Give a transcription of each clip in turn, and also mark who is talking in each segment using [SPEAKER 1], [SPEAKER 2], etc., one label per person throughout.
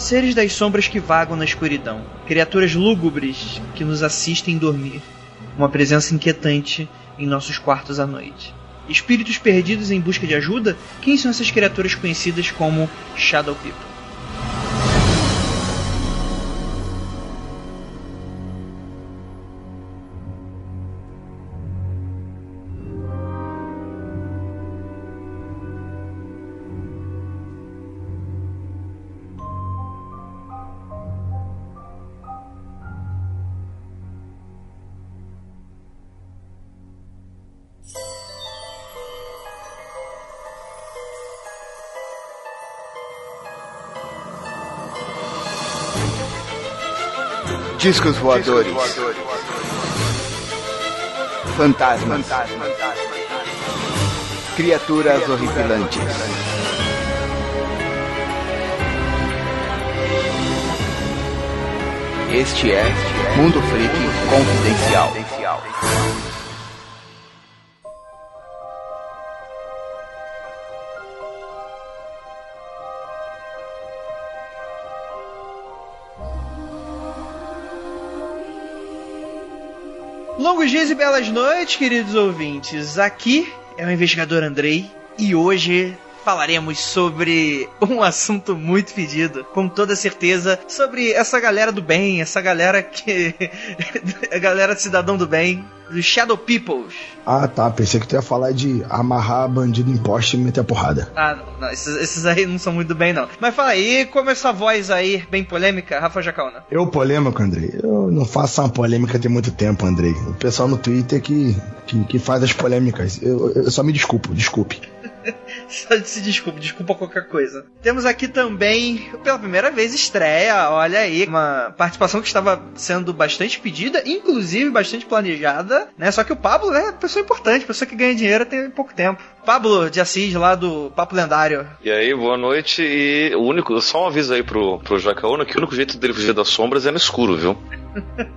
[SPEAKER 1] Seres das sombras que vagam na escuridão. Criaturas lúgubres que nos assistem dormir. Uma presença inquietante em nossos quartos à noite. Espíritos perdidos em busca de ajuda? Quem são essas criaturas conhecidas como Shadow People?
[SPEAKER 2] Discos voadores. Fantasmas. Criaturas horripilantes. Este é Mundo Freak Confidencial.
[SPEAKER 1] Longos dias e belas noites, queridos ouvintes. Aqui é o investigador Andrei e hoje falaremos sobre um assunto muito pedido, com toda certeza, sobre essa galera do bem, essa galera que... a galera cidadão do bem, dos Shadow Peoples.
[SPEAKER 3] Ah, tá. Pensei que tu ia falar de amarrar bandido em poste e meter a porrada.
[SPEAKER 1] Ah, não. Esses aí não são muito do bem, não. Mas fala aí, como é essa voz aí, bem polêmica, Rafa Jacaúna?
[SPEAKER 3] Eu polêmico, Andrei? Eu não faço uma polêmica tem muito tempo, Andrei. O pessoal no Twitter que faz as polêmicas. Eu só me desculpe.
[SPEAKER 1] Só se desculpa qualquer coisa. Temos aqui também, pela primeira vez, estreia, olha aí, uma participação que estava sendo bastante pedida, inclusive bastante planejada, né? Só que o Pablo, né, é pessoa importante, pessoa que ganha dinheiro tem pouco tempo. Pablo de Assis, lá do Papo Lendário.
[SPEAKER 4] E aí, boa noite. E só um aviso aí pro Jacaúna, que o único jeito dele fugir das sombras é no escuro, viu?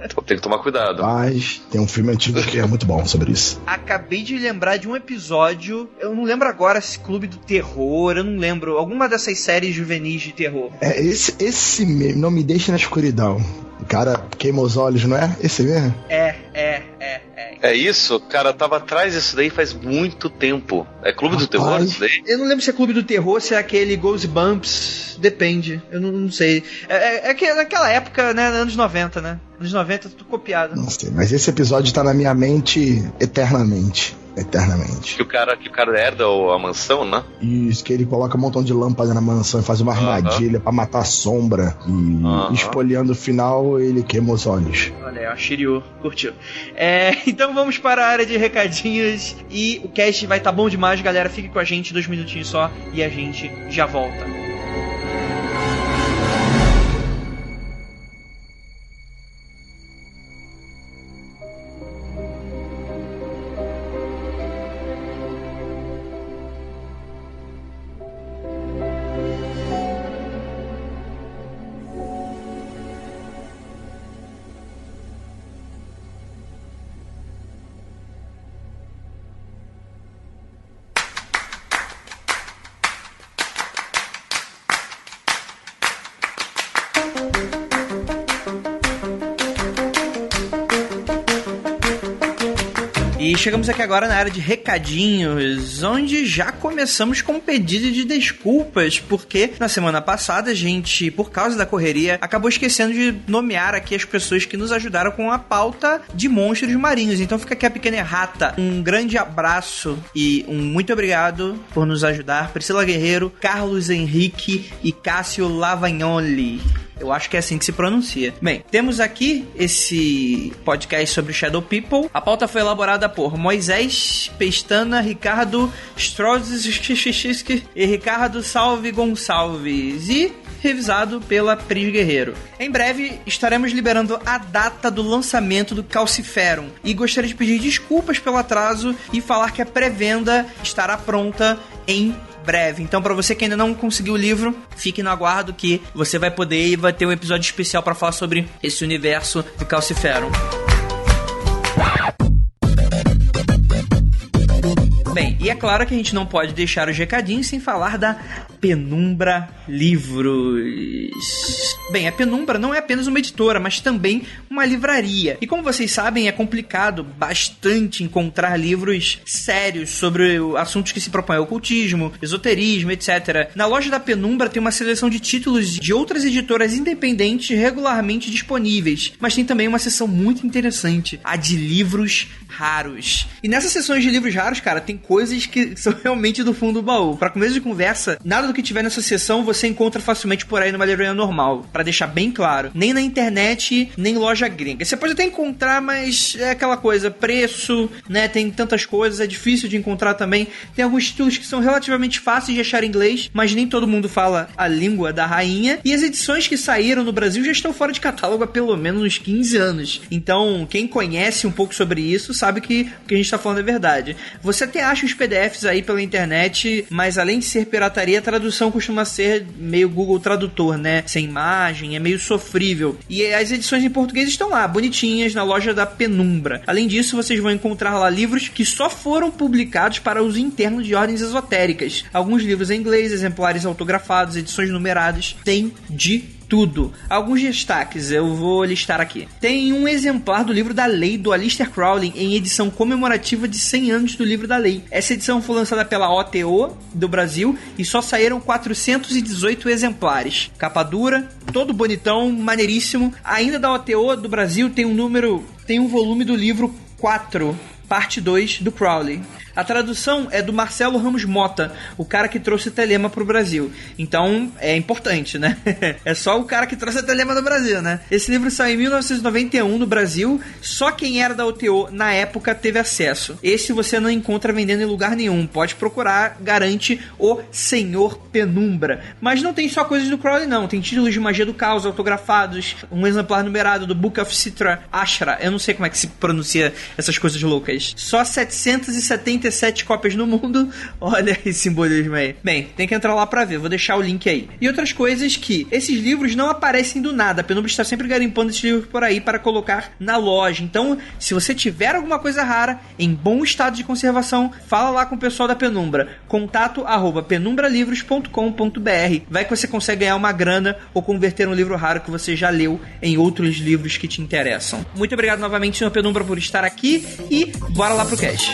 [SPEAKER 4] Então tem que tomar cuidado.
[SPEAKER 3] Mas tem um filme antigo que é muito bom sobre isso.
[SPEAKER 1] Acabei de lembrar de um episódio, eu não lembro agora se Clube do Terror, eu não lembro, alguma dessas séries juvenis de terror.
[SPEAKER 3] É, esse mesmo, Não Me Deixe na Escuridão. O cara queima os olhos, não é? Esse mesmo?
[SPEAKER 4] É isso? Cara, tava atrás disso daí faz muito tempo. É Clube do Terror isso daí?
[SPEAKER 1] Eu não lembro se é Clube do Terror, se é aquele Goosebumps, depende, eu não sei. É que naquela época, né, anos 90, né? Anos 90, tudo copiado.
[SPEAKER 3] Não sei, mas esse episódio tá na minha mente eternamente.
[SPEAKER 4] Que o cara herda a mansão, né?
[SPEAKER 3] Isso, que ele coloca um montão de lâmpada na mansão e faz uma armadilha pra matar a sombra. E espoliando o final, ele queima os olhos.
[SPEAKER 1] Olha aí, ó, Shiryu, curtiu. Então vamos para a área de recadinhos. E o cast vai estar bom demais, galera. Fique com a gente, 2 minutinhos só, e a gente já volta. E chegamos aqui agora na área de recadinhos, onde já começamos com um pedido de desculpas, porque na semana passada a gente, por causa da correria, acabou esquecendo de nomear aqui as pessoas que nos ajudaram com a pauta de monstros marinhos. Então fica aqui a pequena errata. Um grande abraço e um muito obrigado por nos ajudar. Priscila Guerreiro, Carlos Henrique e Cássio Lavagnoli. Eu acho que é assim que se pronuncia. Bem, temos aqui esse podcast sobre Shadow People. A pauta foi elaborada por Moisés Pestana, Ricardo Strodzki e Ricardo Salve Gonçalves. E revisado pela Pris Guerreiro. Em breve estaremos liberando a data do lançamento do Calciferum. E gostaria de pedir desculpas pelo atraso e falar que a pré-venda estará pronta em breve. Então, para você que ainda não conseguiu o livro, fique no aguardo que você vai poder e vai ter um episódio especial para falar sobre esse universo do Calciferum. Bem, e é claro que a gente não pode deixar os recadinhos sem falar da Penumbra Livros. Bem, a Penumbra não é apenas uma editora, mas também uma livraria. E como vocês sabem, é complicado bastante encontrar livros sérios sobre assuntos que se propõem ao ocultismo, esoterismo, etc. Na loja da Penumbra tem uma seleção de títulos de outras editoras independentes regularmente disponíveis, mas tem também uma seção muito interessante, a de livros raros. E nessas sessões de livros raros, cara, tem coisas que são realmente do fundo do baú. Pra começo de conversa, nada do que tiver nessa seção você encontra facilmente por aí numa livraria normal, pra deixar bem claro. Nem na internet, nem loja gringa. Você pode até encontrar, mas é aquela coisa, preço, né, tem tantas coisas, é difícil de encontrar também. Tem alguns títulos que são relativamente fáceis de achar em inglês, mas nem todo mundo fala a língua da rainha, e as edições que saíram no Brasil já estão fora de catálogo há pelo menos uns 15 anos. Então, quem conhece um pouco sobre isso sabe que o que a gente tá falando é verdade. Você até acha os PDFs aí pela internet, mas além de ser pirataria, a tradução costuma ser meio Google Tradutor, né? Sem imagem, é meio sofrível. E as edições em português estão lá, bonitinhas, na loja da Penumbra. Além disso, vocês vão encontrar lá livros que só foram publicados para uso interno de ordens esotéricas. Alguns livros em inglês, exemplares autografados, edições numeradas, tem de tudo. Alguns destaques eu vou listar aqui. Tem um exemplar do livro da Lei do Aleister Crowley em edição comemorativa de 100 anos do livro da Lei. Essa edição foi lançada pela OTO do Brasil e só saíram 418 exemplares. Capa dura, todo bonitão, maneiríssimo. Ainda da OTO do Brasil tem um volume do livro 4, parte 2 do Crowley. A tradução é do Marcelo Ramos Mota, o cara que trouxe o Telema pro Brasil. Então, é importante, né? É só o cara que trouxe o Telema do Brasil, né? Esse livro saiu em 1991 no Brasil, só quem era da OTO na época teve acesso. Esse você não encontra vendendo em lugar nenhum. Pode procurar, garante o Senhor Penumbra. Mas não tem só coisas do Crowley, não. Tem títulos de Magia do Caos autografados, um exemplar numerado do Book of Sitra Ashra. Eu não sei como é que se pronuncia essas coisas loucas. Só 777 cópias no mundo. Olha esse simbolismo aí. Bem, tem que entrar lá pra ver. Vou deixar o link aí. E outras coisas que esses livros não aparecem do nada. A Penumbra está sempre garimpando esses livros por aí para colocar na loja. Então, se você tiver alguma coisa rara, em bom estado de conservação, fala lá com o pessoal da Penumbra. contato@penumbralivros.com.br. Vai que você consegue ganhar uma grana ou converter um livro raro que você já leu em outros livros que te interessam. Muito obrigado novamente, senhor Penumbra, por estar aqui e bora lá pro cast.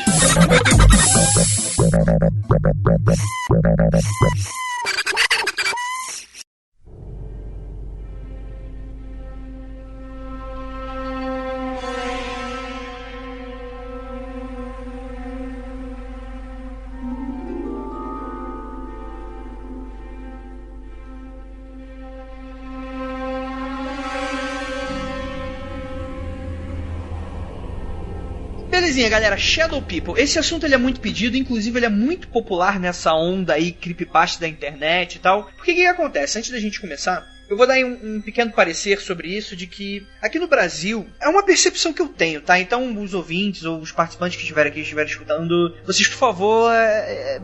[SPEAKER 1] Belezinha, galera, Shadow People. Esse assunto ele é muito pedido, inclusive ele é muito popular nessa onda aí, creepypasta da internet e tal. Porque o que acontece? Antes da gente começar, eu vou dar aí um pequeno parecer sobre isso, de que aqui no Brasil, é uma percepção que eu tenho, tá? Então os ouvintes ou os participantes que estiverem aqui, estiverem escutando, vocês por favor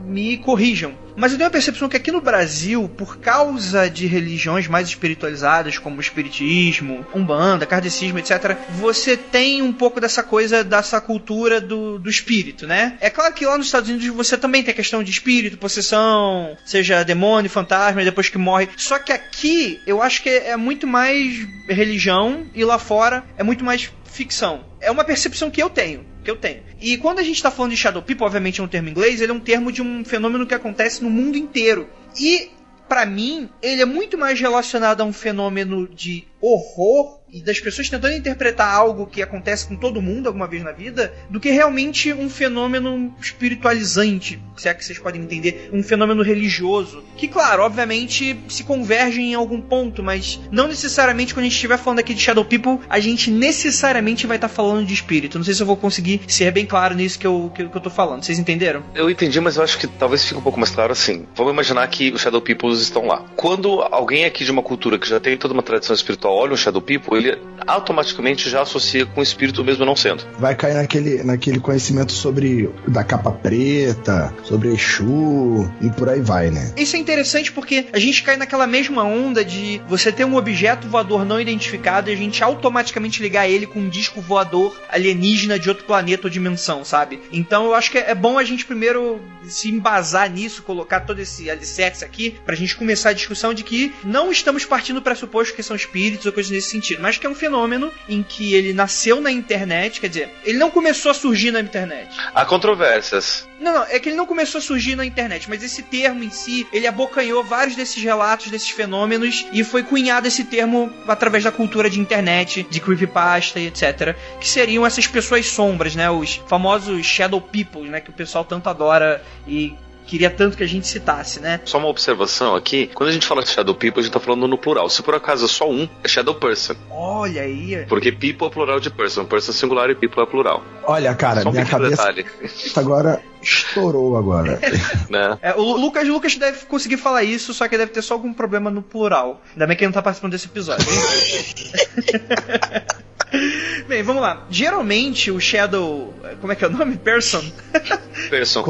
[SPEAKER 1] me corrijam. Mas eu tenho a percepção que aqui no Brasil, por causa de religiões mais espiritualizadas, como o espiritismo, umbanda, kardecismo, etc., você tem um pouco dessa coisa, dessa cultura do espírito, né? É claro que lá nos Estados Unidos você também tem a questão de espírito, possessão, seja demônio, fantasma, e depois que morre. Só que aqui, eu acho que é muito mais religião e lá fora é muito mais ficção. É uma percepção que eu tenho. E quando a gente tá falando de Shadow People, obviamente é um termo em inglês, ele é um termo de um fenômeno que acontece no mundo inteiro. E, pra mim, ele é muito mais relacionado a um fenômeno de horror e das pessoas tentando interpretar algo que acontece com todo mundo alguma vez na vida, do que realmente um fenômeno espiritualizante, se é que vocês podem entender, um fenômeno religioso, que claro, obviamente se convergem em algum ponto, mas não necessariamente quando a gente estiver falando aqui de Shadow People, a gente necessariamente vai estar falando de espírito. Não sei se eu vou conseguir ser bem claro nisso que eu tô falando, vocês entenderam?
[SPEAKER 4] Eu entendi, mas eu acho que talvez fique um pouco mais claro assim. Vamos imaginar que os Shadow Peoples estão lá. Quando alguém aqui de uma cultura que já tem toda uma tradição espiritual olha o Shadow People, ele automaticamente já associa com o espírito mesmo não sendo.
[SPEAKER 3] Vai cair naquele conhecimento sobre da capa preta, sobre Exu e por aí vai, né?
[SPEAKER 1] Isso é interessante porque a gente cai naquela mesma onda de você ter um objeto voador não identificado e a gente automaticamente ligar ele com um disco voador alienígena de outro planeta ou dimensão, sabe? Então eu acho que é bom a gente primeiro se embasar nisso, colocar todo esse alicerce aqui, pra gente começar a discussão de que não estamos partindo do pressuposto que são espíritos ou coisas nesse sentido, mas que é um fenômeno em que ele nasceu na internet, quer dizer, ele não começou a surgir na internet.
[SPEAKER 4] Há controvérsias.
[SPEAKER 1] Não, é que ele não começou a surgir na internet, mas esse termo em si, ele abocanhou vários desses relatos, desses fenômenos, e foi cunhado esse termo através da cultura de internet, de creepypasta e etc, que seriam essas pessoas sombras, né, os famosos shadow people, né, que o pessoal tanto adora e queria tanto que a gente citasse, né?
[SPEAKER 4] Só uma observação aqui, quando a gente fala de Shadow People, a gente tá falando no plural. Se por acaso é só um, é Shadow Person.
[SPEAKER 1] Olha aí.
[SPEAKER 4] Porque People é plural de Person. Person é singular e People é plural.
[SPEAKER 3] Olha, cara, minha cabeça
[SPEAKER 4] detalhe.
[SPEAKER 3] Agora estourou agora.
[SPEAKER 4] Né?
[SPEAKER 1] O Lucas deve conseguir falar isso, só que deve ter só algum problema no plural. Ainda bem que ele não tá participando desse episódio. Bem, vamos lá. Geralmente o Shadow... Como é que é o nome? Person?
[SPEAKER 4] Person.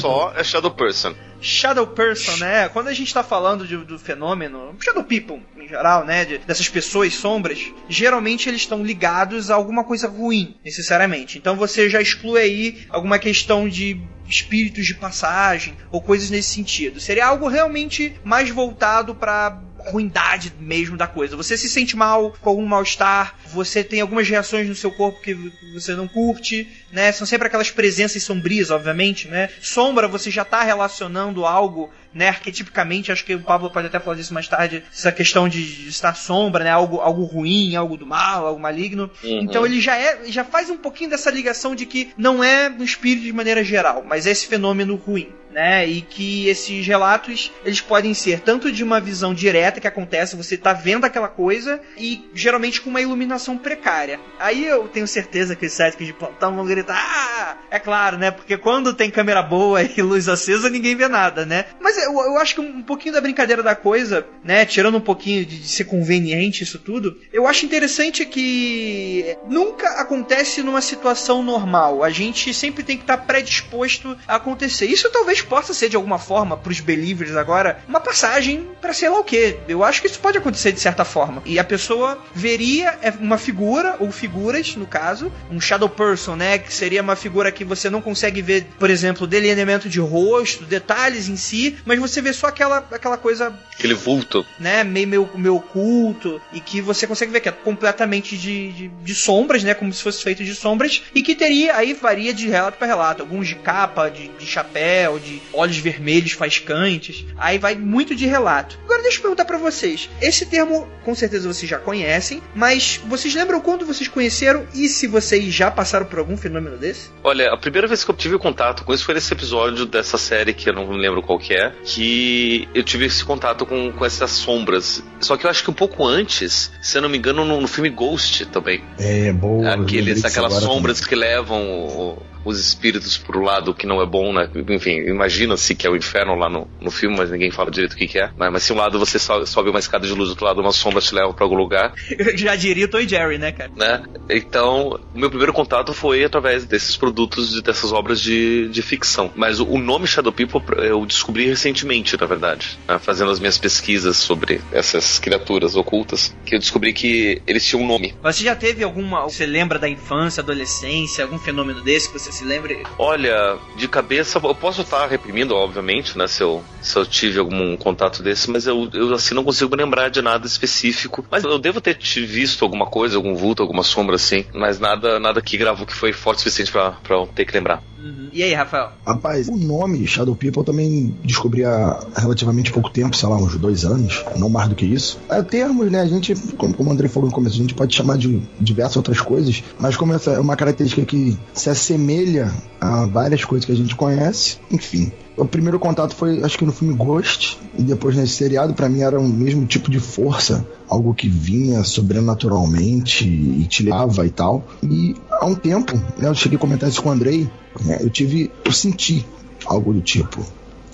[SPEAKER 4] Só é Shadow Person.
[SPEAKER 1] Shadow Person, né? Quando a gente tá falando do fenômeno, Shadow People, em geral, né? Dessas pessoas sombras, geralmente eles estão ligados a alguma coisa ruim, necessariamente. Então você já exclui aí alguma questão de espíritos de passagem ou coisas nesse sentido. Seria algo realmente mais voltado pra ruindade mesmo da coisa. Você se sente mal, com algum mal-estar, você tem algumas reações no seu corpo que você não curte, né? São sempre aquelas presenças sombrias, obviamente, né? Sombra, você já tá relacionando algo, né? Arquetipicamente, acho que o Pablo pode até falar disso mais tarde, essa questão de estar sombra, né? Algo ruim, algo do mal, algo maligno. Uhum. Então ele já faz um pouquinho dessa ligação de que não é um espírito de maneira geral, mas é esse fenômeno ruim, né? E que esses relatos, eles podem ser tanto de uma visão direta que acontece, você tá vendo aquela coisa, e geralmente com uma iluminação precária. Aí eu tenho certeza que os céticos de plantão vão gritar, é claro, né? Porque quando tem câmera boa e luz acesa, ninguém vê nada, né? Mas eu acho que um pouquinho da brincadeira da coisa, né? Tirando um pouquinho de ser conveniente isso tudo, eu acho interessante que nunca acontece numa situação normal. A gente sempre tem que estar predisposto a acontecer. Isso talvez possa ser de alguma forma, pros believers agora, uma passagem pra sei lá o que. Eu acho que isso pode acontecer de certa forma. E a pessoa veria uma figura, ou figuras, no caso, um shadow person, né? Que seria uma figura que você não consegue ver, por exemplo, delineamento de rosto, detalhes em si, mas você vê só aquela coisa...
[SPEAKER 4] Aquele vulto.
[SPEAKER 1] Né? Meio oculto, e que você consegue ver que é completamente de sombras, né? Como se fosse feito de sombras, e que teria, aí varia de relato para relato. Alguns de capa, de chapéu, de olhos vermelhos faiscantes. Aí vai muito de relato. Agora deixa eu perguntar pra vocês. Esse termo, com certeza vocês já conhecem, mas vocês lembram quando vocês conheceram e se vocês já passaram por algum fenômeno desse?
[SPEAKER 4] Olha, a primeira vez que eu tive contato com isso foi nesse episódio dessa série, que eu não lembro qual que é, que eu tive esse contato com essas sombras. Só que eu acho que um pouco antes, se eu não me engano, no filme Ghost também.
[SPEAKER 3] É, boa.
[SPEAKER 4] Aquelas sombras também que levam os espíritos pro lado que não é bom, né? Enfim, imagina-se que é o inferno lá no filme, mas ninguém fala direito o que é. Mas se um lado você sobe uma escada de luz, do outro lado uma sombra te leva pra algum lugar.
[SPEAKER 1] Eu já diria Tom e Jerry, né, cara?
[SPEAKER 4] Né? Então, o meu primeiro contato foi através desses produtos, dessas obras de ficção. Mas o nome Shadow People eu descobri recentemente, na verdade, né? Fazendo as minhas pesquisas sobre essas criaturas ocultas, que eu descobri que eles tinham um nome.
[SPEAKER 1] Você já teve você lembra da infância, adolescência, algum fenômeno desse que você se lembre?
[SPEAKER 4] Olha, de cabeça, eu posso estar reprimindo, obviamente, né, se eu tive algum contato desse, mas eu assim não consigo me lembrar de nada específico. Mas eu devo ter visto alguma coisa, algum vulto, alguma sombra assim, mas nada que gravou que foi forte o suficiente pra eu ter que lembrar.
[SPEAKER 1] Uhum. E aí, Rafael?
[SPEAKER 3] Rapaz, o nome Shadow People eu também descobri há relativamente pouco tempo, sei lá, uns 2 anos, não mais do que isso. É termos, né, a gente, como o Andrei falou no começo, a gente pode chamar de diversas outras coisas, mas como essa é uma característica que se assemelha a várias coisas que a gente conhece, enfim. O primeiro contato foi, acho que no filme Ghost, e depois nesse seriado, pra mim era o mesmo tipo de força, algo que vinha sobrenaturalmente e te levava e tal. E há um tempo, né, eu cheguei a comentar isso com o Andrei, né, eu senti algo do tipo.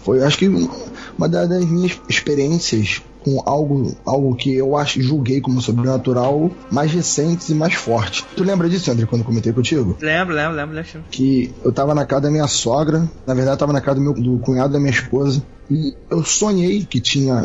[SPEAKER 3] Foi, acho que uma das minhas experiências com algo que eu julguei como sobrenatural mais recentes e mais forte. Tu lembra disso, André, quando eu comentei contigo?
[SPEAKER 1] Lembro.
[SPEAKER 3] Que eu tava na casa da minha sogra, na verdade eu tava na casa do cunhado da minha esposa, e eu sonhei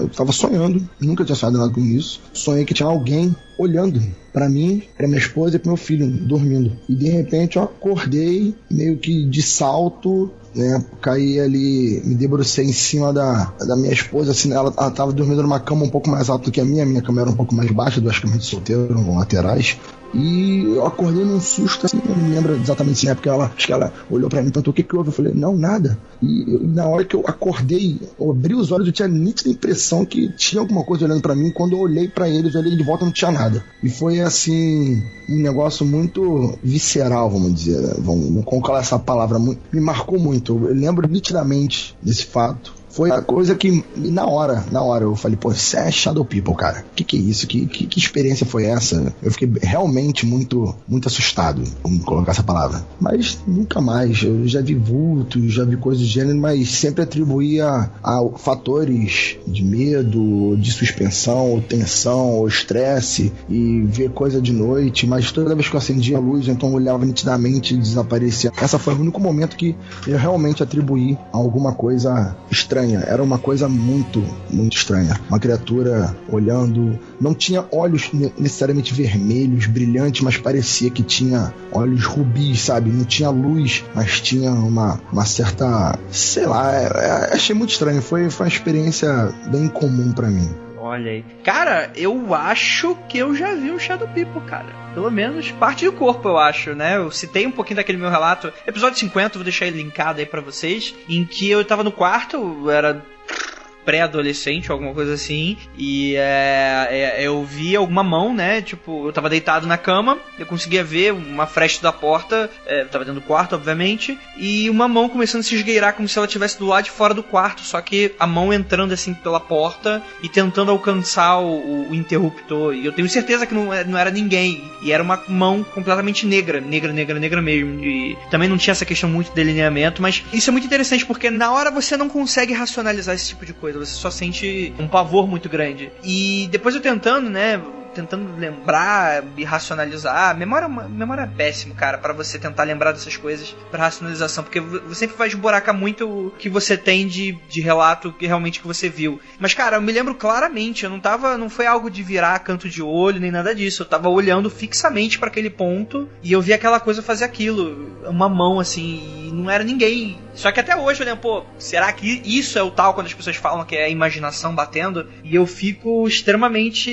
[SPEAKER 3] eu tava sonhando, nunca tinha sonhado nada com isso, sonhei que tinha alguém olhando pra mim, pra minha esposa e pro meu filho, dormindo. E de repente eu acordei, meio que de salto, né, caí ali, me debrucei em cima da minha esposa, assim, ela tava dormindo numa cama um pouco mais alta do que a minha cama era um pouco mais baixa, 2 camas de solteiro, laterais. E eu acordei num susto, assim, eu não me lembro exatamente se na época acho que ela olhou pra mim e perguntou o que houve. Eu falei, não, nada. E na hora que eu acordei, eu abri os olhos, eu tinha a nítida impressão que tinha alguma coisa olhando pra mim. Quando eu olhei pra eles, eu olhei de volta, não tinha nada. E foi assim, um negócio muito visceral, vamos dizer, vamos colocar essa palavra, me marcou muito. Eu lembro nitidamente desse fato. Foi a coisa que, na hora, eu falei, pô, isso é Shadow People, cara. Que é isso? Que experiência foi essa? Eu fiquei realmente muito, muito assustado, vamos colocar essa palavra. Mas nunca mais. Eu já vi vultos, já vi coisas do gênero, mas sempre atribuía a fatores de medo, de suspensão, ou tensão, ou estresse, e ver coisa de noite. Mas toda vez que eu acendia a luz, então eu olhava nitidamente e desaparecia. Essa foi o único momento que eu realmente atribuí a alguma coisa estranha. Era uma coisa muito, muito estranha. Uma criatura olhando, não tinha olhos necessariamente vermelhos, brilhantes, mas parecia que tinha olhos rubis, sabe? Não tinha luz, mas tinha uma certa, sei lá, achei muito estranho. Foi uma experiência bem comum pra mim.
[SPEAKER 1] Olha aí. Cara, eu acho que eu já vi um Shadow People, cara. Pelo menos parte do corpo, eu acho, né? Eu citei um pouquinho daquele meu relato. Episódio 50, vou deixar ele linkado aí pra vocês. Em que eu tava no quarto, eu era pré-adolescente, alguma coisa assim, e eu vi alguma mão, né, tipo, eu tava deitado na cama, eu conseguia ver uma fresta da porta, tava dentro do quarto, obviamente, e uma mão começando a se esgueirar como se ela estivesse do lado de fora do quarto, só que a mão entrando assim pela porta e tentando alcançar o interruptor, e eu tenho certeza que não era ninguém, e era uma mão completamente negra mesmo, e também não tinha essa questão muito de delineamento, mas isso é muito interessante, porque na hora você não consegue racionalizar esse tipo de coisa, você só sente um pavor muito grande. E depois eu tentando lembrar e racionalizar. Memória é péssimo, cara, pra você tentar lembrar dessas coisas pra racionalização, porque você sempre vai esburacar muito o que você tem de relato que realmente que você viu. Mas, cara, eu me lembro claramente, não foi algo de virar canto de olho, nem nada disso. Eu tava olhando fixamente pra aquele ponto e eu vi aquela coisa fazer aquilo. Uma mão, assim, e não era ninguém. Só que até hoje eu lembro, pô, será que isso é o tal quando as pessoas falam que é a imaginação batendo? E eu fico extremamente,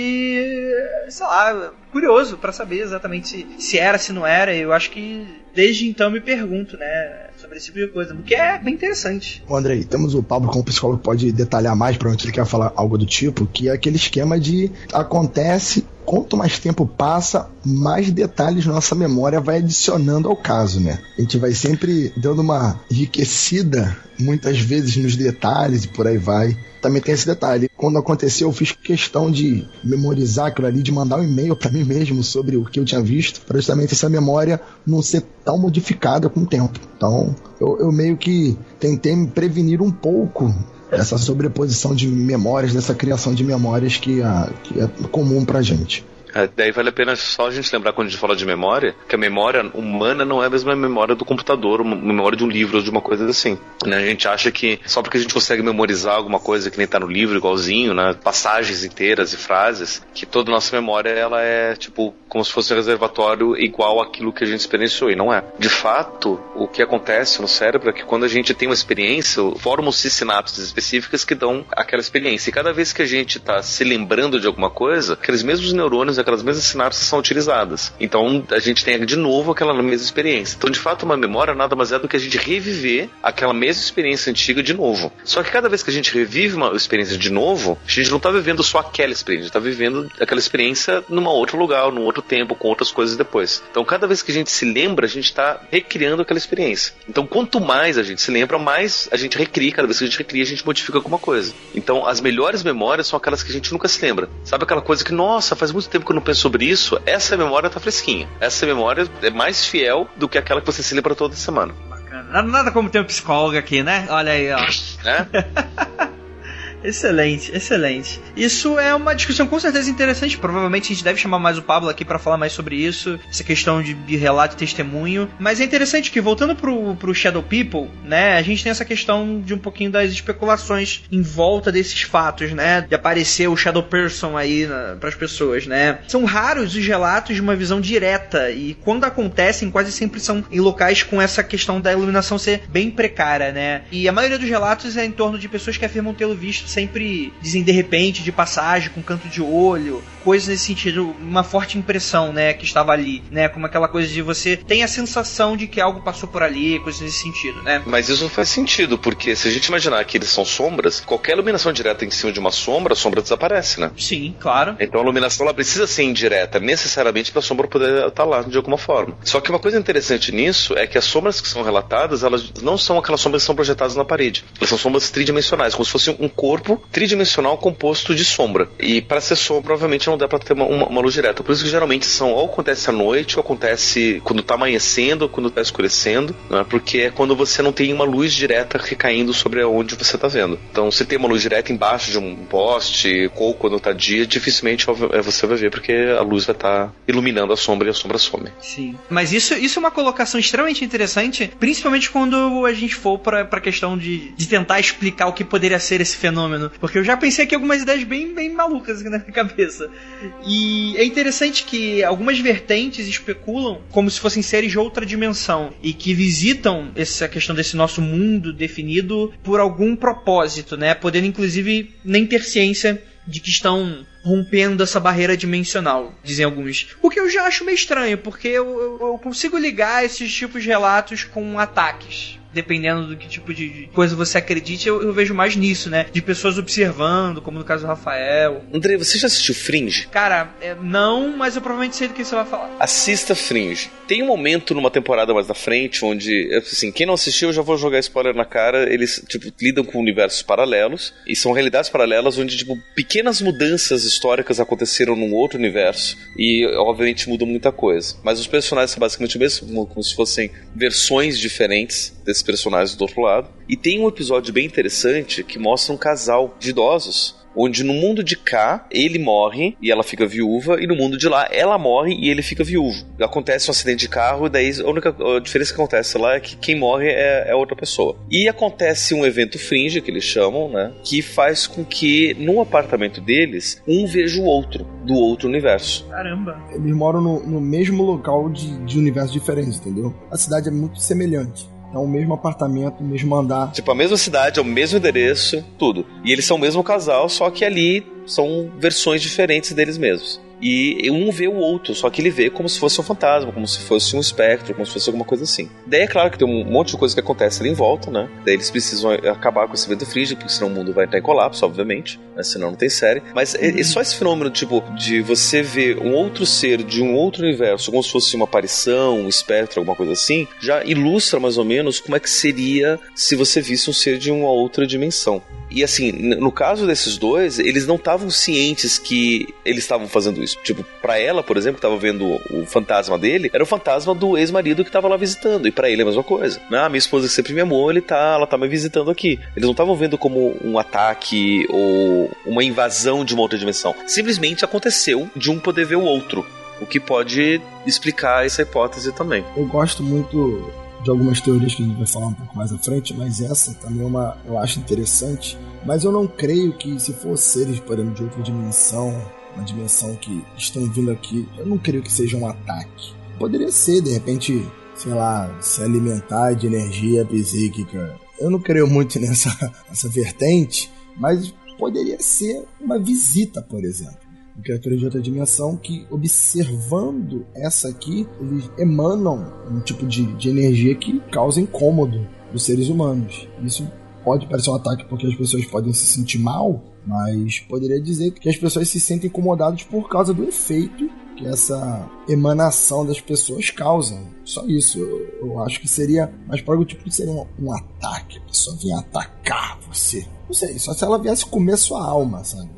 [SPEAKER 1] sei lá, curioso pra saber exatamente se era, se não era. Eu acho que desde então me pergunto, né, sobre esse tipo de coisa, porque é bem interessante.
[SPEAKER 3] Bom, Andrei, temos o Pablo como psicólogo que pode detalhar mais, provavelmente ele quer falar algo do tipo, que é aquele esquema de acontece, quanto mais tempo passa, mais detalhes nossa memória vai adicionando ao caso, né? A gente vai sempre dando uma enriquecida, muitas vezes, nos detalhes e por aí vai. Também tem esse detalhe. Quando aconteceu, eu fiz questão de memorizar aquilo ali, de mandar um e-mail pra mim mesmo sobre o que eu tinha visto, para justamente essa memória não ser tão modificada com o tempo. Então, eu meio que tentei me prevenir um pouco essa sobreposição de memórias, dessa criação de memórias que é comum pra gente.
[SPEAKER 4] Daí vale a pena só a gente lembrar, quando a gente fala de memória, que a memória humana não é a mesma memória do computador, uma memória de um livro ou de uma coisa assim, né? A gente acha que só porque a gente consegue memorizar alguma coisa que nem tá no livro igualzinho, né? Passagens inteiras e frases, que toda a nossa memória ela é tipo como se fosse um reservatório igual àquilo que a gente experienciou, e não é. De fato, o que acontece no cérebro é que quando a gente tem uma experiência, formam-se sinapses específicas que dão aquela experiência, e cada vez que a gente tá se lembrando de alguma coisa, aqueles mesmos neurônios, aquelas mesmas sinapses são utilizadas. Então a gente tem de novo aquela mesma experiência. Então, de fato, uma memória nada mais é do que a gente reviver aquela mesma experiência antiga de novo. Só que cada vez que a gente revive uma experiência de novo, a gente não está vivendo só aquela experiência, a gente está vivendo aquela experiência num outro lugar, num outro tempo, com outras coisas depois. Então, cada vez que a gente se lembra, a gente está recriando aquela experiência. Então, quanto mais a gente se lembra, mais a gente recria. Cada vez que a gente recria, a gente modifica alguma coisa. Então, as melhores memórias são aquelas que a gente nunca se lembra. Sabe aquela coisa que, nossa, faz muito tempo que eu não penso sobre isso? Essa memória tá fresquinha. Essa memória é mais fiel do que aquela que você se lembra toda semana.
[SPEAKER 1] Bacana. Nada como ter um psicólogo aqui, né? Olha aí, ó. Excelente, excelente. Isso é uma discussão com certeza interessante. Provavelmente a gente deve chamar mais o Pablo aqui pra falar mais sobre isso, essa questão de relato e testemunho. Mas é interessante que, voltando pro Shadow People, né, a gente tem essa questão de um pouquinho das especulações em volta desses fatos, né, de aparecer o Shadow Person aí pras pessoas, né. São raros os relatos de uma visão direta, e quando acontecem, quase sempre são em locais com essa questão da iluminação ser bem precária, né. E a maioria dos relatos é em torno de pessoas que afirmam tê-lo visto, sempre dizem de repente, de passagem, com canto de olho, coisas nesse sentido, uma forte impressão, né, que estava ali, né, como aquela coisa de você tem a sensação de que algo passou por ali, coisas nesse sentido, né.
[SPEAKER 4] Mas isso não faz sentido, porque se a gente imaginar que eles são sombras, qualquer iluminação direta em cima de uma sombra, a sombra desaparece, né?
[SPEAKER 1] Sim, claro.
[SPEAKER 4] Então a iluminação ela precisa ser indireta, necessariamente para a sombra poder estar lá de alguma forma. Só que uma coisa interessante nisso é que as sombras que são relatadas, elas não são aquelas sombras que são projetadas na parede. Elas são sombras tridimensionais, como se fosse um corpo tridimensional composto de sombra. E para ser sombra, obviamente, não dá para ter uma luz direta. Por isso que geralmente ou acontece à noite, ou acontece quando está amanhecendo, ou quando está escurecendo, né? Porque é quando você não tem uma luz direta recaindo sobre onde você está vendo. Então, se tem uma luz direta embaixo de um poste, ou quando está dia, dificilmente você vai ver, porque a luz vai estar iluminando a sombra e a sombra some.
[SPEAKER 1] Sim. Mas isso é uma colocação extremamente interessante, principalmente quando a gente for para a questão de tentar explicar o que poderia ser esse fenômeno. Porque eu já pensei aqui algumas ideias bem malucas aqui na minha cabeça. E é interessante que algumas vertentes especulam como se fossem seres de outra dimensão e que visitam essa questão desse nosso mundo definido por algum propósito, né? Podendo, inclusive, nem ter ciência de que estão rompendo essa barreira dimensional, dizem alguns. O que eu já acho meio estranho, porque eu consigo ligar esses tipos de relatos com ataques. Dependendo do que tipo de coisa você acredite, eu vejo mais nisso, né? De pessoas observando, como no caso do Rafael.
[SPEAKER 4] André, você já assistiu Fringe?
[SPEAKER 1] Cara, não, mas eu provavelmente sei do que você vai falar.
[SPEAKER 4] Assista Fringe. Tem um momento numa temporada mais na frente onde, assim, quem não assistiu, eu já vou jogar spoiler na cara, eles, tipo, lidam com universos paralelos, e são realidades paralelas onde, tipo, pequenas mudanças históricas aconteceram num outro universo, e, obviamente, mudam muita coisa. Mas os personagens são basicamente o mesmo, como se fossem versões diferentes desses personagens do outro lado. E tem um episódio bem interessante que mostra um casal de idosos, onde no mundo de cá ele morre e ela fica viúva, e no mundo de lá ela morre e ele fica viúvo. Acontece um acidente de carro, e daí a única diferença que acontece lá é que quem morre é outra pessoa. E acontece um evento fringe, que eles chamam, né, que faz com que no apartamento deles um veja o outro, do outro universo.
[SPEAKER 1] Caramba!
[SPEAKER 3] Eles moram no mesmo local de universos diferentes, entendeu? A cidade é muito semelhante. É o mesmo apartamento, o mesmo andar.
[SPEAKER 4] Tipo, a mesma cidade, é o mesmo endereço, tudo. E eles são o mesmo casal, só que ali são versões diferentes deles mesmos. E um vê o outro, só que ele vê como se fosse um fantasma, como se fosse um espectro, como se fosse alguma coisa assim. Daí é claro que tem um monte de coisa que acontece ali em volta, né? Daí eles precisam acabar com esse evento frígido, porque senão o mundo vai entrar em colapso, obviamente, né? Senão não tem série. Mas é só esse fenômeno, tipo, de você ver um outro ser de um outro universo, como se fosse uma aparição, um espectro, alguma coisa assim, já ilustra mais ou menos como é que seria se você visse um ser de uma outra dimensão. E assim, no caso desses dois, eles não estavam cientes que eles estavam fazendo isso. Tipo, pra ela, por exemplo, que tava vendo o fantasma dele, era o fantasma do ex-marido que tava lá visitando. E pra ele é a mesma coisa. Ah, minha esposa que sempre me amou, ela tá me visitando aqui. Eles não estavam vendo como um ataque ou uma invasão de uma outra dimensão. Simplesmente aconteceu de um poder ver o outro. O que pode explicar essa hipótese também.
[SPEAKER 3] Eu gosto muito de algumas teorias que a gente vai falar um pouco mais à frente, mas essa também eu acho interessante. Mas eu não creio que, se for seres, por exemplo, de outra dimensão, uma dimensão que estão vindo aqui, eu não creio que seja um ataque. Poderia ser, de repente, sei lá, se alimentar de energia psíquica. Eu não creio muito nessa vertente, mas poderia ser uma visita, por exemplo. Criaturas de outra dimensão que, observando essa aqui, eles emanam um tipo de energia que causa incômodo dos seres humanos. Isso pode parecer um ataque porque as pessoas podem se sentir mal, mas poderia dizer que as pessoas se sentem incomodadas por causa do efeito que essa emanação das pessoas causa. Só isso. Eu acho que seria mais para o tipo que seria um ataque. A pessoa vinha atacar você. Não sei, só se ela viesse comer sua alma, sabe?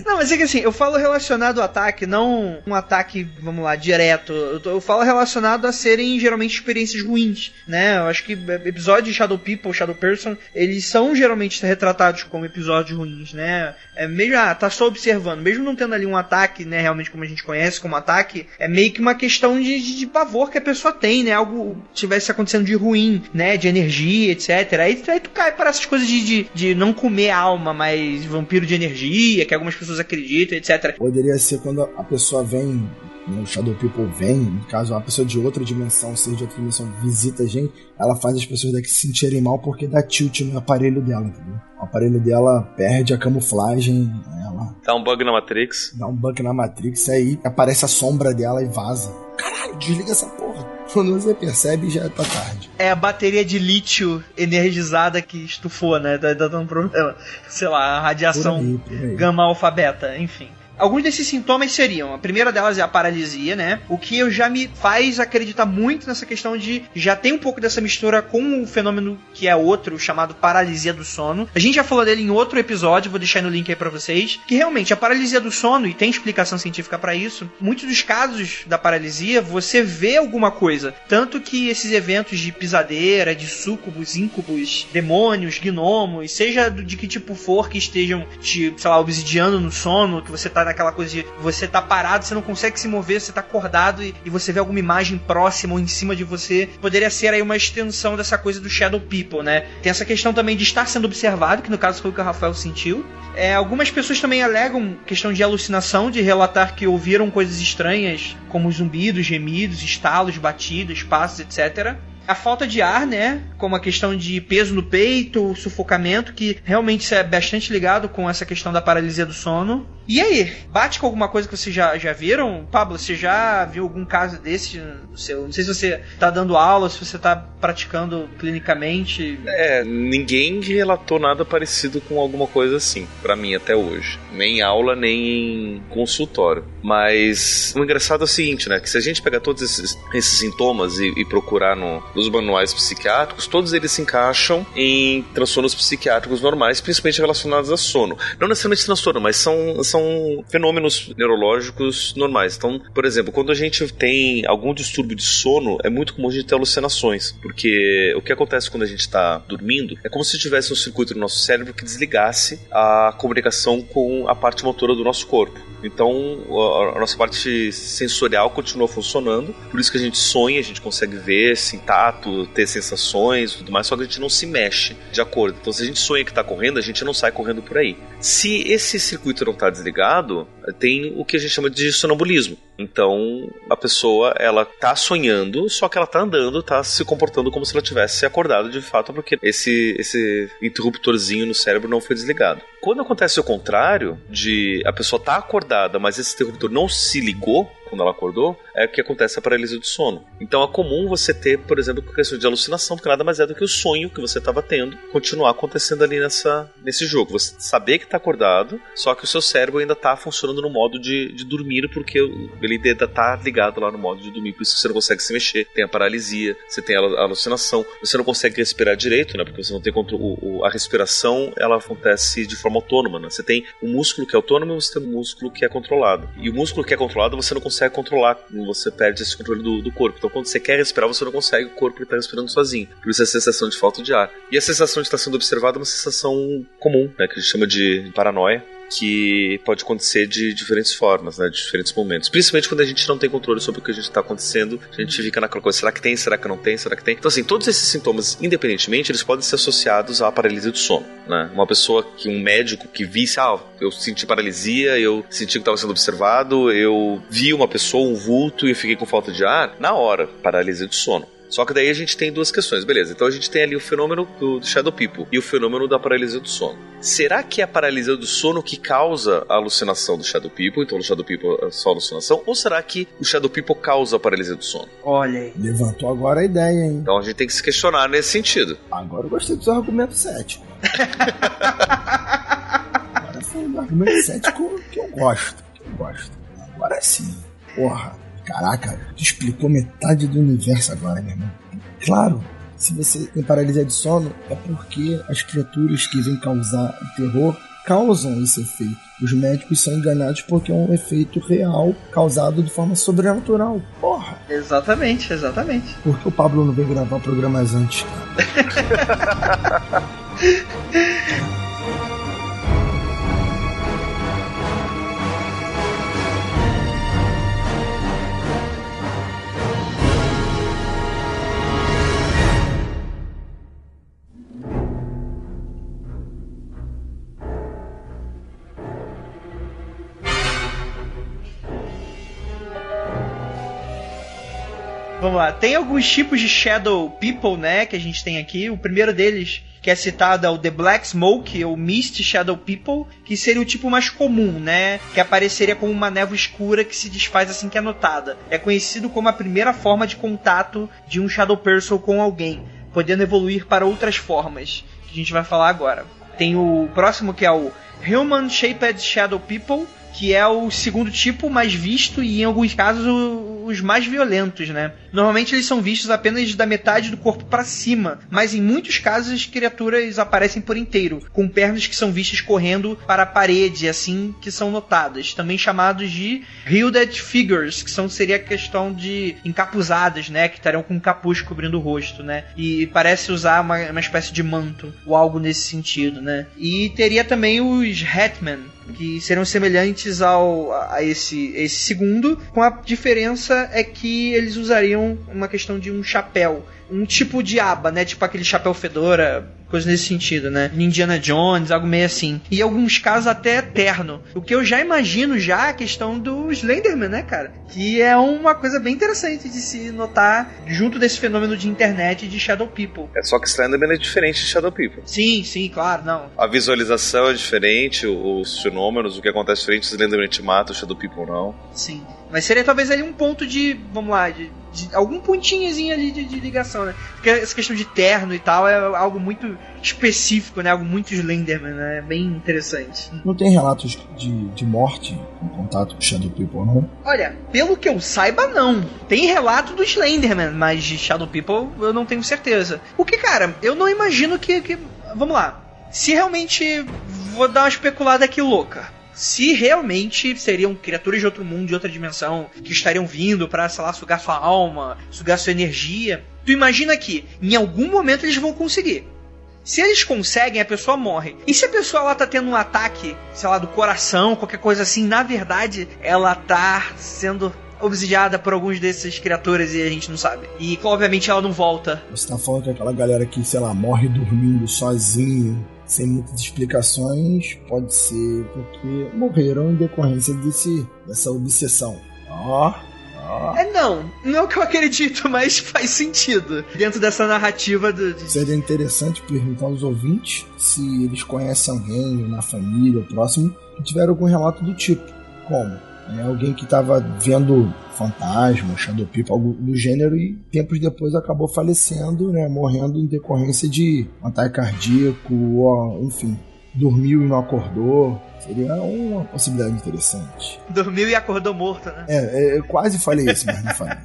[SPEAKER 1] Não, mas é que assim, eu falo relacionado ao ataque, não um ataque, vamos lá, direto. Eu falo relacionado a serem geralmente experiências ruins, né? Eu acho que episódios de Shadow People, Shadow Person, eles são geralmente retratados como episódios ruins, né? Mesmo, tá só observando, mesmo não tendo ali um ataque, né, realmente como a gente conhece como ataque, é meio que uma questão de pavor que a pessoa tem, né? Algo tivesse acontecendo de ruim, né? De energia, etc. Aí tu cai para essas coisas de não comer alma, mas vampiro de energia, que algumas pessoas acreditam, etc.
[SPEAKER 3] Poderia ser quando a pessoa vem, o Shadow People vem, no caso, uma pessoa de outra dimensão, um ser de outra dimensão visita a gente, ela faz as pessoas daqui se sentirem mal porque dá tilt no aparelho dela, entendeu? O aparelho dela perde a camuflagem, ela...
[SPEAKER 4] Dá um bug na Matrix.
[SPEAKER 3] Dá um bug na Matrix, aí aparece a sombra dela e vaza. Caralho, desliga essa porra. Quando você percebe, já tá tarde.
[SPEAKER 1] É a bateria de lítio energizada que estufou, né? Tá dando problema. Sei lá, a radiação
[SPEAKER 3] por aí.
[SPEAKER 1] gama-alfabeta, enfim. Alguns desses sintomas seriam, a primeira delas é a paralisia, né? O que já me faz acreditar muito nessa questão de já tem um pouco dessa mistura com um fenômeno que é outro, chamado paralisia do sono. A gente já falou dele em outro episódio, vou deixar no link aí pra vocês, que realmente a paralisia do sono, e tem explicação científica pra isso, muitos dos casos da paralisia, você vê alguma coisa. Tanto que esses eventos de pisadeira, de súcubos, íncubos, demônios, gnomos, seja de que tipo for que estejam te, sei lá, obsidiando no sono, que você tá naquela coisa de você tá parado, você não consegue se mover, você tá acordado e você vê alguma imagem próxima ou em cima de você, poderia ser aí uma extensão dessa coisa do Shadow People, né? Tem essa questão também de estar sendo observado, que no caso foi o que o Rafael sentiu. Algumas pessoas também alegam questão de alucinação, de relatar que ouviram coisas estranhas, como zumbidos, gemidos, estalos, batidas, passos, etc. A falta de ar, né? Como a questão de peso no peito, sufocamento, que realmente isso é bastante ligado com essa questão da paralisia do sono. E aí, bate com alguma coisa que vocês já viram? Pablo, você já viu algum caso desse no seu? Não sei se você tá dando aula, se você tá praticando clinicamente.
[SPEAKER 4] Ninguém relatou nada parecido com alguma coisa assim, pra mim até hoje. Nem em aula, nem em consultório. Mas o engraçado é o seguinte, né? Que se a gente pegar todos esses sintomas e procurar nos manuais psiquiátricos, todos eles se encaixam em transtornos psiquiátricos normais, principalmente relacionados a sono. Não necessariamente transtorno, mas são fenômenos neurológicos normais. Então, por exemplo, quando a gente tem algum distúrbio de sono, é muito comum a gente ter alucinações, porque o que acontece quando a gente está dormindo é como se tivesse um circuito no nosso cérebro que desligasse a comunicação com a parte motora do nosso corpo. Então, a nossa parte sensorial continua funcionando, por isso que a gente sonha, a gente consegue ver, tato, ter sensações e tudo mais, só que a gente não se mexe de acordo. Então, se a gente sonha que está correndo, a gente não sai correndo por aí. Se esse circuito não está desligado, tem o que a gente chama de sonambulismo. Então, a pessoa, ela tá sonhando, só que ela tá andando, tá se comportando como se ela tivesse acordado de fato, porque esse interruptorzinho no cérebro não foi desligado. Quando acontece o contrário, de a pessoa tá acordada, mas esse interruptor não se ligou quando ela acordou, é o que acontece a paralisia do sono. Então é comum você ter, por exemplo, questão de alucinação, porque nada mais é do que o sonho que você estava tendo continuar acontecendo ali nesse jogo. Você saber que está acordado, só que o seu cérebro ainda está funcionando no modo de dormir, porque ele ainda está ligado lá no modo de dormir, por isso você não consegue se mexer, tem a paralisia, você tem a alucinação, você não consegue respirar direito, né, porque você não tem controle. A respiração, ela acontece de forma autônoma, né? Você tem um músculo que é autônomo e você tem um músculo que é controlado. E o músculo que é controlado você não consegue controlar, você perde esse controle do corpo. Então quando você quer respirar, você não consegue, o corpo está respirando sozinho. Por isso a sensação de falta de ar. E a sensação de estar sendo observado é uma sensação comum, né, que a gente chama de paranoia, que pode acontecer de diferentes formas, né, de diferentes momentos. Principalmente quando a gente não tem controle sobre o que a gente está acontecendo, a gente fica naquela coisa, será que tem, será que não tem, será que tem? Então assim, todos esses sintomas, independentemente, eles podem ser associados à paralisia do sono, né? Uma pessoa, um médico que visse, eu senti paralisia, eu senti que estava sendo observado, eu vi uma pessoa, um vulto e eu fiquei com falta de ar, na hora, paralisia do sono. Só que daí a gente tem duas questões, beleza? Então a gente tem ali o fenômeno do Shadow People e o fenômeno da paralisia do sono. Será que é a paralisia do sono que causa a alucinação do Shadow People? Então o Shadow People é só alucinação? Ou será que o Shadow People causa a paralisia do sono?
[SPEAKER 1] Olha aí.
[SPEAKER 3] Levantou agora a ideia, hein?
[SPEAKER 4] Então a gente tem que se questionar nesse sentido.
[SPEAKER 3] Agora eu gostei do seu argumento cético. Agora foi um argumento cético que eu gosto. Agora sim. Porra. Caraca, tu explicou metade do universo agora, meu irmão. Claro, se você tem paralisia de sono, é porque as criaturas que vêm causar o terror
[SPEAKER 5] causam esse efeito. Os médicos são enganados porque é um efeito real causado de forma sobrenatural. Porra!
[SPEAKER 1] Exatamente.
[SPEAKER 5] Por que o Pablo não vem gravar programas antes, cara?
[SPEAKER 1] Vamos lá, tem alguns tipos de Shadow People, né, que a gente tem aqui. O primeiro deles, que é citado, é o The Black Smoke, ou Mist Shadow People, que seria o tipo mais comum, né, que apareceria como uma névoa escura que se desfaz assim que é notada. É conhecido como a primeira forma de contato de um Shadow Person com alguém, podendo evoluir para outras formas, que a gente vai falar agora. Tem o próximo, que é o Human Shaped Shadow People, que é o segundo tipo mais visto e, em alguns casos, os mais violentos, né? Normalmente eles são vistos apenas da metade do corpo para cima, mas em muitos casos as criaturas aparecem por inteiro, com pernas que são vistas correndo para a parede, assim que são notadas. Também chamados de Hooded Figures, que seria a questão de encapuzadas, né? Que estariam com um capuz cobrindo o rosto, né? E parece usar uma espécie de manto, ou algo nesse sentido, né? E teria também os Hatmen, que seriam semelhantes a esse segundo, com a diferença é que eles usariam uma questão de um chapéu, um tipo de aba, né? Tipo aquele chapéu fedora, coisa nesse sentido, né? Indiana Jones, algo meio assim. E em alguns casos até terno. O que eu já imagino a questão do Slenderman, né, cara? Que é uma coisa bem interessante de se notar junto desse fenômeno de internet de Shadow People.
[SPEAKER 4] É só que Slenderman é diferente de Shadow People.
[SPEAKER 1] Sim, claro, não.
[SPEAKER 4] A visualização é diferente, os fenômenos, o que acontece diferente, o Slenderman te mata, o Shadow People não.
[SPEAKER 1] Sim. Mas seria talvez ali um ponto de, vamos lá, de algum pontinhozinho ali de ligação, né? Porque essa questão de terno e tal é algo muito específico, né? Algo muito Slenderman, né? É bem interessante.
[SPEAKER 5] Não tem relatos de morte em contato com Shadow People, não?
[SPEAKER 1] Olha, pelo que eu saiba, não. Tem relato do Slenderman, mas de Shadow People eu não tenho certeza. O que, cara, eu não imagino que... Vamos lá. Se realmente... Vou dar uma especulada aqui louca. Se realmente seriam criaturas de outro mundo, de outra dimensão, que estariam vindo pra, sei lá, sugar sua alma, sugar sua energia, tu imagina que em algum momento eles vão conseguir. Se eles conseguem, a pessoa morre. E se a pessoa ela tá tendo um ataque, sei lá, do coração, qualquer coisa assim, na verdade, ela tá sendo obsidiada por alguns desses criaturas e a gente não sabe. E, obviamente, ela não volta.
[SPEAKER 5] Você tá falando que aquela galera que, sei lá, morre dormindo sozinho, sem muitas explicações, pode ser porque morreram em decorrência dessa obsessão.
[SPEAKER 1] Não é o que eu acredito, mas faz sentido dentro dessa narrativa
[SPEAKER 5] Seria interessante perguntar aos ouvintes se eles conhecem alguém na família, próximo, que tiver algum relato do tipo. Como? Alguém que estava vendo fantasma, Shadow People, algo do gênero, e tempos depois acabou falecendo, né, morrendo em decorrência de um ataque cardíaco, ou, enfim, dormiu e não acordou. Seria uma possibilidade interessante.
[SPEAKER 1] Dormiu e acordou morto, né?
[SPEAKER 5] Eu quase falei isso, mas não falei.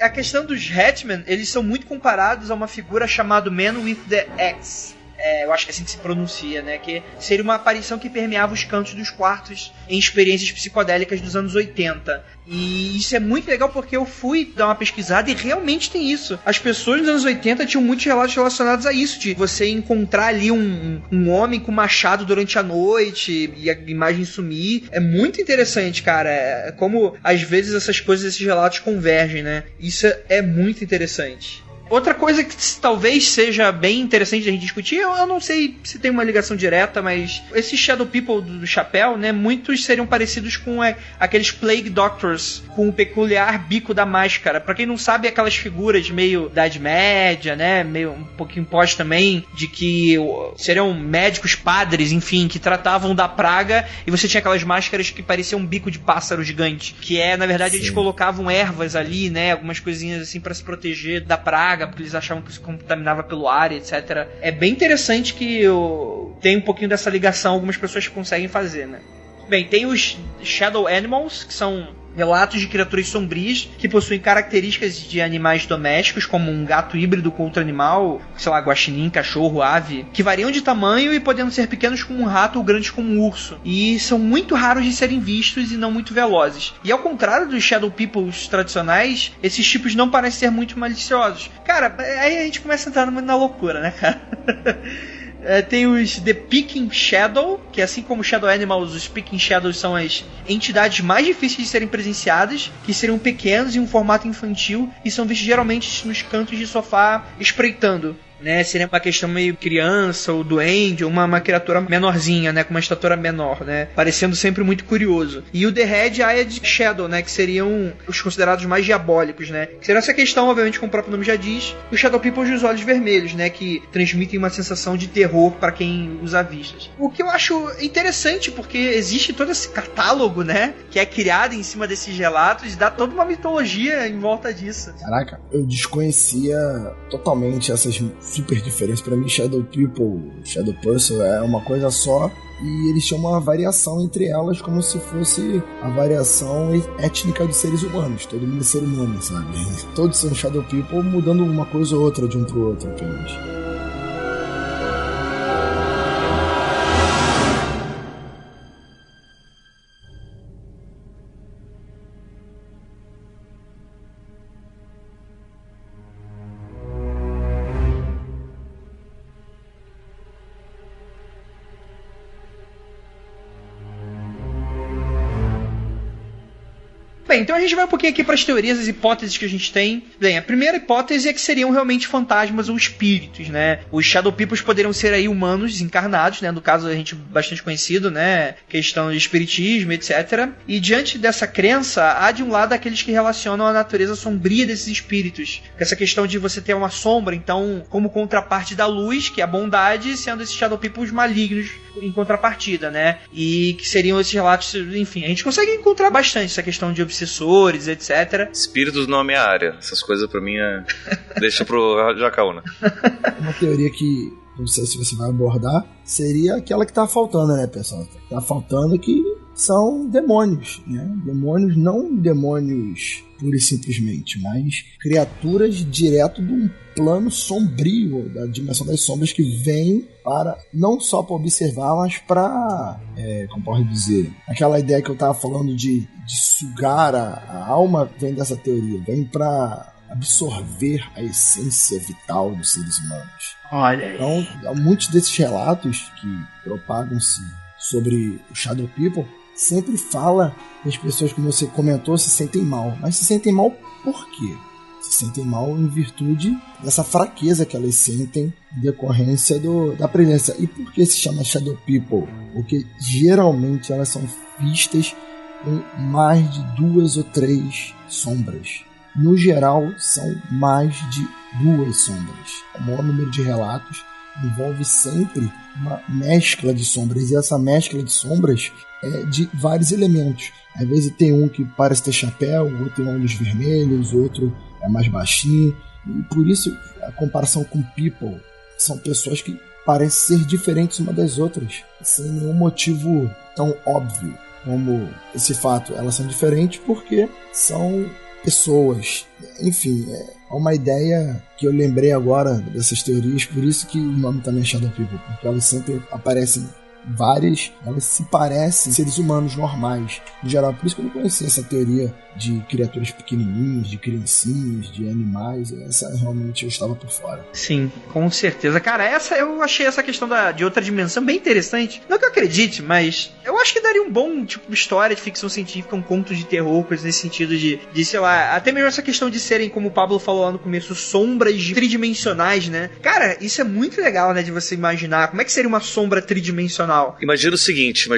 [SPEAKER 1] A questão dos Hatmen, eles são muito comparados a uma figura chamada Man with the Axe. Eu acho que é assim que se pronuncia, né? Que seria uma aparição que permeava os cantos dos quartos em experiências psicodélicas dos anos 80. E isso é muito legal porque eu fui dar uma pesquisada e realmente tem isso. As pessoas nos anos 80 tinham muitos relatos relacionados a isso, de você encontrar ali um homem com machado durante a noite e a imagem sumir. É muito interessante, cara. É como às vezes essas coisas, esses relatos convergem, né? Isso é muito interessante. Outra coisa que talvez seja bem interessante de a gente discutir, eu não sei se tem uma ligação direta, mas esses Shadow People do chapéu, né, muitos seriam parecidos com aqueles Plague Doctors, com o peculiar bico da máscara. Pra quem não sabe, aquelas figuras meio Idade Média, né, meio um pouquinho pós também, de que seriam médicos padres, enfim, que tratavam da praga, e você tinha aquelas máscaras que pareciam um bico de pássaro gigante, que na verdade, sim, eles colocavam ervas ali, né, algumas coisinhas assim pra se proteger da praga, porque eles achavam que se contaminava pelo ar, etc. É bem interessante que tem um pouquinho dessa ligação, algumas pessoas conseguem fazer, né? Bem, tem os Shadow Animals, que são relatos de criaturas sombrias que possuem características de animais domésticos, como um gato híbrido com outro animal, sei lá, guaxinim, cachorro, ave, que variam de tamanho e podendo ser pequenos como um rato ou grandes como um urso. E são muito raros de serem vistos e não muito velozes. E ao contrário dos Shadow Peoples tradicionais, esses tipos não parecem ser muito maliciosos. Cara, aí a gente começa a entrar na loucura, né, cara? Tem os The Picking Shadow, que assim como Shadow Animals, os Picking Shadows são as entidades mais difíceis de serem presenciadas, que seriam pequenos em um formato infantil e são vistos geralmente nos cantos de sofá espreitando. Né, seria uma questão meio criança ou duende ou uma criatura menorzinha, né, com uma estatura menor, né, parecendo sempre muito curioso. E o The Red Eyed Shadow, né, que seriam os considerados mais diabólicos, né, que seria essa questão, obviamente, como o próprio nome já diz, os Shadow People dos olhos vermelhos, né, que transmitem uma sensação de terror para quem os avista. O que eu acho interessante, porque existe todo esse catálogo, né, que é criado em cima desses relatos e dá toda uma mitologia em volta disso.
[SPEAKER 5] Caraca, eu desconhecia totalmente essas super diferenças. Pra mim, Shadow People, Shadow Person é uma coisa só, e eles tinham uma variação entre elas como se fosse a variação étnica de seres humanos. Todo mundo é ser humano, sabe? Todos são Shadow People, mudando uma coisa ou outra de um pro outro apenas.
[SPEAKER 1] Bem, então a gente vai um pouquinho aqui para as teorias, as hipóteses que a gente tem. Bem, a primeira hipótese é que seriam realmente fantasmas ou espíritos, né? Os Shadow Peoples poderiam ser aí humanos encarnados, né? No caso, a gente bastante conhecido, né? Questão de espiritismo, etc. E diante dessa crença, há de um lado aqueles que relacionam a natureza sombria desses espíritos. Essa questão de você ter uma sombra, então, como contraparte da luz, que é a bondade, sendo esses Shadow Peoples malignos em contrapartida, né? E que seriam esses relatos, enfim, a gente consegue encontrar bastante essa questão de obsessores, etc.
[SPEAKER 4] Espíritos não é minha área. Essas coisas pra mim deixa pro Jacaúna.
[SPEAKER 5] Uma teoria que não sei se você vai abordar seria aquela que tá faltando, né, pessoal? Tá faltando que são demônios, né? Demônios, não demônios pura e simplesmente, mas criaturas direto de um plano sombrio, da dimensão das sombras, que vem para, não só para observar, mas para, como posso dizer, aquela ideia que eu tava falando de sugar a alma, vem dessa teoria, vem para absorver a essência vital dos seres humanos.
[SPEAKER 1] Olha aí.
[SPEAKER 5] Então, muitos desses relatos que propagam-se sobre o Shadow People sempre fala que as pessoas, como você comentou, se sentem mal. Mas se sentem mal por quê? Se sentem mal em virtude dessa fraqueza que elas sentem em decorrência da presença. E por que se chama Shadow People? Porque geralmente elas são vistas com mais de 2 ou 3 sombras. No geral, são mais de 2 sombras. O maior número de relatos envolve sempre uma mescla de sombras, e essa mescla de sombras é de vários elementos. Às vezes tem um que parece ter chapéu, outro tem olhos vermelhos, outro é mais baixinho, e por isso a comparação com people, são pessoas que parecem ser diferentes uma das outras, sem nenhum motivo tão óbvio como esse fato. Elas são diferentes porque são pessoas. Enfim, é uma ideia que eu lembrei agora dessas teorias, por isso que o nome também é Shadow People, porque elas sempre aparecem várias, elas se parecem seres humanos normais, em geral. Por isso que eu não conhecia essa teoria de criaturas pequenininhas, de criancinhas, de animais. Essa realmente eu estava por fora.
[SPEAKER 1] Sim, com certeza. Cara, eu achei essa questão de outra dimensão bem interessante. Não que eu acredite, mas eu acho que daria um bom tipo história de ficção científica, um conto de terror, coisa nesse sentido de sei lá, até mesmo essa questão de serem, como o Pablo falou lá no começo, sombras tridimensionais, né? Cara, isso é muito legal, né, de você imaginar. Como é que seria uma sombra tridimensional?
[SPEAKER 4] Imagina o seguinte,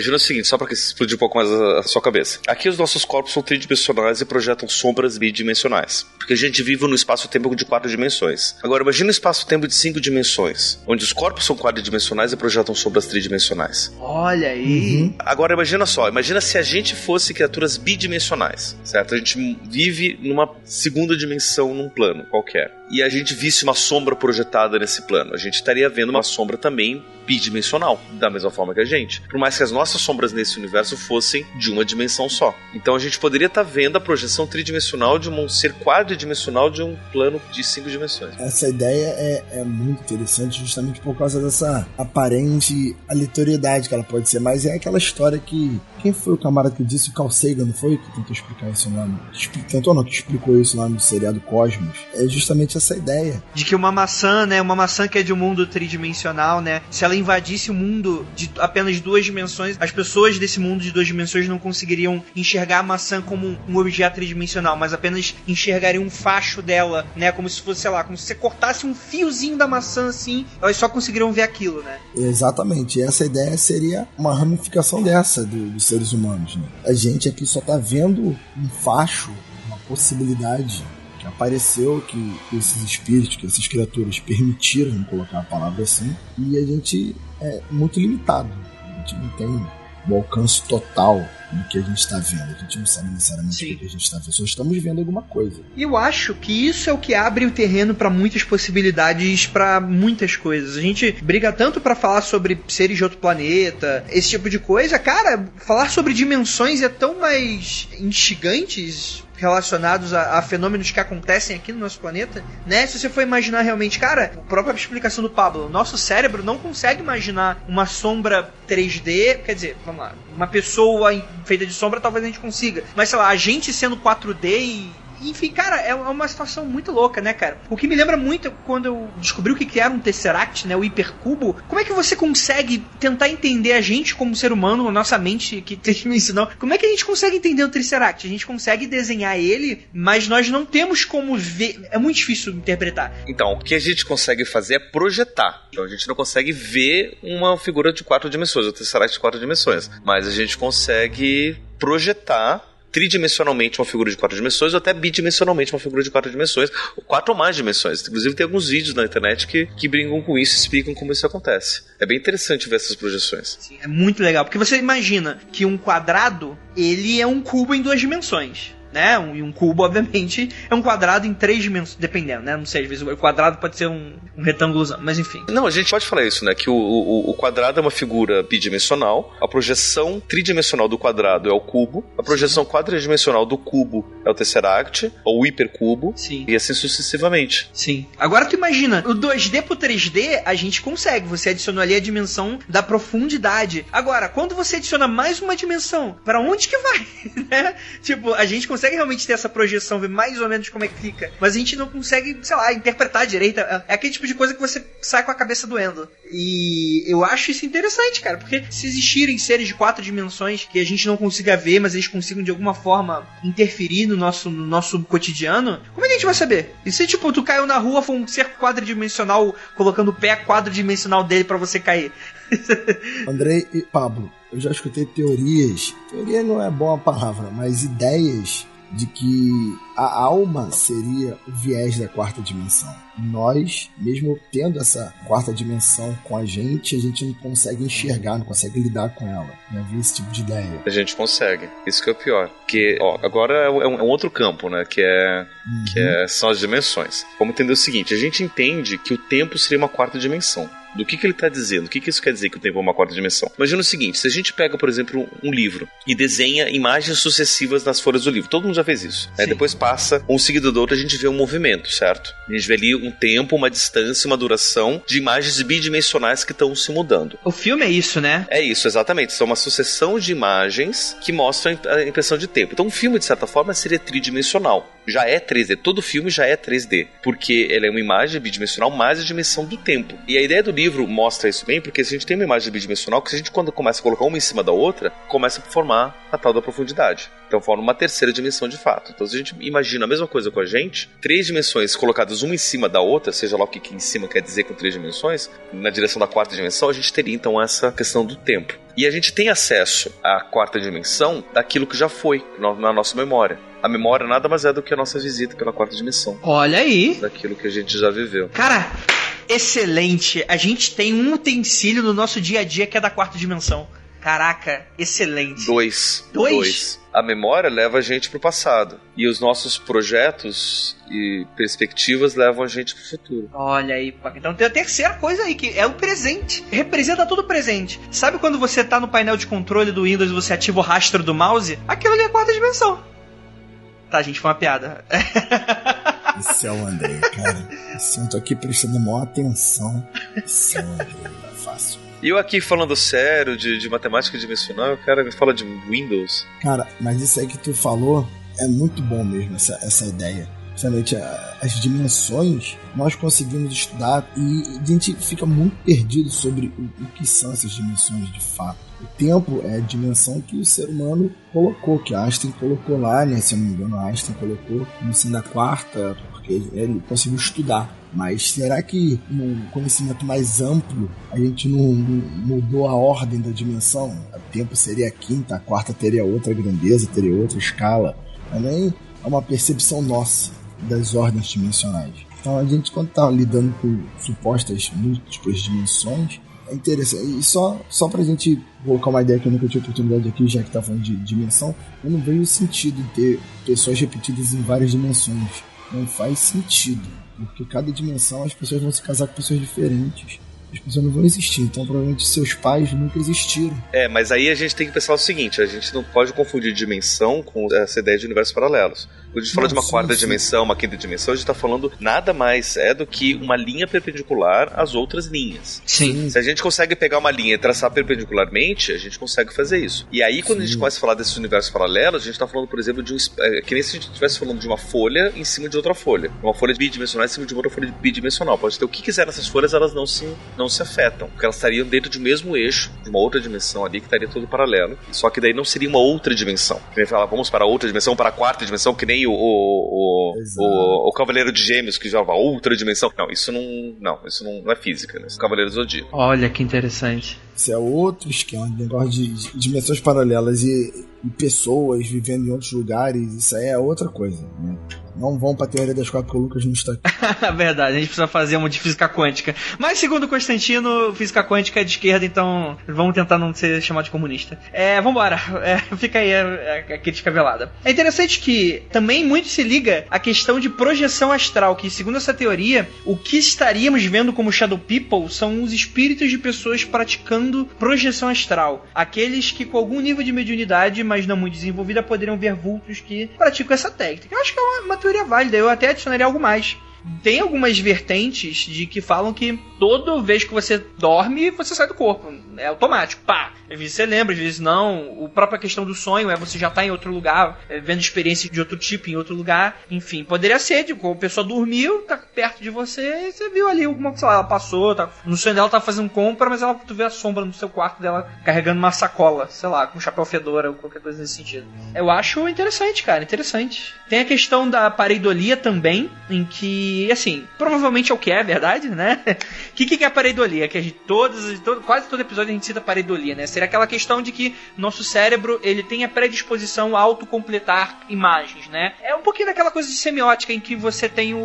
[SPEAKER 4] só pra que explodir um pouco mais a sua cabeça. Aqui os nossos corpos são tridimensionais e projetam sombras bidimensionais, porque a gente vive no espaço-tempo de 4 dimensões. Agora imagina um espaço-tempo de 5 dimensões, onde os corpos são 4-dimensionais e projetam sombras tridimensionais.
[SPEAKER 1] Olha aí.
[SPEAKER 4] Agora imagina se a gente fosse criaturas bidimensionais, certo? A gente vive numa segunda dimensão, num plano qualquer, e a gente visse uma sombra projetada nesse plano. A gente estaria vendo uma sombra também bidimensional, da mesma forma forma que a gente. Por mais que as nossas sombras nesse universo fossem de uma dimensão só. Então a gente poderia estar vendo a projeção tridimensional de um ser quadridimensional de um plano de 5 dimensões.
[SPEAKER 5] Essa ideia é muito interessante justamente por causa dessa aparente aleatoriedade que ela pode ser, mas é aquela história que... Quem foi o camarada que disse? O Carl Sagan, não foi? Que tentou explicar isso lá no... Tentou não, que explicou isso lá no seriado Cosmos. É justamente essa ideia.
[SPEAKER 1] De que uma maçã, né? Uma maçã que é de um mundo tridimensional, né? Se ela invadisse o mundo de apenas 2 dimensões, as pessoas desse mundo de 2 dimensões não conseguiriam enxergar a maçã como um objeto tridimensional, mas apenas enxergariam um facho dela, né? Como se fosse, sei lá, como se você cortasse um fiozinho da maçã assim, elas só conseguiriam ver aquilo, né?
[SPEAKER 5] Exatamente. Essa ideia seria uma ramificação dessa dos seres humanos, né? A gente aqui só tá vendo um facho, uma possibilidade que apareceu, que esses espíritos, que essas criaturas permitiram, vamos colocar a palavra assim, e a gente é muito limitado. A gente não tem o alcance total do que a gente está vendo. A gente não sabe necessariamente o que a gente está vendo, só estamos vendo alguma coisa.
[SPEAKER 1] E eu acho que isso é o que abre o terreno para muitas possibilidades, para muitas coisas. A gente briga tanto para falar sobre seres de outro planeta, esse tipo de coisa. Cara, falar sobre dimensões é tão mais instigantes relacionados a fenômenos que acontecem aqui no nosso planeta, né? Se você for imaginar realmente, cara, a própria explicação do Pablo, nosso cérebro não consegue imaginar uma sombra 3D, quer dizer, vamos lá, uma pessoa feita de sombra talvez a gente consiga, mas sei lá, a gente sendo 4D e... Enfim, cara, é uma situação muito louca, né, cara? O que me lembra muito quando eu descobri o que era um Tesseract, né, o hipercubo. Como é que você consegue tentar entender a gente como ser humano, a nossa mente que tridimensional? Como é que a gente consegue entender o Tesseract? A gente consegue desenhar ele, mas nós não temos como ver. É muito difícil interpretar.
[SPEAKER 4] Então, o que a gente consegue fazer é projetar. Então, a gente não consegue ver uma figura de 4 dimensões, o Tesseract de 4 dimensões. Mas a gente consegue projetar tridimensionalmente uma figura de 4 dimensões ou até bidimensionalmente uma figura de 4 dimensões, ou 4 ou mais dimensões. Inclusive tem alguns vídeos na internet que brincam com isso e explicam como isso acontece. É bem interessante ver essas projeções.
[SPEAKER 1] Sim, é muito legal, porque você imagina que um quadrado, ele é um cubo em 2 dimensões. Né? Um cubo, obviamente, é um quadrado em 3 dimensões, dependendo, né? Não sei, às vezes o quadrado pode ser um retângulo, mas enfim.
[SPEAKER 4] Não, a gente pode falar isso, né? Que o quadrado é uma figura bidimensional, a projeção tridimensional do quadrado é o cubo, a projeção quadridimensional do cubo é o Tesseract, ou o hipercubo,
[SPEAKER 1] sim,
[SPEAKER 4] e assim sucessivamente.
[SPEAKER 1] Sim. Agora tu imagina, o 2D pro 3D, a gente consegue, você adicionou ali a dimensão da profundidade. Agora, quando você adiciona mais uma dimensão, pra onde que vai? Né? Tipo, a gente consegue realmente ter essa projeção, ver mais ou menos como é que fica, mas a gente não consegue, sei lá, interpretar direito. É aquele tipo de coisa que você sai com a cabeça doendo. E eu acho isso interessante, cara, porque se existirem seres de 4 dimensões que a gente não consiga ver, mas eles consigam de alguma forma interferir no nosso cotidiano, como é que a gente vai saber? E se, tipo, tu caiu na rua, foi um ser quadridimensional colocando o pé quadridimensional dele pra você cair?
[SPEAKER 5] Andrei e Pablo, eu já escutei teorias, teoria não é boa palavra, mas ideias de que a alma seria o viés da 4ª dimensão. Nós, mesmo tendo essa 4ª dimensão com a gente não consegue enxergar, não consegue lidar com ela. Já vi esse tipo de ideia.
[SPEAKER 4] A gente consegue. Isso que é o pior. Porque, agora é um outro campo, né? São as dimensões. Vamos entender o seguinte, a gente entende que o tempo seria uma 4ª dimensão. Do que ele está dizendo? O que isso quer dizer que o tempo é uma 4ª dimensão? Imagina o seguinte, se a gente pega, por exemplo, um livro e desenha imagens sucessivas nas folhas do livro, todo mundo já fez isso. Né? Depois passa um seguido do outro, a gente vê um movimento, certo? A gente vê ali um tempo, uma distância, uma duração de imagens bidimensionais que estão se mudando.
[SPEAKER 1] O filme é isso, né?
[SPEAKER 4] É isso, exatamente. São uma sucessão de imagens que mostram a impressão de tempo. Então um filme, de certa forma, seria tridimensional. Já é 3D. Todo filme já é 3D. Porque ele é uma imagem bidimensional mais a dimensão do tempo. E a ideia do livro mostra isso bem, porque se a gente tem uma imagem bidimensional, que a gente, quando começa a colocar uma em cima da outra, começa a formar a tal da profundidade. Então forma uma 3ª dimensão de fato. Então se a gente imagina a mesma coisa com a gente, 3 dimensões colocadas uma em cima da outra, seja lá o que em cima quer dizer com 3 dimensões, na direção da 4ª dimensão, a gente teria então essa questão do tempo. E a gente tem acesso à 4ª dimensão daquilo que já foi na nossa memória. A memória nada mais é do que a nossa visita pela 4ª dimensão.
[SPEAKER 1] Olha aí!
[SPEAKER 4] Daquilo que a gente já viveu.
[SPEAKER 1] Cara, excelente! A gente tem um utensílio no nosso dia a dia que é da 4ª dimensão. Caraca, excelente.
[SPEAKER 4] Dois. A memória leva a gente pro passado. E os nossos projetos e perspectivas levam a gente pro futuro.
[SPEAKER 1] Olha aí, então tem a terceira coisa aí, que é o presente. Representa todo o presente. Sabe quando você tá no painel de controle do Windows e você ativa o rastro do mouse? Aquilo ali é a quarta dimensão. Tá, gente, foi uma piada.
[SPEAKER 5] Esse é o Andrei, cara. Eu tô aqui prestando maior atenção. Esse é o Andrei, não é fácil.
[SPEAKER 4] E eu aqui falando sério de matemática dimensional, o cara me fala de Windows.
[SPEAKER 5] Cara, mas isso aí que tu falou é muito bom mesmo, essa ideia. Principalmente as dimensões, nós conseguimos estudar e a gente fica muito perdido sobre o que são essas dimensões de fato. O tempo é a dimensão que o ser humano colocou, que Einstein colocou lá, né? Se eu não me engano, Einstein colocou como sendo a quarta, porque ele conseguiu estudar. Mas será que num conhecimento mais amplo a gente não mudou a ordem da dimensão? O tempo seria a quinta, a quarta teria outra grandeza, teria outra escala. Também é uma percepção nossa das ordens dimensionais. Então a gente, quando está lidando com supostas múltiplas dimensões, é interessante. E só pra gente colocar uma ideia que eu nunca tive oportunidade aqui, já que tá falando de dimensão, eu não vejo sentido em ter pessoas repetidas em várias dimensões. Não faz sentido. Porque cada dimensão as pessoas vão se casar com pessoas diferentes. As pessoas não vão existir, então provavelmente seus pais nunca existiram.
[SPEAKER 4] Mas aí a gente tem que pensar o seguinte, a gente não pode confundir dimensão com essa ideia de universos paralelos. Quando a gente fala de uma quarta dimensão, uma quinta dimensão, a gente está falando nada mais do que uma linha perpendicular às outras linhas.
[SPEAKER 1] Sim.
[SPEAKER 4] Se a gente consegue pegar uma linha e traçar perpendicularmente, a gente consegue fazer isso. E aí quando a gente começa a falar desses universos paralelos, a gente está falando, por exemplo, de que nem se a gente estivesse falando de uma folha em cima de outra folha. Uma folha bidimensional em cima de outra folha bidimensional. Pode ter o que quiser nessas folhas, elas não se afetam, porque elas estariam dentro do mesmo eixo, de uma outra dimensão ali, que estaria todo paralelo, só que daí não seria uma outra dimensão. Que nem falar, vamos para outra dimensão, para a quarta dimensão, que nem o Cavaleiro de Gêmeos, que já vai outra dimensão. Não, isso não é física, né? Isso é Cavaleiro do Zodíaco.
[SPEAKER 1] Olha que interessante.
[SPEAKER 5] Isso é outro esquema, negócio de dimensões paralelas e pessoas vivendo em outros lugares, isso aí é outra coisa, né? Não vão pra teoria das quatro que o Lucas não está aqui.
[SPEAKER 1] Verdade, a gente precisa fazer uma de física quântica. Mas segundo Constantino, física quântica é de esquerda, então vamos tentar não ser chamado de comunista. Vambora, fica aí a crítica velada. É interessante que também muito se liga a questão de projeção astral, que segundo essa teoria, o que estaríamos vendo como Shadow People são os espíritos de pessoas praticando projeção astral. Aqueles que com algum nível de mediunidade, mas não muito desenvolvida, poderiam ver vultos que praticam essa técnica. Eu acho que é uma teoria válida, eu até adicionaria algo mais. Tem algumas vertentes de que falam que toda vez que você dorme, você sai do corpo. É automático, pá. Às vezes você lembra, às vezes não. A própria questão do sonho você já tá em outro lugar, vendo experiência de outro tipo em outro lugar. Enfim, poderia ser, tipo, a pessoa dormiu, tá perto de você e você viu ali alguma coisa, sei lá, ela passou, no sonho dela tá fazendo compra, mas tu vê a sombra no seu quarto dela carregando uma sacola, sei lá, com um chapéu fedora ou qualquer coisa nesse sentido. Eu acho interessante, cara, interessante. Tem a questão da pareidolia também, em que, assim, provavelmente é o que é verdade, né? O que é a pareidolia? Que a gente, quase todo episódio a gente cita pareidolia, né? Seria aquela questão de que nosso cérebro, ele tem a predisposição a autocompletar imagens, né? É um pouquinho daquela coisa de semiótica em que você tem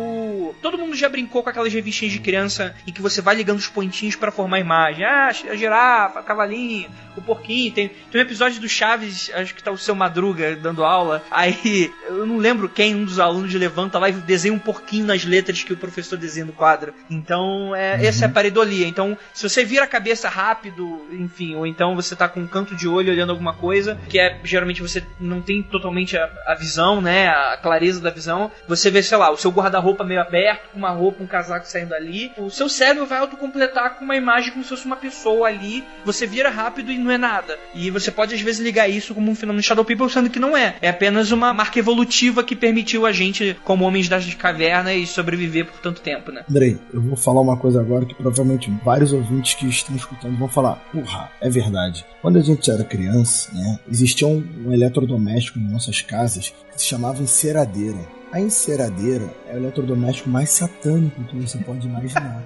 [SPEAKER 1] todo mundo já brincou com aquelas revistinhas de criança em que você vai ligando os pontinhos pra formar imagem. A girafa, o cavalinho, o porquinho. Tem um episódio do Chaves, acho que tá o Seu Madruga dando aula, aí eu não lembro quem, um dos alunos levanta lá e desenha um porquinho nas letras que o professor desenha no quadro. Então, essa é a pareidolia. Então, se você vira a cabeça rápido, enfim, ou então você tá com um canto de olho olhando alguma coisa, que geralmente você não tem totalmente a visão, né, a clareza da visão, você vê, sei lá, o seu guarda-roupa meio aberto, com uma roupa, um casaco saindo ali, o seu cérebro vai autocompletar com uma imagem como se fosse uma pessoa ali, você vira rápido e não é nada. E você pode, às vezes, ligar isso como um fenômeno de Shadow People, sendo que não é. É apenas uma marca evolutiva que permitiu a gente, como homens das cavernas, e sobreviver por tanto tempo, né?
[SPEAKER 5] Andrei, eu vou falar uma coisa agora que provavelmente vários ouvintes que estão escutando vão falar, porra, é verdade. Quando a gente era criança, né, existia um eletrodoméstico em nossas casas que se chamava enceradeira. A enceradeira é o eletrodoméstico mais satânico que você pode imaginar.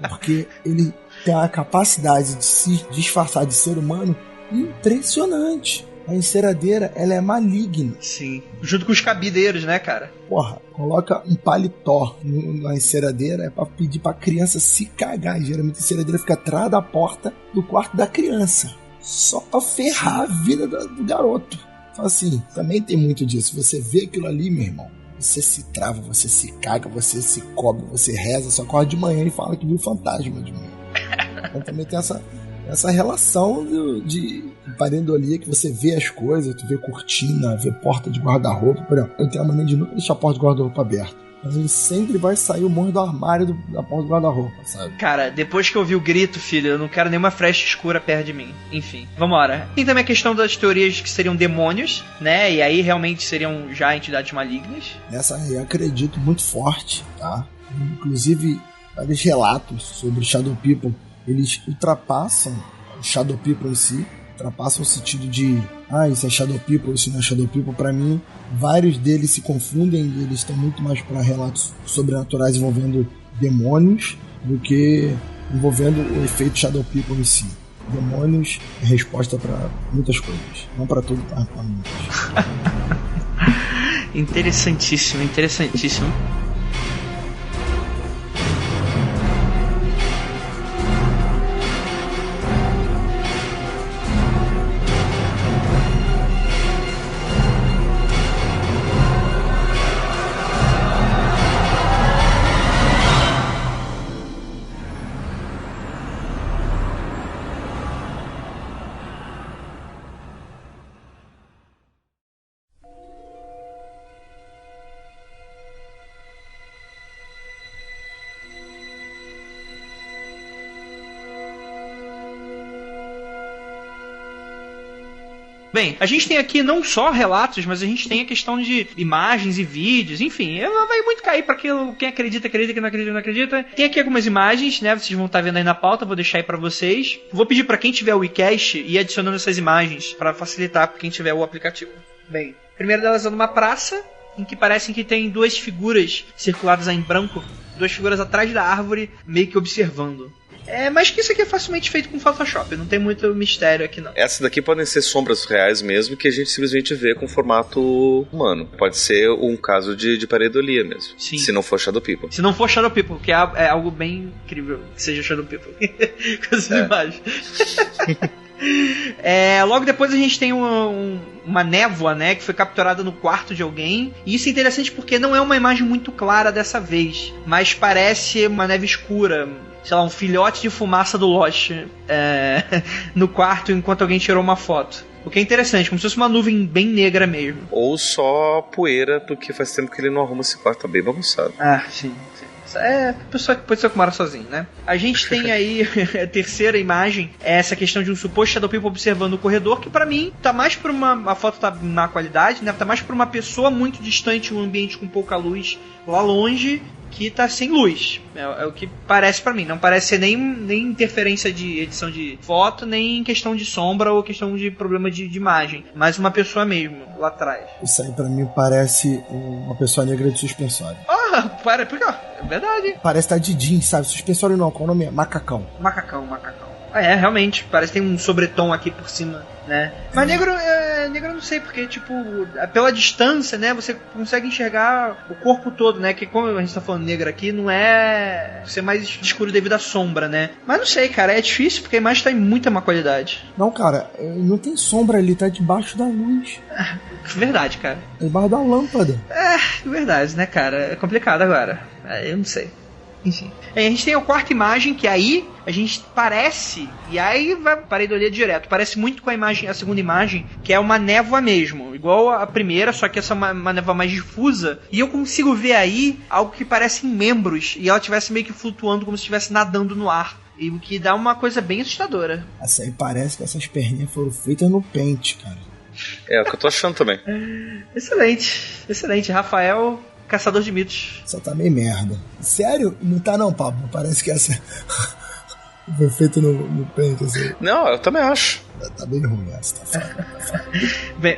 [SPEAKER 5] Porque ele tem a capacidade de se disfarçar de ser humano impressionante. A enceradeira, ela é maligna.
[SPEAKER 1] Sim. Junto com os cabideiros, né, cara?
[SPEAKER 5] Porra, coloca um paletó na enceradeira, é pra pedir pra criança se cagar. Geralmente a enceradeira fica atrás da porta do quarto da criança. Só pra ferrar a vida do garoto. Então, assim, também tem muito disso. Você vê aquilo ali, meu irmão, você se trava, você se caga, você se cobre, você reza, só acorda de manhã e fala que viu fantasma de manhã. Então também tem essa relação de pareidolia, que você vê as coisas, tu vê cortina, vê porta de guarda-roupa. Por exemplo, eu tenho a mania de nunca deixar a porta de guarda-roupa aberta. Mas ele sempre vai sair o monstro do armário da porta do guarda-roupa, sabe?
[SPEAKER 1] Cara, depois que eu ouvi o grito, filho, eu não quero nenhuma flecha escura perto de mim. Enfim, vambora. Tem também a questão das teorias que seriam demônios, né? E aí realmente seriam já entidades malignas.
[SPEAKER 5] Nessa eu acredito muito forte, tá? Inclusive, vários relatos sobre Shadow People, eles ultrapassam o Shadow People em si, ultrapassam o sentido de isso é Shadow People, isso não é Shadow People. Pra mim, vários deles se confundem e eles estão muito mais para relatos sobrenaturais envolvendo demônios do que envolvendo o efeito Shadow People em si. Demônios é resposta para muitas coisas, não para tudo, para muitas.
[SPEAKER 1] Interessantíssimo, interessantíssimo. Bem, a gente tem aqui não só relatos, mas a gente tem a questão de imagens e vídeos, enfim, ela vai muito cair pra quem acredita, quem não acredita, não acredita. Tem aqui algumas imagens, né, vocês vão estar vendo aí na pauta, vou deixar aí pra vocês. Vou pedir pra quem tiver o WeCast ir adicionando essas imagens pra facilitar pra quem tiver o aplicativo. Bem, a primeira delas é numa praça, em que parecem que tem duas figuras circuladas em branco, duas figuras atrás da árvore, meio que observando. Mas que isso aqui é facilmente feito com Photoshop, não tem muito mistério aqui não.
[SPEAKER 4] Essas daqui podem ser sombras reais mesmo, que a gente simplesmente vê com formato humano. Pode ser um caso de pareidolia mesmo.
[SPEAKER 1] Sim.
[SPEAKER 4] Se não for Shadow People.
[SPEAKER 1] Se não for Shadow People, que é algo bem incrível que seja Shadow People. Com essas imagens. Logo depois a gente tem uma névoa, né, que foi capturada no quarto de alguém. E isso é interessante porque não é uma imagem muito clara dessa vez, mas parece uma neve escura, sei lá, um filhote de fumaça do Lost no quarto enquanto alguém tirou uma foto. O que é interessante, como se fosse uma nuvem bem negra mesmo.
[SPEAKER 4] Ou só poeira, porque faz tempo que ele não arruma esse quarto, tá bem bagunçado.
[SPEAKER 1] Sim. Pessoa que pode ser que mora sozinho, né? A gente tem aí a terceira imagem, essa questão de um suposto Shadow People observando o corredor, que pra mim tá mais por a foto tá na qualidade, né? Tá mais por uma pessoa muito distante, um ambiente com pouca luz lá longe, que tá sem luz. É o que parece pra mim. Não parece ser nem interferência de edição de foto, nem questão de sombra ou questão de problema de imagem. Mas uma pessoa mesmo, lá atrás.
[SPEAKER 5] Isso aí pra mim parece uma pessoa negra de suspensório.
[SPEAKER 1] É verdade.
[SPEAKER 5] Parece estar de jeans, sabe? Suspensório não, qual o nome é? Macacão.
[SPEAKER 1] Macacão. Realmente, parece que tem um sobretom aqui por cima, né? Mas negro eu não sei, porque, tipo, pela distância, né, você consegue enxergar o corpo todo, né? Que como a gente tá falando negro aqui, não é ser mais escuro devido à sombra, né? Mas não sei, cara, é difícil porque a imagem tá em muita má qualidade.
[SPEAKER 5] Não, cara, não tem sombra ali, tá debaixo da luz.
[SPEAKER 1] Verdade, cara.
[SPEAKER 5] Debaixo da lâmpada.
[SPEAKER 1] Verdade, né, cara? É complicado agora. Eu não sei. Enfim. A gente tem a quarta imagem, que aí a gente parece, e aí vai pareidolia direto, parece muito com a segunda imagem, que é uma névoa mesmo, igual a primeira, só que essa é uma névoa mais difusa, e eu consigo ver aí algo que parecem membros, e ela estivesse meio que flutuando como se estivesse nadando no ar. E o que dá uma coisa bem assustadora.
[SPEAKER 5] Essa aí parece que essas perninhas foram feitas no pente, cara.
[SPEAKER 4] É o que eu tô achando também.
[SPEAKER 1] Excelente, Rafael, caçador de mitos.
[SPEAKER 5] Só tá meio merda. Sério? Não tá não, Pablo. Parece que essa foi feita no pente, assim.
[SPEAKER 4] Não, eu também acho.
[SPEAKER 5] Tá bem ruim essa, tá fraca.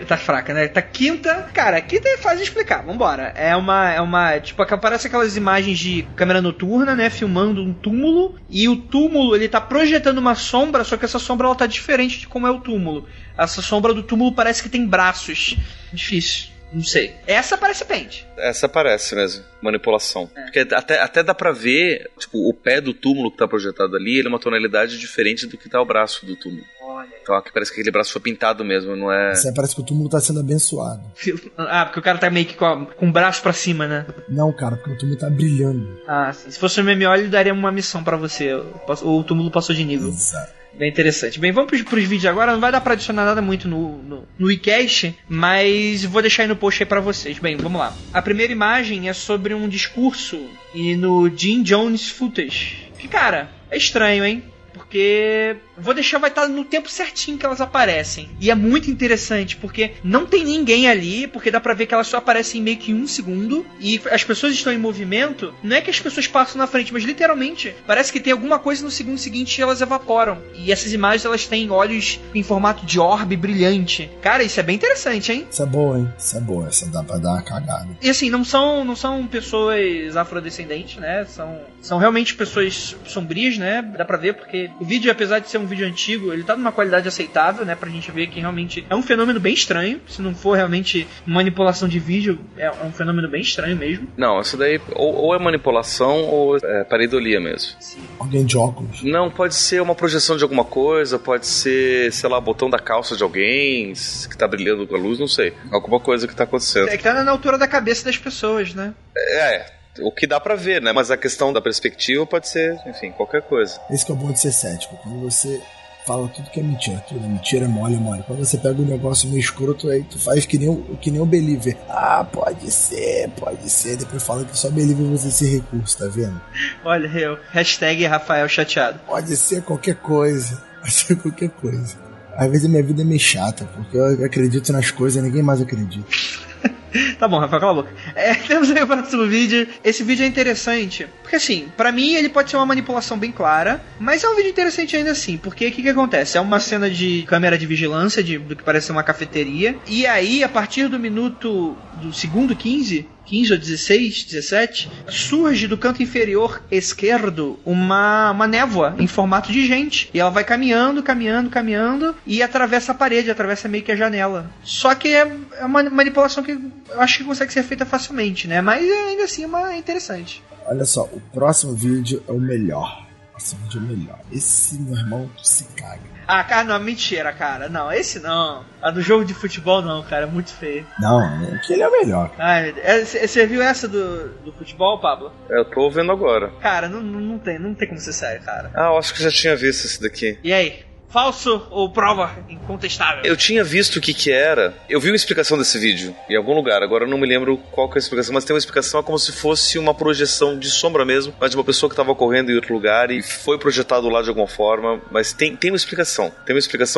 [SPEAKER 1] Tá fraca, né? Tá quinta. Cara, quinta é fácil de explicar, vambora. É uma tipo, parece aquelas imagens de câmera noturna, né? Filmando um túmulo. E o túmulo, ele tá projetando uma sombra, só que essa sombra, ela tá diferente de como é o túmulo. Essa sombra do túmulo parece que tem braços. Difícil. Não sei. Essa parece pente.
[SPEAKER 4] Essa parece mesmo. Manipulação. Porque até dá pra ver, tipo, o pé do túmulo que tá projetado ali, ele é uma tonalidade diferente do que tá o braço do túmulo.
[SPEAKER 1] Olha
[SPEAKER 4] Então aqui parece que aquele braço foi pintado mesmo, não é...
[SPEAKER 5] Isso aí parece que o túmulo tá sendo abençoado.
[SPEAKER 1] Ah, porque o cara tá meio que com o braço pra cima, né?
[SPEAKER 5] Não, cara, porque o túmulo tá brilhando.
[SPEAKER 1] Ah, sim. Se fosse o MMO, ele daria uma missão pra você. O túmulo passou de nível.
[SPEAKER 5] Exato.
[SPEAKER 1] Bem interessante. Bem, vamos pros vídeos agora. Não vai dar pra adicionar nada muito no iCast, mas vou deixar aí no post aí pra vocês. Bem, vamos lá. A primeira imagem é sobre um discurso e no Jim Jones Footage. Que, cara, é estranho, hein? Porque vou deixar, vai estar no tempo certinho que elas aparecem. E é muito interessante, porque não tem ninguém ali, porque dá pra ver que elas só aparecem em meio que 1 segundo, e as pessoas estão em movimento. Não é que as pessoas passam na frente, mas literalmente parece que tem alguma coisa no segundo seguinte e elas evaporam. E essas imagens, elas têm olhos em formato de orbe brilhante. Cara, isso é bem interessante, hein?
[SPEAKER 5] Isso é boa, hein? Isso é boa, essa dá pra dar uma cagada.
[SPEAKER 1] E assim, não são pessoas afrodescendentes, né? São realmente pessoas sombrias, né? Dá pra ver, porque o vídeo, apesar de ser um vídeo antigo, ele tá numa qualidade aceitável, né? Pra gente ver que realmente é um fenômeno bem estranho. Se não for realmente manipulação de vídeo, é um fenômeno bem estranho mesmo.
[SPEAKER 4] Não, isso daí ou é manipulação ou é pareidolia mesmo.
[SPEAKER 1] Sim.
[SPEAKER 5] Alguém de óculos.
[SPEAKER 4] Não, pode ser uma projeção de alguma coisa, pode ser, sei lá, botão da calça de alguém que tá brilhando com a luz, não sei. Alguma coisa que tá acontecendo.
[SPEAKER 1] É que tá na altura da cabeça das pessoas, né?
[SPEAKER 4] O que dá pra ver, né? Mas a questão da perspectiva pode ser, enfim, qualquer coisa.
[SPEAKER 5] Esse que é o bom de ser cético. Quando você fala tudo que é mentira, tudo é mentira, é mole. Quando você pega um negócio meio escroto, aí tu faz que nem o Believer. Ah, pode ser. Depois fala que só Believer usa esse recurso, tá vendo?
[SPEAKER 1] Olha, eu. Hashtag Rafael chateado.
[SPEAKER 5] Pode ser qualquer coisa. Às vezes a minha vida é meio chata, porque eu acredito nas coisas e ninguém mais acredita.
[SPEAKER 1] Tá bom, Rafael, cala a boca. Temos aí o próximo vídeo. Esse vídeo é interessante, porque assim, pra mim ele pode ser uma manipulação bem clara, mas é um vídeo interessante ainda assim, porque o que acontece? É uma cena de câmera de vigilância do que parece ser uma cafeteria, e aí, a partir do segundo 15 ou 16, 17, surge do canto inferior esquerdo uma névoa em formato de gente. E ela vai caminhando, e atravessa a parede, atravessa meio que a janela. Só que é uma manipulação que eu acho que consegue ser feita facilmente, né? Mas ainda assim é interessante.
[SPEAKER 5] Olha só, o próximo vídeo é o melhor. Esse, meu irmão, se caga.
[SPEAKER 1] Ah, cara, não, mentira, cara. Não, esse não. A do jogo de futebol não, cara, é muito feio.
[SPEAKER 5] Não, aquele é o melhor.
[SPEAKER 1] Você viu essa do futebol, Pablo?
[SPEAKER 4] Eu tô vendo agora.
[SPEAKER 1] Cara, não tem como ser sério, cara.
[SPEAKER 4] Ah, eu acho que já tinha visto esse daqui.
[SPEAKER 1] E aí? Falso ou prova incontestável?
[SPEAKER 4] Eu tinha visto o que era. Eu vi uma explicação desse vídeo em algum lugar. Agora eu não me lembro qual que é a explicação, mas tem uma explicação como se fosse uma projeção de sombra mesmo, mas de uma pessoa que estava correndo em outro lugar e foi projetado lá de alguma forma. Mas tem uma explicação.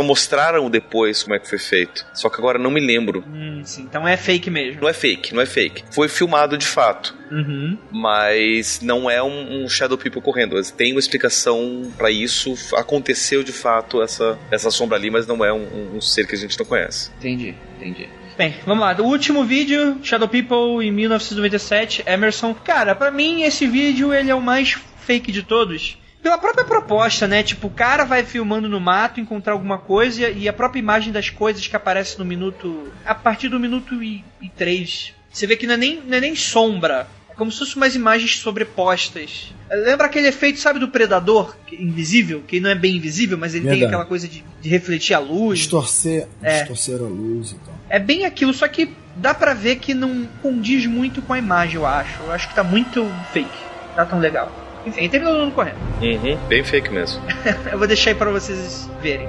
[SPEAKER 4] Mostraram depois como é que foi feito. Só que agora não me lembro.
[SPEAKER 1] Sim, então é fake mesmo.
[SPEAKER 4] Não é fake. Foi filmado de fato.
[SPEAKER 1] Uhum.
[SPEAKER 4] Mas não é um Shadow People correndo. Tem uma explicação pra isso. Aconteceu de fato essa sombra ali, mas não é um ser que a gente não conhece.
[SPEAKER 1] Entendi. Bem, vamos lá. O último vídeo, Shadow People em 1997, Emerson. Cara, pra mim esse vídeo ele é o mais fake de todos. Pela própria proposta, né? Tipo, o cara vai filmando no mato, encontrar alguma coisa e a própria imagem das coisas que aparece no minuto... A partir do minuto e 3. Você vê que não é nem sombra. Como se fossem umas imagens sobrepostas. Lembra aquele efeito, sabe, do Predador? Invisível? Que não é bem invisível, mas ele tem aquela coisa de refletir a luz.
[SPEAKER 5] Distorcer a luz e tal.
[SPEAKER 1] É bem aquilo, só que dá pra ver que não condiz muito com a imagem, eu acho. Eu acho que tá muito fake. Não tá tão legal. Enfim, tem todo mundo correndo.
[SPEAKER 4] Bem fake mesmo.
[SPEAKER 1] Eu vou deixar aí pra vocês verem.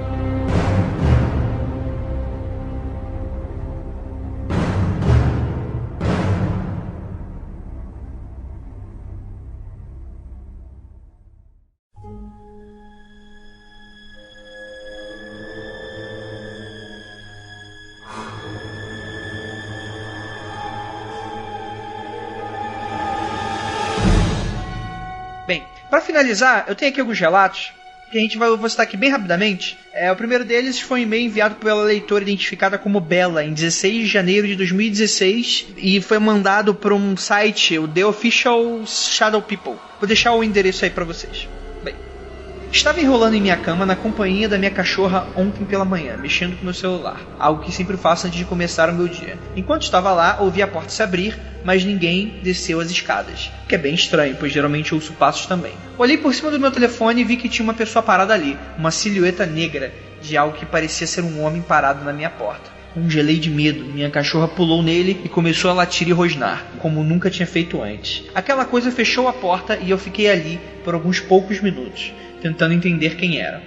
[SPEAKER 1] Bem, para finalizar, eu tenho aqui alguns relatos que a gente vou citar aqui bem rapidamente. O primeiro deles foi um e-mail enviado pela leitora identificada como Bella em 16 de janeiro de 2016 e foi mandado para um site, o The Official Shadow People. Vou deixar o endereço aí para vocês. Bem, estava enrolando em minha cama na companhia da minha cachorra ontem pela manhã, mexendo com meu celular, algo que sempre faço antes de começar o meu dia. Enquanto estava lá, ouvi a porta se abrir, mas ninguém desceu as escadas, que é bem estranho, pois geralmente ouço passos também. Olhei por cima do meu telefone e vi que tinha uma pessoa parada ali, uma silhueta negra, de algo que parecia ser um homem parado na minha porta. Congelei de medo, minha cachorra pulou nele e começou a latir e rosnar, como nunca tinha feito antes. Aquela coisa fechou a porta e eu fiquei ali por alguns poucos minutos, tentando entender quem era,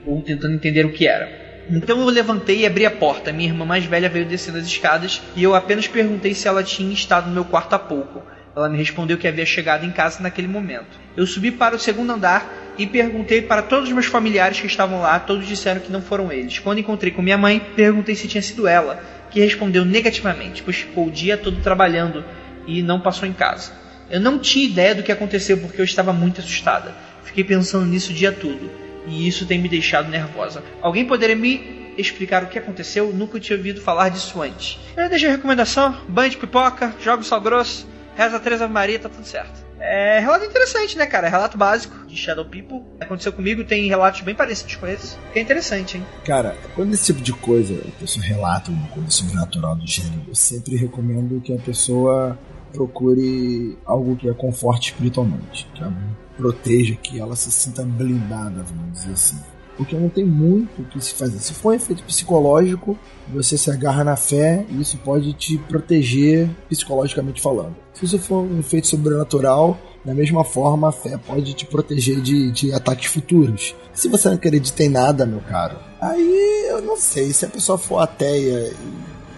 [SPEAKER 1] ou tentando entender o que era. Então eu levantei e abri a porta. Minha irmã mais velha veio descendo as escadas e eu apenas perguntei se ela tinha estado no meu quarto há pouco. Ela me respondeu que havia chegado em casa naquele momento. Eu subi para o segundo andar e perguntei para todos os meus familiares que estavam lá. Todos disseram que não foram eles. Quando encontrei com minha mãe, perguntei se tinha sido ela, que respondeu negativamente, pois ficou o dia todo trabalhando e não passou em casa. Eu não tinha ideia do que aconteceu porque eu estava muito assustada. Fiquei pensando nisso o dia todo e isso tem me deixado nervosa. Alguém poderia me explicar o que aconteceu? Nunca tinha ouvido falar disso antes. Eu deixei a recomendação: banho de pipoca, joga o sal grosso, reza 3 Ave Maria, tá tudo certo. É relato interessante, né, cara? É relato básico de Shadow People. Aconteceu comigo, tem relatos bem parecidos com esse. Que é interessante, hein?
[SPEAKER 5] Cara, quando esse tipo de coisa, a pessoa relata uma coisa sobrenatural do gênero, eu sempre recomendo que a pessoa procure algo que a conforte espiritualmente, que a proteja, que ela se sinta blindada, vamos dizer assim. Porque não tem muito o que se fazer. Se for um efeito psicológico, você se agarra na fé e isso pode te proteger psicologicamente falando. Se isso for um efeito sobrenatural, da mesma forma a fé pode te proteger de ataques futuros. Se você não acredita em nada, meu caro, aí eu não sei. Se a pessoa for ateia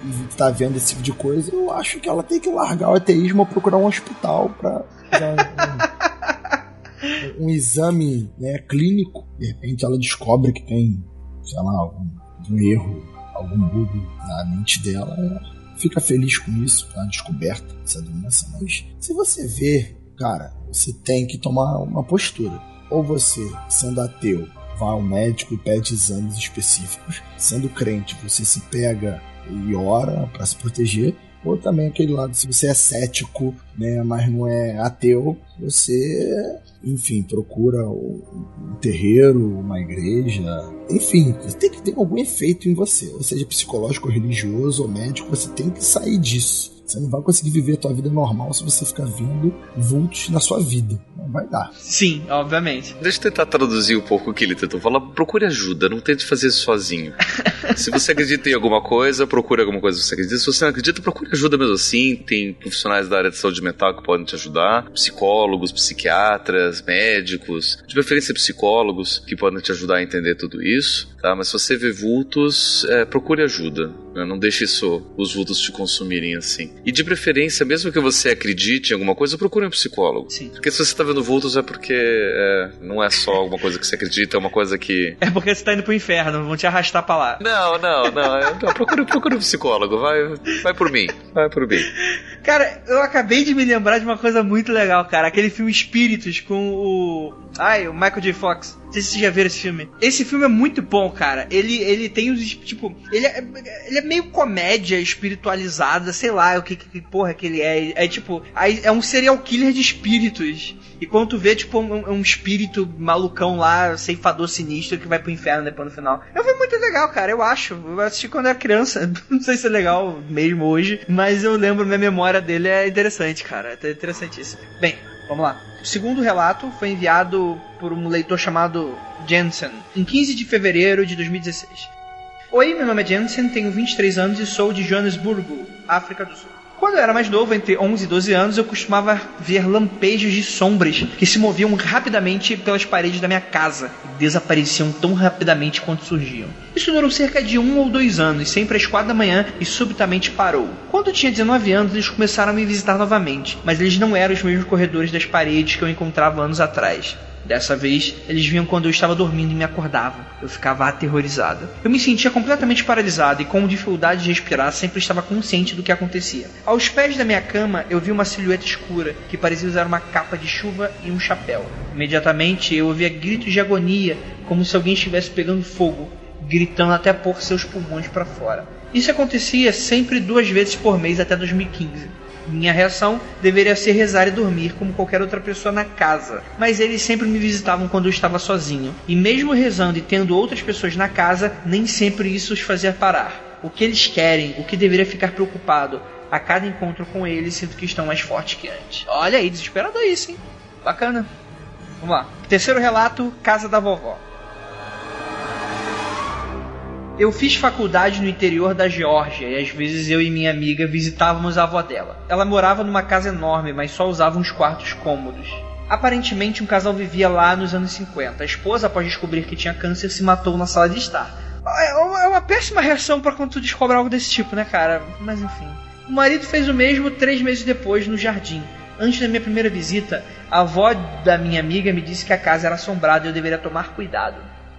[SPEAKER 5] e tá vendo esse tipo de coisa, eu acho que ela tem que largar o ateísmo ou procurar um hospital pra um exame, né, clínico. De repente ela descobre que tem, sei lá, algum erro, algum bug na mente dela. Ela fica feliz com isso, com a descoberta dessa doença. Mas se você vê, cara, você tem que tomar uma postura. Ou você, sendo ateu, vai ao médico e pede exames específicos. Sendo crente, você se pega e ora para se proteger. Ou também aquele lado, se você é cético, né, mas não é ateu, você, enfim, procura um terreiro, uma igreja, enfim, tem que ter algum efeito em você, ou seja, psicológico, religioso ou médico, você tem que sair disso. Você não vai conseguir viver a tua vida normal se você ficar vendo vultos na sua vida. Não vai dar.
[SPEAKER 1] Sim, obviamente.
[SPEAKER 4] Deixa eu tentar traduzir um pouco o que ele tentou falar. Procure ajuda, não tente fazer isso sozinho. Se você acredita em alguma coisa, procure alguma coisa que você acredita. Se você não acredita, procure ajuda mesmo assim. Tem profissionais da área de saúde mental que podem te ajudar. Psicólogos, psiquiatras, médicos. De preferência psicólogos que podem te ajudar a entender tudo isso. Tá? Mas se você vê vultos, procure ajuda. Não deixe os vultos te consumirem assim. E de preferência, mesmo que você acredite em alguma coisa, procure um psicólogo.
[SPEAKER 1] Sim.
[SPEAKER 4] Porque se você está vendo vultos é porque não é só alguma coisa que você acredita, é uma coisa que...
[SPEAKER 1] É porque você tá indo pro inferno, vão te arrastar pra lá.
[SPEAKER 4] Não. Procure um psicólogo, vai por mim.
[SPEAKER 1] Cara, eu acabei de me lembrar de uma coisa muito legal, cara. Aquele filme Espíritos com o Michael J. Fox. Não sei se vocês já viram esse filme. Esse filme é muito bom, cara. Ele tem os... Tipo, ele é meio comédia espiritualizada, sei lá, o que porra que ele é. É tipo, é um serial killer de espíritos. E quando tu vê, tipo, um espírito malucão lá, ceifador sinistro, que vai pro inferno depois no final. É um filme muito legal, cara, eu acho. Eu assisti quando era criança. Não sei se é legal mesmo hoje, mas eu lembro, minha memória dele é interessante, cara. É interessantíssimo. Bem, vamos lá. O segundo relato foi enviado por um leitor chamado Jensen, em 15 de fevereiro de 2016. Oi, meu nome é Jensen, tenho 23 anos e sou de Joanesburgo, África do Sul. Quando eu era mais novo, entre 11 e 12 anos, eu costumava ver lampejos de sombras que se moviam rapidamente pelas paredes da minha casa e desapareciam tão rapidamente quanto surgiam. Isso durou cerca de 1 ou 2 anos, sempre às 4 da manhã, e subitamente parou. Quando eu tinha 19 anos, eles começaram a me visitar novamente, mas eles não eram os mesmos corredores das paredes que eu encontrava anos atrás. Dessa vez, eles vinham quando eu estava dormindo e me acordavam. Eu ficava aterrorizada. Eu me sentia completamente paralisada e com dificuldade de respirar, sempre estava consciente do que acontecia. Aos pés da minha cama, eu vi uma silhueta escura, que parecia usar uma capa de chuva e um chapéu. Imediatamente, eu ouvia gritos de agonia, como se alguém estivesse pegando fogo, gritando até pôr seus pulmões para fora. Isso acontecia sempre 2 vezes por mês até 2015. Minha reação deveria ser rezar e dormir como qualquer outra pessoa na casa, mas eles sempre me visitavam quando eu estava sozinho. E mesmo rezando e tendo outras pessoas na casa, nem sempre isso os fazia parar. O que eles querem, o que deveria ficar preocupado, a cada encontro com eles sinto que estão mais fortes que antes. Olha aí, desesperador isso, hein? Bacana. Vamos lá. Terceiro relato, Casa da Vovó. Eu fiz faculdade no interior da Geórgia e às vezes eu e minha amiga visitávamos a avó dela. Ela morava numa casa enorme, mas só usava uns quartos cômodos. Aparentemente um casal vivia lá nos anos 50. A esposa, após descobrir que tinha câncer, se matou na sala de estar. É uma péssima reação pra quando tu descobre algo desse tipo, né, cara? Mas enfim. O marido fez o mesmo 3 meses depois no jardim. Antes da minha primeira visita, a avó da minha amiga me disse que a casa era assombrada e eu deveria tomar cuidado.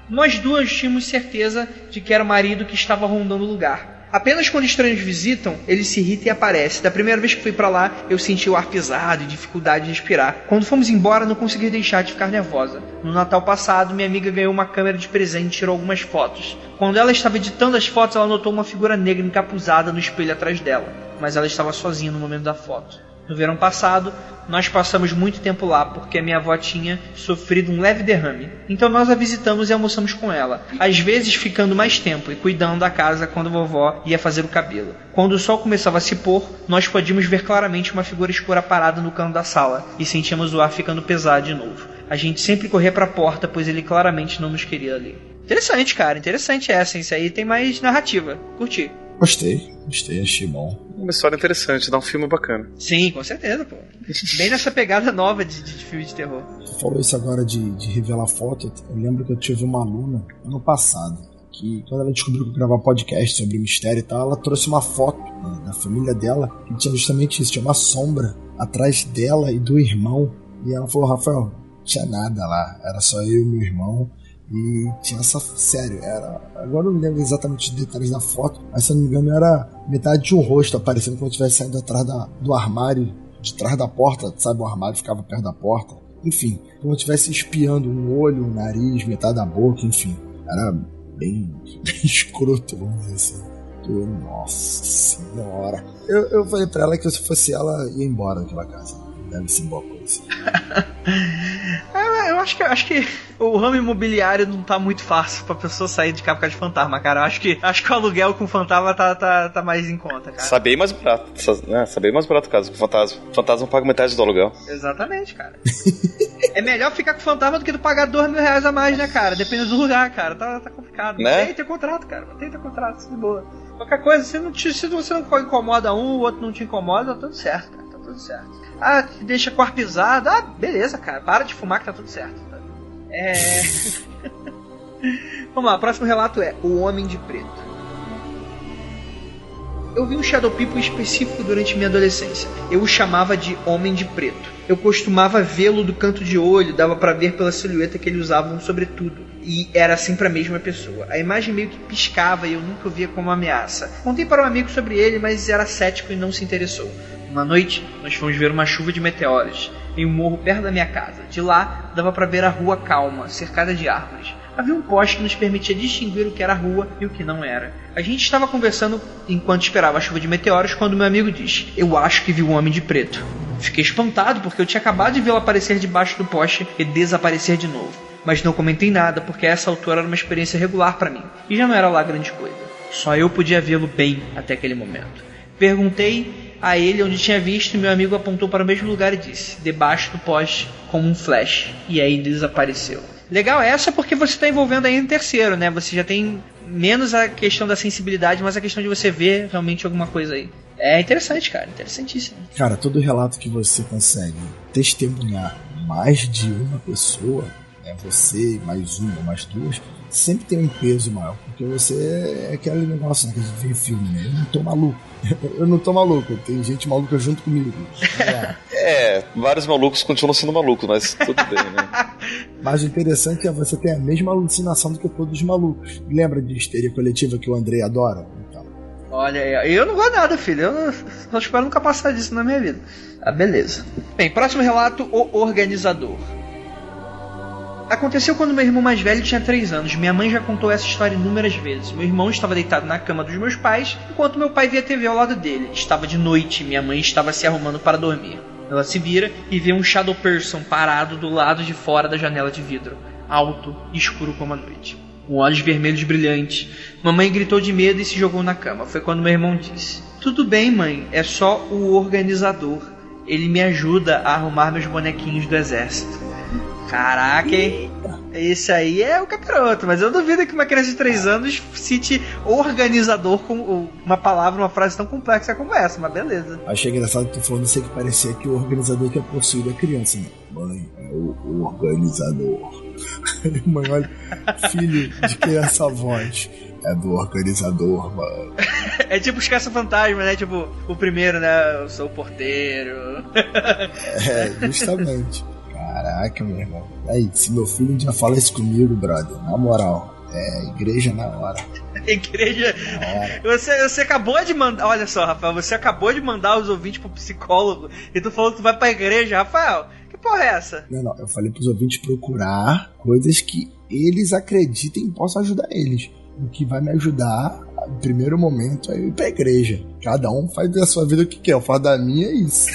[SPEAKER 1] Nós duas tínhamos certeza de que era o marido que estava rondando o lugar. Apenas quando estranhos visitam, ele se irrita e aparece. Da primeira vez que fui pra lá, eu senti o ar pesado e dificuldade de respirar. Quando fomos embora, não consegui deixar de ficar nervosa. No Natal passado, minha amiga ganhou uma câmera de presente e tirou algumas fotos. Quando ela estava editando as fotos, ela notou uma figura negra encapuzada no espelho atrás dela. Mas ela estava sozinha no momento da foto. No verão passado, nós passamos muito tempo lá porque a minha avó tinha sofrido um leve derrame. Então nós a visitamos e almoçamos com ela, às vezes ficando mais tempo e cuidando da casa quando a vovó ia fazer o cabelo. Quando o sol começava a se pôr, nós podíamos ver claramente uma figura escura parada no canto da sala e sentíamos o ar ficando pesado de novo. A gente sempre corria para a porta, pois ele claramente não nos queria ali. Interessante, cara, interessante essa. Isso aí tem mais narrativa. Curti.
[SPEAKER 5] Gostei, achei bom.
[SPEAKER 4] Uma história interessante, dá um filme bacana.
[SPEAKER 1] Sim, com certeza, pô. Bem nessa pegada nova de filme de terror.
[SPEAKER 5] Tu falou isso agora de revelar foto. Eu lembro que eu tive uma aluna ano passado, que quando ela descobriu que eu gravava podcast sobre mistério e tal, ela trouxe uma foto da família dela, que tinha justamente isso, tinha uma sombra atrás dela e do irmão. E ela falou, Rafael, não tinha nada lá, era só eu e meu irmão. E tinha essa... Sério, era... Agora eu não lembro exatamente os detalhes da foto, mas se eu não me engano era metade de um rosto aparecendo quando eu estivesse saindo atrás do armário, de trás da porta, sabe? O armário ficava perto da porta. Enfim, como eu estivesse espiando um olho, um nariz, metade da boca, enfim. Era bem escroto, vamos dizer assim. Nossa senhora. Eu falei pra ela que se fosse ela, ia embora daquela casa. Deve ser boa coisa.
[SPEAKER 1] Eu acho que o ramo imobiliário não tá muito fácil pra pessoa sair de casa de fantasma, cara. Eu acho que o aluguel com fantasma tá mais em conta, cara.
[SPEAKER 4] Tá bem mais barato. Tá bem mais barato o caso com fantasma. Fantasma paga metade do aluguel.
[SPEAKER 1] Exatamente, cara. É melhor ficar com fantasma do que tu pagar R$2.000 a mais, né, cara? Depende do lugar, cara. Tá complicado.
[SPEAKER 4] Né?
[SPEAKER 1] Tem que ter contrato, cara. Tem que ter contrato, de boa. Qualquer coisa, se você não incomoda um, o outro não te incomoda, tá tudo certo, cara. Tá tudo certo. Ah, deixa com ar pisado. Ah, beleza, cara. Para de fumar que tá tudo certo. Tá? Vamos lá, o próximo relato é O Homem de Preto. Eu vi um Shadow People específico durante minha adolescência. Eu o chamava de Homem de Preto. Eu costumava vê-lo do canto de olho, dava pra ver pela silhueta que ele usava um sobretudo. E era sempre a mesma pessoa. A imagem meio que piscava e eu nunca o via como ameaça. Contei para um amigo sobre ele, mas era cético e não se interessou. Uma noite, nós fomos ver uma chuva de meteoros em um morro perto da minha casa. De lá, dava para ver a rua calma, cercada de árvores. Havia um poste que nos permitia distinguir o que era rua e o que não era. A gente estava conversando enquanto esperava a chuva de meteoros quando meu amigo disse: eu acho que vi um homem de preto. Fiquei espantado porque eu tinha acabado de vê-lo aparecer debaixo do poste e desaparecer de novo. Mas não comentei nada porque a essa altura era uma experiência regular para mim. E já não era lá grande coisa. Só eu podia vê-lo bem até aquele momento. Perguntei a ele onde tinha visto e meu amigo apontou para o mesmo lugar e disse: debaixo do poste, como um flash. E aí desapareceu. Legal essa porque você está envolvendo aí um terceiro, né? Você já tem menos a questão da sensibilidade, mas a questão de você ver realmente alguma coisa aí. É interessante, cara. Interessantíssimo.
[SPEAKER 5] Cara, todo relato que você consegue testemunhar mais de uma pessoa, né? Você, mais uma, mais duas, sempre tem um peso maior. Porque você é aquele negócio, né, que a gente vê em filme, né? Eu não tô maluco. Eu não tô maluco. Tem gente maluca junto comigo.
[SPEAKER 4] Vários malucos continuam sendo malucos, mas tudo bem, né?
[SPEAKER 5] Mas o interessante é você ter a mesma alucinação do que todos os malucos. Lembra de histeria coletiva que o Andrei adora? Então.
[SPEAKER 1] Olha, eu não gosto nada, filho. Eu só espero nunca passar disso na minha vida. Ah, beleza. Bem, próximo relato, O Organizador. Aconteceu quando meu irmão mais velho tinha 3 anos. Minha mãe já contou essa história inúmeras vezes. Meu irmão estava deitado na cama dos meus pais, enquanto meu pai via TV ao lado dele. Estava de noite e minha mãe estava se arrumando para dormir. Ela se vira e vê um Shadow Person parado do lado de fora da janela de vidro, alto e escuro como a noite, com olhos vermelhos brilhantes. Mamãe gritou de medo e se jogou na cama. Foi quando meu irmão disse: tudo bem, mãe, é só o organizador. Ele me ajuda a arrumar meus bonequinhos do exército. Caraca, hein? Esse aí é o capiroto, mas eu duvido que uma criança de 3 anos cite organizador com uma palavra, uma frase tão complexa como essa, mas beleza.
[SPEAKER 5] Achei engraçado que tu falando isso que parecia que o organizador que é possuído a criança, né? Mãe, é o organizador. Mãe, olha, filho de quem é essa voz? É do organizador, mano.
[SPEAKER 1] É tipo os caça-fantasma, né? Tipo, o primeiro, né? Eu sou o porteiro.
[SPEAKER 5] Justamente. Caraca, meu irmão. Aí, se meu filho um dia fala isso comigo, brother, na moral, igreja na hora.
[SPEAKER 1] Igreja. Você acabou de mandar. Olha só, Rafael, você acabou de mandar os ouvintes pro psicólogo e tu falou que tu vai pra igreja, Rafael. Que porra é essa?
[SPEAKER 5] Não, eu falei pros ouvintes procurar coisas que eles acreditem possam ajudar eles. O que vai me ajudar, no primeiro momento, é ir pra igreja. Cada um faz da sua vida o que quer. Eu faço da minha, é isso.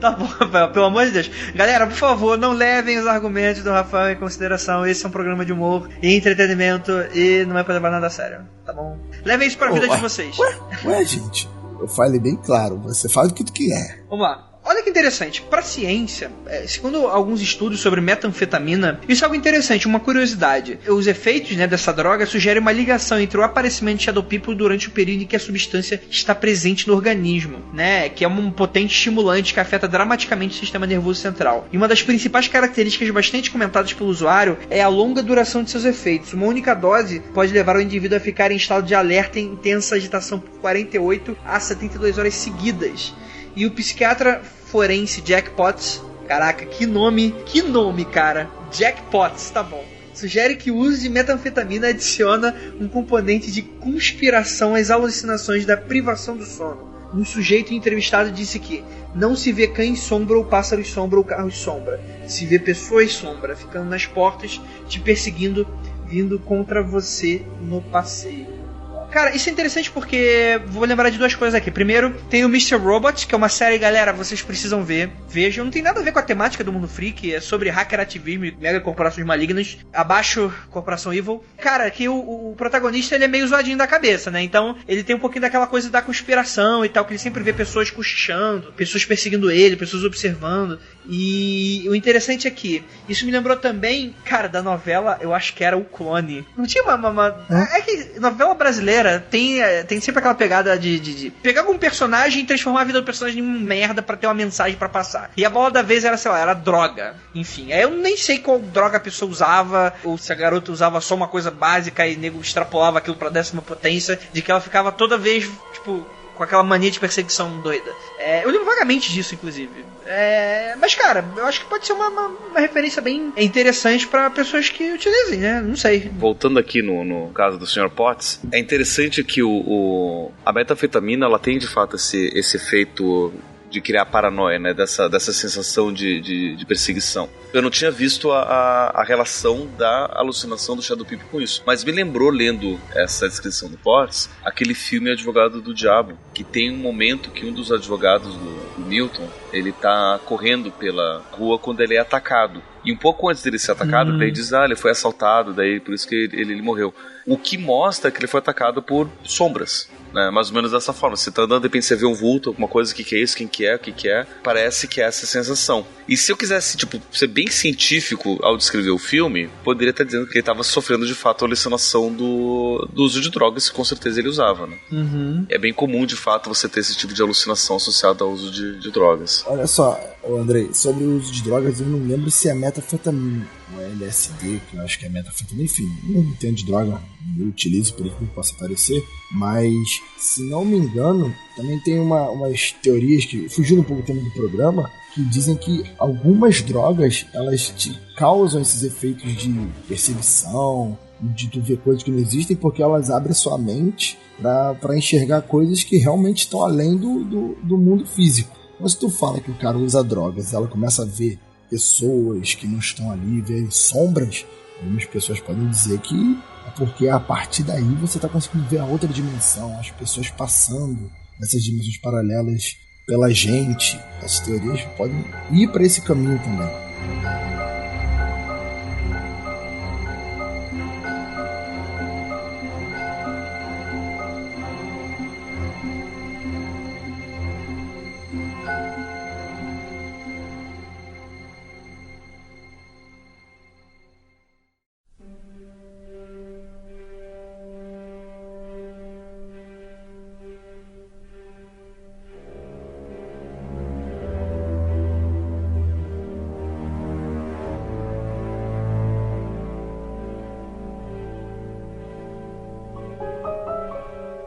[SPEAKER 1] Tá bom, Rafael, pelo amor de Deus. Galera, por favor, não levem os argumentos do Rafael em consideração. Esse é um programa de humor e entretenimento e não é pra levar nada a sério, tá bom? Levem isso pra vida de vocês.
[SPEAKER 5] Ué, gente, eu falei bem claro. Você faz o que tu quiser.
[SPEAKER 1] Vamos lá. Olha que interessante, para a ciência, segundo alguns estudos sobre metanfetamina, isso é algo interessante, uma curiosidade. Os efeitos, né, dessa droga sugerem uma ligação entre o aparecimento de Shadow People durante o período em que a substância está presente no organismo, né, que é um potente estimulante que afeta dramaticamente o sistema nervoso central. E uma das principais características bastante comentadas pelo usuário é a longa duração de seus efeitos. Uma única dose pode levar o indivíduo a ficar em estado de alerta e intensa agitação por 48 a 72 horas seguidas. E o psiquiatra forense Jack Potts, caraca, que nome, cara, Jack Potts, tá bom, sugere que o uso de metanfetamina adiciona um componente de conspiração às alucinações da privação do sono. Um sujeito entrevistado disse que não se vê cães sombra ou pássaros sombra ou carros sombra, se vê pessoas sombra ficando nas portas te perseguindo, vindo contra você no passeio. Cara, isso é interessante porque vou lembrar de duas coisas aqui. Primeiro, tem o Mr. Robot, que é uma série, galera, vocês precisam ver. Vejam, não tem nada a ver com a temática do Mundo Freak, é sobre hacker ativismo e mega corporações malignas. Abaixo, Corporação Evil. Cara, que o protagonista, ele é meio zoadinho da cabeça, né? Então, ele tem um pouquinho daquela coisa da conspiração e tal, que ele sempre vê pessoas cochichando, pessoas perseguindo ele, pessoas observando. E o interessante é que isso me lembrou também, cara, da novela, eu acho que era O Clone. Não tinha uma... É que novela brasileira tem sempre aquela pegada de pegar algum personagem e transformar a vida do personagem em uma merda pra ter uma mensagem pra passar. E a bola da vez era, sei lá, era droga. Enfim, eu nem sei qual droga a pessoa usava, ou se a garota usava só uma coisa básica e o nego extrapolava aquilo pra 10ª potência, de que ela ficava toda vez, tipo, com aquela mania de perseguição doida. Eu lembro vagamente disso, inclusive. Mas, cara, eu acho que pode ser uma referência bem interessante para pessoas que utilizem, né? Não sei.
[SPEAKER 4] Voltando aqui no caso do Sr. Potts, é interessante que a metanfetamina, ela tem de fato esse efeito de criar paranoia, né? Dessa sensação de perseguição. Eu não tinha visto a relação da alucinação do Shadow People com isso, mas me lembrou, lendo essa descrição do Potts, aquele filme Advogado do Diabo, que tem um momento que um dos advogados do Milton, ele tá correndo pela rua quando ele é atacado. E um pouco antes dele ser atacado, ele diz, ele foi assaltado, daí por isso que ele morreu. O que mostra que ele foi atacado por sombras, né? Mais ou menos dessa forma. Você tá andando, de repente você vê um vulto, alguma coisa, o que é isso, quem que é, o que é. Parece que é essa sensação. E se eu quisesse, ser bem científico ao descrever o filme, poderia estar dizendo que ele estava sofrendo de fato a alucinação do uso de drogas, que com certeza ele usava, né? É bem comum, de fato, você ter esse tipo de alucinação associada ao uso de drogas.
[SPEAKER 5] Olha só, Andrei, sobre o uso de drogas, eu não lembro se é metanfetamina ou LSD, que eu acho que é metanfetamina, enfim, não entendo de droga, eu utilizo por isso que possa parecer, mas se não me engano, também tem umas teorias que, fugindo um pouco do tema do programa, que dizem que algumas drogas, elas te causam esses efeitos de perseguição, de tu ver coisas que não existem, porque elas abrem sua mente para enxergar coisas que realmente estão além do mundo físico. Mas se tu fala que o cara usa drogas, ela começa a ver pessoas que não estão ali, ver sombras, algumas pessoas podem dizer que é porque a partir daí você está conseguindo ver a outra dimensão, as pessoas passando nessas dimensões paralelas pela gente. As teorias podem ir para esse caminho também.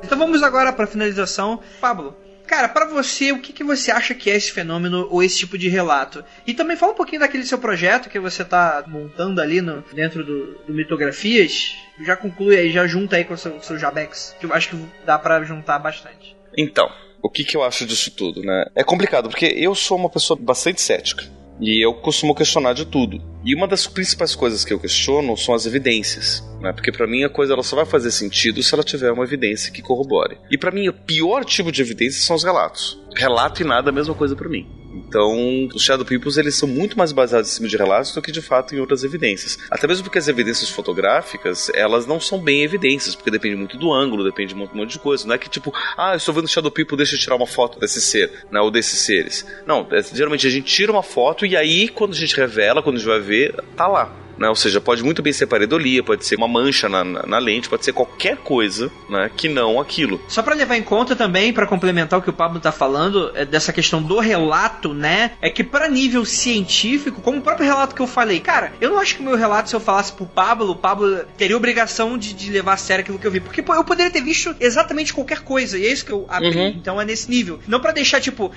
[SPEAKER 1] Então vamos agora pra finalização. Pablo, cara, pra você, o que você acha que é esse fenômeno ou esse tipo de relato? E também fala um pouquinho daquele seu projeto que você tá montando ali dentro do Mitografias. Já conclui aí, já junta aí com o seu Jabex, que eu acho que dá pra juntar bastante.
[SPEAKER 4] Então, o que eu acho disso tudo, né? É complicado, porque eu sou uma pessoa bastante cética. E eu costumo questionar de tudo. E uma das principais coisas que eu questiono são as evidências, né? Porque pra mim a coisa ela só vai fazer sentido se ela tiver uma evidência que corrobore. E pra mim o pior tipo de evidência são os relatos. Relato e nada é a mesma coisa pra mim. Então, os Shadow Peoples, eles são muito mais baseados em cima de relatos do que, de fato, em outras evidências. Até mesmo porque as evidências fotográficas, elas não são bem evidências, porque depende muito do ângulo, depende de um monte de coisa. Não é que, tipo, eu estou vendo o Shadow People, deixa eu tirar uma foto desse ser, né, ou desses seres. Não, geralmente a gente tira uma foto e aí, quando a gente revela, quando a gente vai ver, tá lá. Né? Ou seja, pode muito bem ser pareidolia, pode ser uma mancha na lente, pode ser qualquer coisa, né, que não aquilo.
[SPEAKER 1] Só pra levar em conta também, pra complementar o que o Pablo tá falando, dessa questão do relato, né, é que pra nível científico, como o próprio relato que eu falei, cara, eu não acho que o meu relato, se eu falasse pro Pablo, o Pablo teria obrigação de levar a sério aquilo que eu vi, porque eu poderia ter visto exatamente qualquer coisa, e é isso que eu abri, então é nesse nível. Não pra deixar, tipo,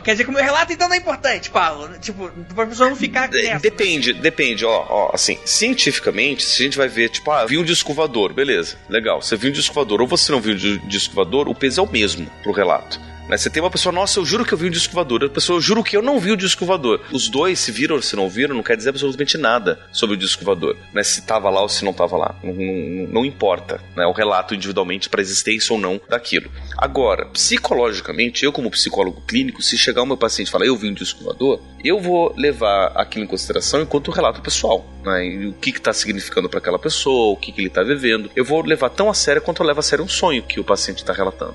[SPEAKER 1] quer dizer que o meu relato então não é importante, Pablo, tipo, pra pessoa não ficar nessa.
[SPEAKER 4] Depende, assim, cientificamente, se a gente vai ver, tipo, viu um disco voador, beleza, legal, você viu um disco voador, ou você não viu um disco voador, o peso é o mesmo pro relato. Né? Você tem uma pessoa, nossa, eu juro que eu vi um disco voador, a pessoa, eu juro que eu não vi o disco voador. Os dois, se viram ou se não viram, não quer dizer absolutamente nada sobre o disco voador, né? Se tava lá ou se não tava lá, não importa, né? O relato individualmente para a existência ou não daquilo. Agora, psicologicamente, eu como psicólogo clínico, se chegar o meu paciente e falar, eu vi um disco voador, eu vou levar aquilo em consideração enquanto relato pessoal, né? E o que está significando para aquela pessoa, o que ele está vivendo. Eu vou levar tão a sério quanto eu levo a sério um sonho que o paciente está relatando.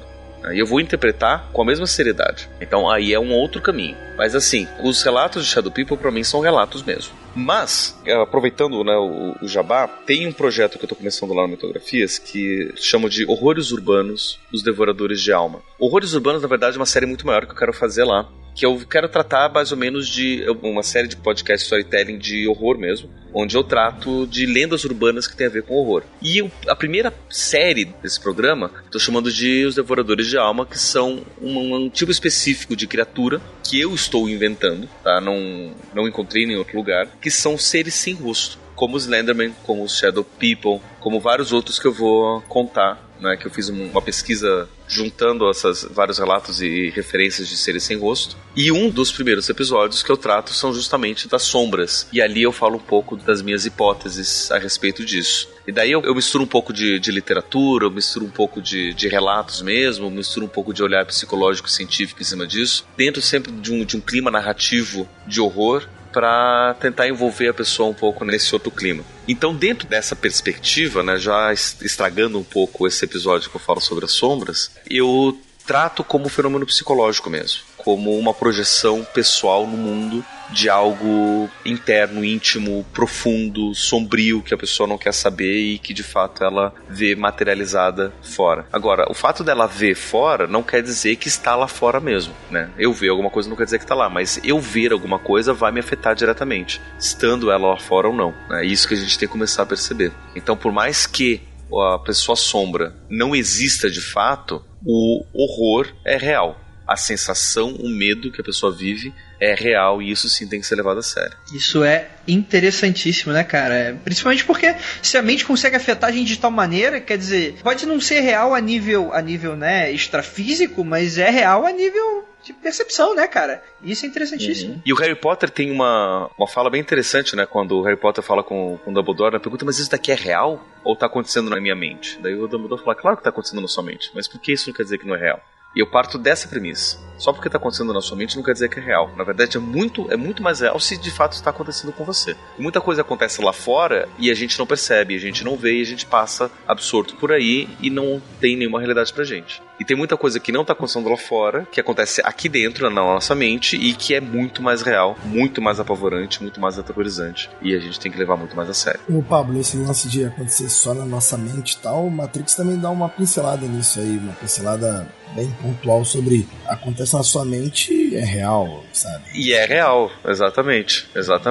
[SPEAKER 4] E eu vou interpretar com a mesma seriedade. Então aí é um outro caminho. Mas assim, os relatos de Shadow People pra mim são relatos mesmo. Mas, aproveitando, né, o jabá, tem um projeto que eu tô começando lá no Mitografias que chama de Horrores Urbanos, Os Devoradores de Alma. Horrores Urbanos, na verdade, é uma série muito maior que eu quero fazer lá, que eu quero tratar mais ou menos de uma série de podcast storytelling de horror mesmo, onde eu trato de lendas urbanas que tem a ver com horror. E a primeira série desse programa, estou chamando de Os Devoradores de Alma, que são um tipo específico de criatura que eu estou inventando, tá? Não encontrei em nenhum outro lugar, que são seres sem rosto, como os Slenderman, como os Shadow People, como vários outros que eu vou contar, né, que eu fiz uma pesquisa juntando vários relatos e referências de seres sem rosto. E um dos primeiros episódios que eu trato são justamente das sombras. E ali eu falo um pouco das minhas hipóteses a respeito disso. E daí eu misturo um pouco de literatura, eu misturo um pouco de relatos mesmo, eu misturo um pouco de olhar psicológico e científico em cima disso, dentro sempre de um clima narrativo de horror, para tentar envolver a pessoa um pouco nesse outro clima. Então, dentro dessa perspectiva, né, já estragando um pouco esse episódio que eu falo sobre as sombras, eu trato como um fenômeno psicológico mesmo, como uma projeção pessoal no mundo de algo interno, íntimo, profundo, sombrio, que a pessoa não quer saber e que de fato ela vê materializada fora. Agora, o fato dela ver fora não quer dizer que está lá fora mesmo, né? Eu ver alguma coisa não quer dizer que está lá, mas eu ver alguma coisa vai me afetar diretamente, estando ela lá fora ou não. É isso que a gente tem que começar a perceber. Então, por mais que a pessoa sombra não exista de fato, o horror é real. A sensação, o medo que a pessoa vive é real e isso sim tem que ser levado a sério.
[SPEAKER 1] Isso é interessantíssimo, né, cara? Principalmente porque se a mente consegue afetar a gente de tal maneira, quer dizer, pode não ser real a nível, né, extrafísico, mas é real a nível de percepção, né, cara? Isso é interessantíssimo.
[SPEAKER 4] E o Harry Potter tem uma fala bem interessante, né? Quando o Harry Potter fala com o Dumbledore, ela pergunta, mas isso daqui é real? Ou tá acontecendo na minha mente? Daí o Dumbledore fala, claro que tá acontecendo na sua mente, mas por que isso não quer dizer que não é real? E eu parto dessa premissa. Só porque está acontecendo na sua mente não quer dizer que é real. Na verdade, é muito mais real se de fato está acontecendo com você. E muita coisa acontece lá fora e a gente não percebe, a gente não vê e a gente passa absorto por aí e não tem nenhuma realidade pra gente. E tem muita coisa que não está acontecendo lá fora, que acontece aqui dentro, na nossa mente, e que é muito mais real, muito mais apavorante, muito mais aterrorizante. E a gente tem que levar muito mais a sério.
[SPEAKER 5] O Pablo, esse lance de acontecer só na nossa mente e tal, o Matrix também dá uma pincelada nisso aí, uma pincelada bem pontual sobre acontece na sua mente, é real, sabe?
[SPEAKER 4] E é real, exatamente.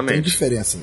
[SPEAKER 5] Tem diferença.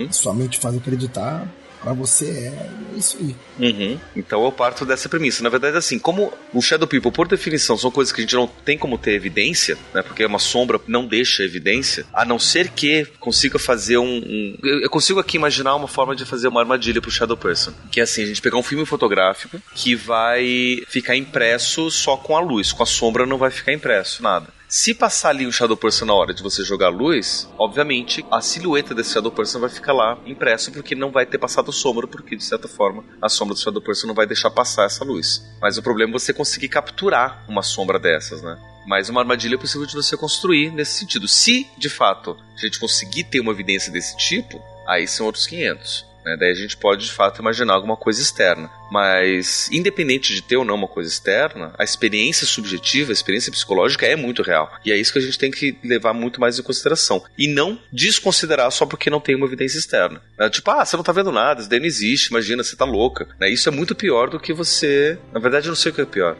[SPEAKER 5] Sua mente faz acreditar, pra você é isso aí.
[SPEAKER 4] Uhum. Então eu parto dessa premissa. Na verdade, assim, como o Shadow People, por definição, são coisas que a gente não tem como ter evidência, né? Porque uma sombra não deixa evidência, a não ser que consiga fazer eu consigo aqui imaginar uma forma de fazer uma armadilha pro Shadow Person. Que é assim, a gente pegar um filme fotográfico que vai ficar impresso só com a luz, com a sombra não vai ficar impresso nada. Se passar ali o Shadow Person na hora de você jogar luz, obviamente a silhueta desse Shadow Person vai ficar lá impresso, porque não vai ter passado sombra, porque de certa forma a sombra do Shadow Person não vai deixar passar essa luz. Mas o problema é você conseguir capturar uma sombra dessas, né? Mas uma armadilha é possível de você construir nesse sentido. Se, de fato, a gente conseguir ter uma evidência desse tipo, aí são outros 500. Né? Daí a gente pode, de fato, imaginar alguma coisa externa. Mas, independente de ter ou não uma coisa externa, a experiência subjetiva, a experiência psicológica é muito real. E é isso que a gente tem que levar muito mais em consideração. E não desconsiderar só porque não tem uma evidência externa. Tipo, você não tá vendo nada, isso daí não existe, imagina, você tá louca. Isso é muito pior do que você... Na verdade, eu não sei o que é pior.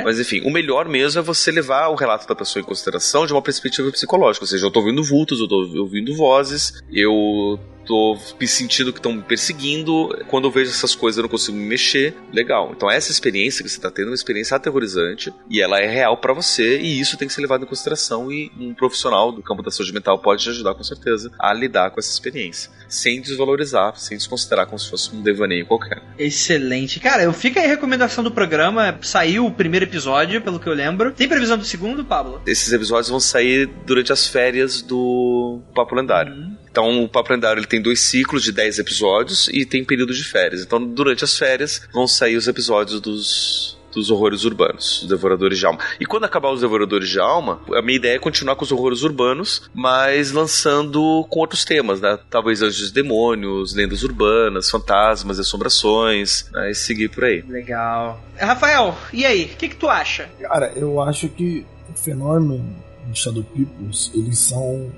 [SPEAKER 4] Mas, enfim, o melhor mesmo é você levar o relato da pessoa em consideração de uma perspectiva psicológica. Ou seja, eu tô ouvindo vultos, eu tô ouvindo vozes, eu tô me sentindo que estão me perseguindo, quando eu vejo essas coisas eu não consigo me mexer, legal. Então essa experiência que você tá tendo é uma experiência aterrorizante e ela é real pra você, e isso tem que ser levado em consideração, e um profissional do campo da saúde mental pode te ajudar com certeza a lidar com essa experiência, sem desvalorizar, sem desconsiderar como se fosse um devaneio qualquer.
[SPEAKER 1] Excelente. Cara, fica aí a recomendação do programa, saiu o primeiro episódio, pelo que eu lembro. Tem previsão do segundo, Pablo?
[SPEAKER 4] Esses episódios vão sair durante as férias do Papo Lendário. Então o Papo Lendário ele tem 2 ciclos de 10 episódios e tem período de férias. Então durante as férias vão sair os episódios dos horrores urbanos, os Devoradores de Alma. E quando acabar os Devoradores de Alma, a minha ideia é continuar com os horrores urbanos, mas lançando com outros temas, né? Talvez anjos e demônios, lendas urbanas, fantasmas, assombrações, né? E seguir por aí.
[SPEAKER 1] Legal. Rafael, e aí? O que tu acha?
[SPEAKER 5] Cara, eu acho que o fenômeno de Shadow Peoples, eles são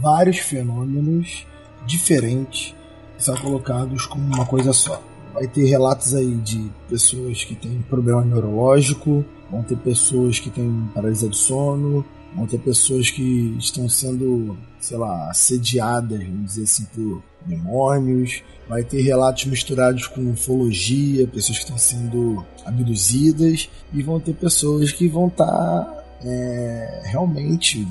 [SPEAKER 5] vários fenômenos diferentes que são colocados como uma coisa só. Vai ter relatos aí de pessoas que têm problema neurológico, vão ter pessoas que têm paralisia do sono, vão ter pessoas que estão sendo, sei lá, assediadas, vamos dizer assim, por demônios. Vai ter relatos misturados com ufologia, pessoas que estão sendo abduzidas, e vão ter pessoas que vão estar realmente,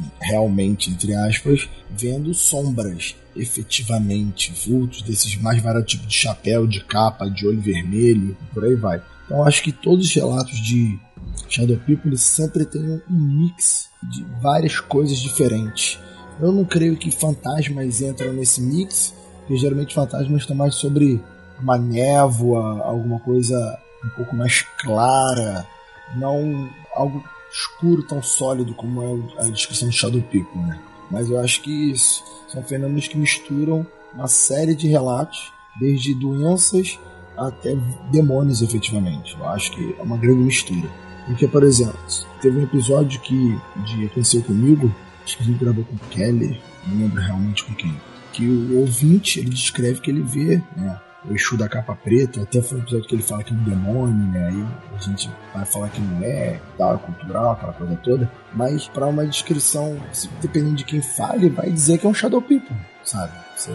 [SPEAKER 5] entre aspas, vendo sombras, efetivamente, vultos desses mais variados tipos de chapéu, de capa, de olho vermelho, por aí vai. Então acho que todos os relatos de Shadow People sempre tem um mix de várias coisas diferentes. Eu não creio que fantasmas entram nesse mix, porque geralmente fantasmas estão mais sobre uma névoa, alguma coisa um pouco mais clara, não algo escuro tão sólido como é a descrição de Shadow People, né? Mas eu acho que isso são fenômenos que misturam uma série de relatos, desde doenças até demônios, efetivamente. Eu acho que é uma grande mistura. Porque, por exemplo, teve um episódio que aconteceu comigo, acho que a gente gravou com o Kelly, não lembro realmente com quem, que o ouvinte, ele descreve que ele vê, né, o Exu da capa preta. Até foi um episódio que ele fala que é um demônio, né? Aí a gente vai falar que não é, tal, cultural, aquela coisa toda. Mas para uma descrição, dependendo de quem fale, vai dizer que é um Shadow People, sabe? Você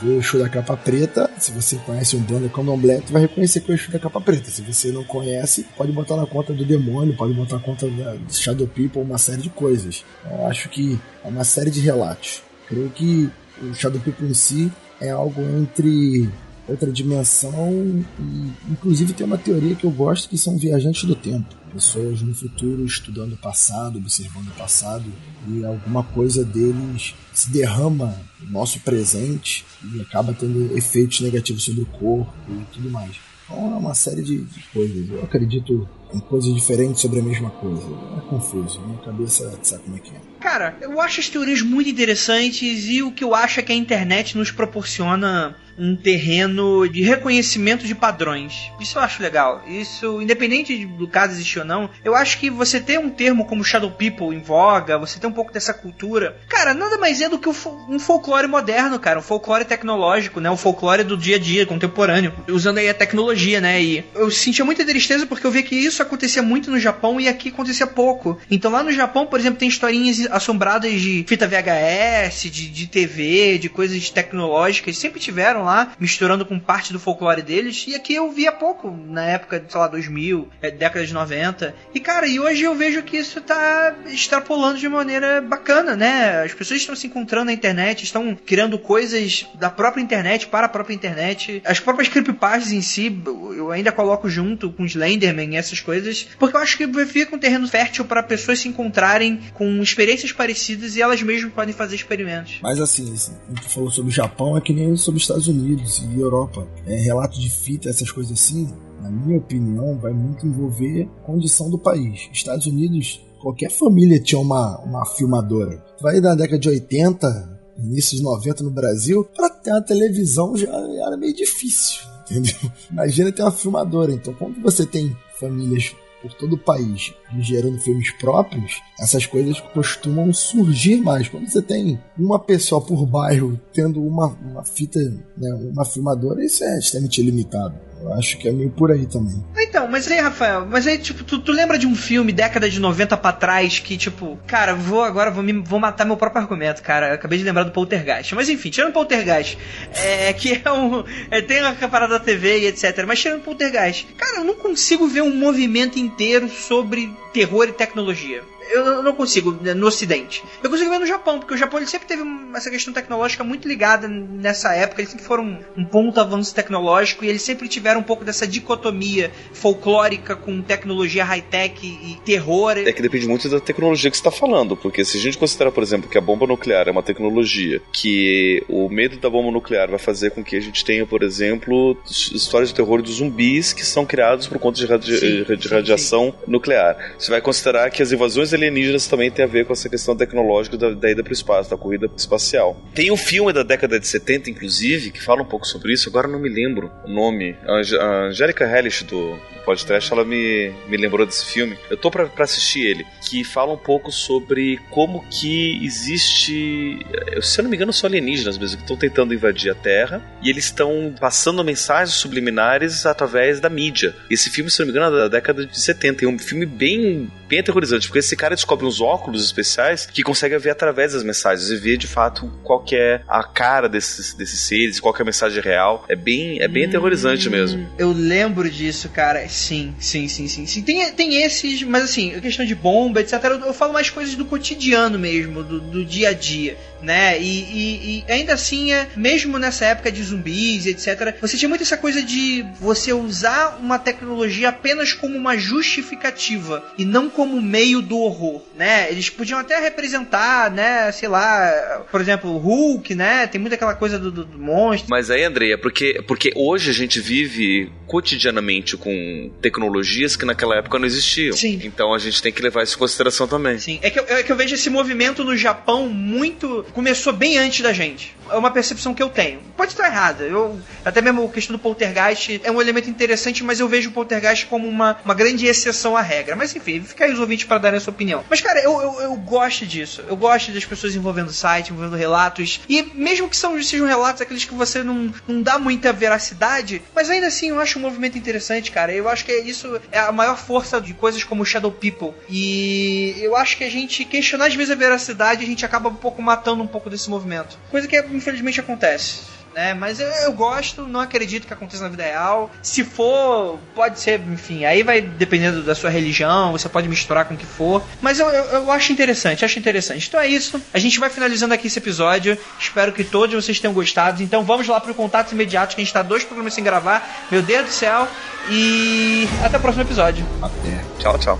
[SPEAKER 5] vê o Exu da capa preta, se você conhece um dono candomblé, tu vai reconhecer que é o Exu da capa preta. Se você não conhece, pode botar na conta do demônio, pode botar na conta do Shadow People, uma série de coisas. Eu acho que é uma série de relatos. Creio que o Shadow People em si é algo entre outra dimensão, e inclusive tem uma teoria que eu gosto, que são viajantes do tempo, pessoas no futuro estudando o passado, observando o passado, e alguma coisa deles se derrama no nosso presente e acaba tendo efeitos negativos sobre o corpo e tudo mais. Então é uma série de coisas. Eu acredito em coisas diferentes sobre a mesma coisa. É confuso, minha cabeça sabe como é que é.
[SPEAKER 1] Cara, eu acho as teorias muito interessantes, e o que eu acho é que a internet nos proporciona um terreno de reconhecimento de padrões. Isso eu acho legal. Isso, independente do caso existir ou não, eu acho que você ter um termo como Shadow People em voga, você ter um pouco dessa cultura, cara, nada mais é do que um folclore moderno, cara, um folclore tecnológico, né, um folclore do dia a dia, contemporâneo, usando aí a tecnologia, né, e eu sentia muita tristeza porque eu vi que isso acontecia muito no Japão e aqui acontecia pouco. Então lá no Japão, por exemplo, tem historinhas assombradas de fita VHS, de TV, de coisas tecnológicas, sempre tiveram lá, misturando com parte do folclore deles, e aqui eu via pouco, na época, sei lá, 2000, década de 90. E cara, e hoje eu vejo que isso tá extrapolando de maneira bacana, né? As pessoas estão se encontrando na internet, estão criando coisas da própria internet para a própria internet. As próprias creepypastas em si, eu ainda coloco junto com Slenderman e essas coisas, porque eu acho que fica um terreno fértil para pessoas se encontrarem com experiências parecidas e elas mesmas podem fazer experimentos.
[SPEAKER 5] Mas assim, a gente falou sobre o Japão, é que nem sobre os Estados Unidos e Europa. Relato de fita, essas coisas assim, na minha opinião, vai muito envolver a condição do país. Estados Unidos, qualquer família tinha uma filmadora. Vai da década de 80, início de 90 no Brasil, para ter uma televisão já era meio difícil, entendeu? Imagina ter uma filmadora. Então, quando você tem famílias por todo o país gerando filmes próprios, essas coisas costumam surgir mais. Quando você tem uma pessoa por bairro tendo uma fita, né, uma filmadora, isso é extremamente limitado. Eu acho que é meio por aí também.
[SPEAKER 1] Então, mas aí, Rafael, tipo, tu lembra de um filme década de 90 pra trás que, tipo, cara, vou matar meu próprio argumento, cara. Eu acabei de lembrar do Poltergeist. Mas enfim, tirando o Poltergeist, que tem a parada da TV e etc. Mas tirando o Poltergeist, cara, eu não consigo ver um movimento inteiro sobre terror e tecnologia. Eu não consigo, no Ocidente. Eu consigo ver no Japão, porque o Japão ele sempre teve essa questão tecnológica muito ligada nessa época. Eles sempre foram um ponto avanço tecnológico e eles sempre tiveram um pouco dessa dicotomia folclórica com tecnologia high-tech e terror.
[SPEAKER 4] É que depende muito da tecnologia que você está falando, porque se a gente considerar, por exemplo, que a bomba nuclear é uma tecnologia, que o medo da bomba nuclear vai fazer com que a gente tenha, por exemplo, histórias de terror dos zumbis que são criados por conta de radiação nuclear. Você vai considerar que as invasões alienígenas também tem a ver com essa questão tecnológica da ida para o espaço, da corrida espacial. Tem um filme da década de 70, inclusive, que fala um pouco sobre isso, agora não me lembro o nome. A Angélica Hellish do podcast, ela me lembrou desse filme. Eu tô pra assistir ele, que fala um pouco sobre como que existe, se eu não me engano, são alienígenas mesmo, que estão tentando invadir a Terra, e eles estão passando mensagens subliminares através da mídia. Esse filme, se eu não me engano, é da década de 70, é um filme bem aterrorizante, porque esse cara descobre uns óculos especiais que consegue ver através das mensagens e ver de fato qual que é a cara desses seres, qual que é a mensagem real. É bem aterrorizante mesmo.
[SPEAKER 1] Eu lembro disso, cara. Sim. Tem esses, mas assim, a questão de bomba, etc. Eu falo mais coisas do cotidiano mesmo, do dia a dia, né? E ainda assim, mesmo nessa época de zumbis, etc., você tinha muito essa coisa de você usar uma tecnologia apenas como uma justificativa e não como meio do horror, né? Eles podiam até representar, né, sei lá, por exemplo, o Hulk, né? Tem muito aquela coisa do monstro.
[SPEAKER 4] Mas aí, André, é porque hoje a gente vive cotidianamente com tecnologias que naquela época não existiam.
[SPEAKER 1] Sim.
[SPEAKER 4] Então a gente tem que levar isso em consideração também.
[SPEAKER 1] Sim. É que eu vejo esse movimento no Japão começou bem antes da gente. É uma percepção que eu tenho. Pode estar errada. Até mesmo a questão do Poltergeist é um elemento interessante, mas eu vejo o Poltergeist como uma grande exceção à regra. Mas enfim, fica aí os ouvintes para darem a sua opinião. Mas cara, eu gosto disso. Eu gosto das pessoas envolvendo site, envolvendo relatos. E mesmo que sejam relatos aqueles que você não dá muita veracidade, mas ainda assim eu acho um movimento interessante, cara. Eu acho que isso é a maior força de coisas como Shadow People. E eu acho que a gente questionar às vezes a veracidade, a gente acaba matando um pouco desse movimento. Coisa que infelizmente acontece. Mas eu gosto, não acredito que aconteça na vida real. Se for, pode ser, enfim, aí vai dependendo da sua religião, você pode misturar com o que for. Mas eu acho interessante. Então é isso. A gente vai finalizando aqui esse episódio. Espero que todos vocês tenham gostado. Então vamos lá para o Contatos Imediatos, que a gente tá 2 programas sem gravar. Meu Deus do céu. E até o próximo episódio.
[SPEAKER 5] Até.
[SPEAKER 4] Tchau.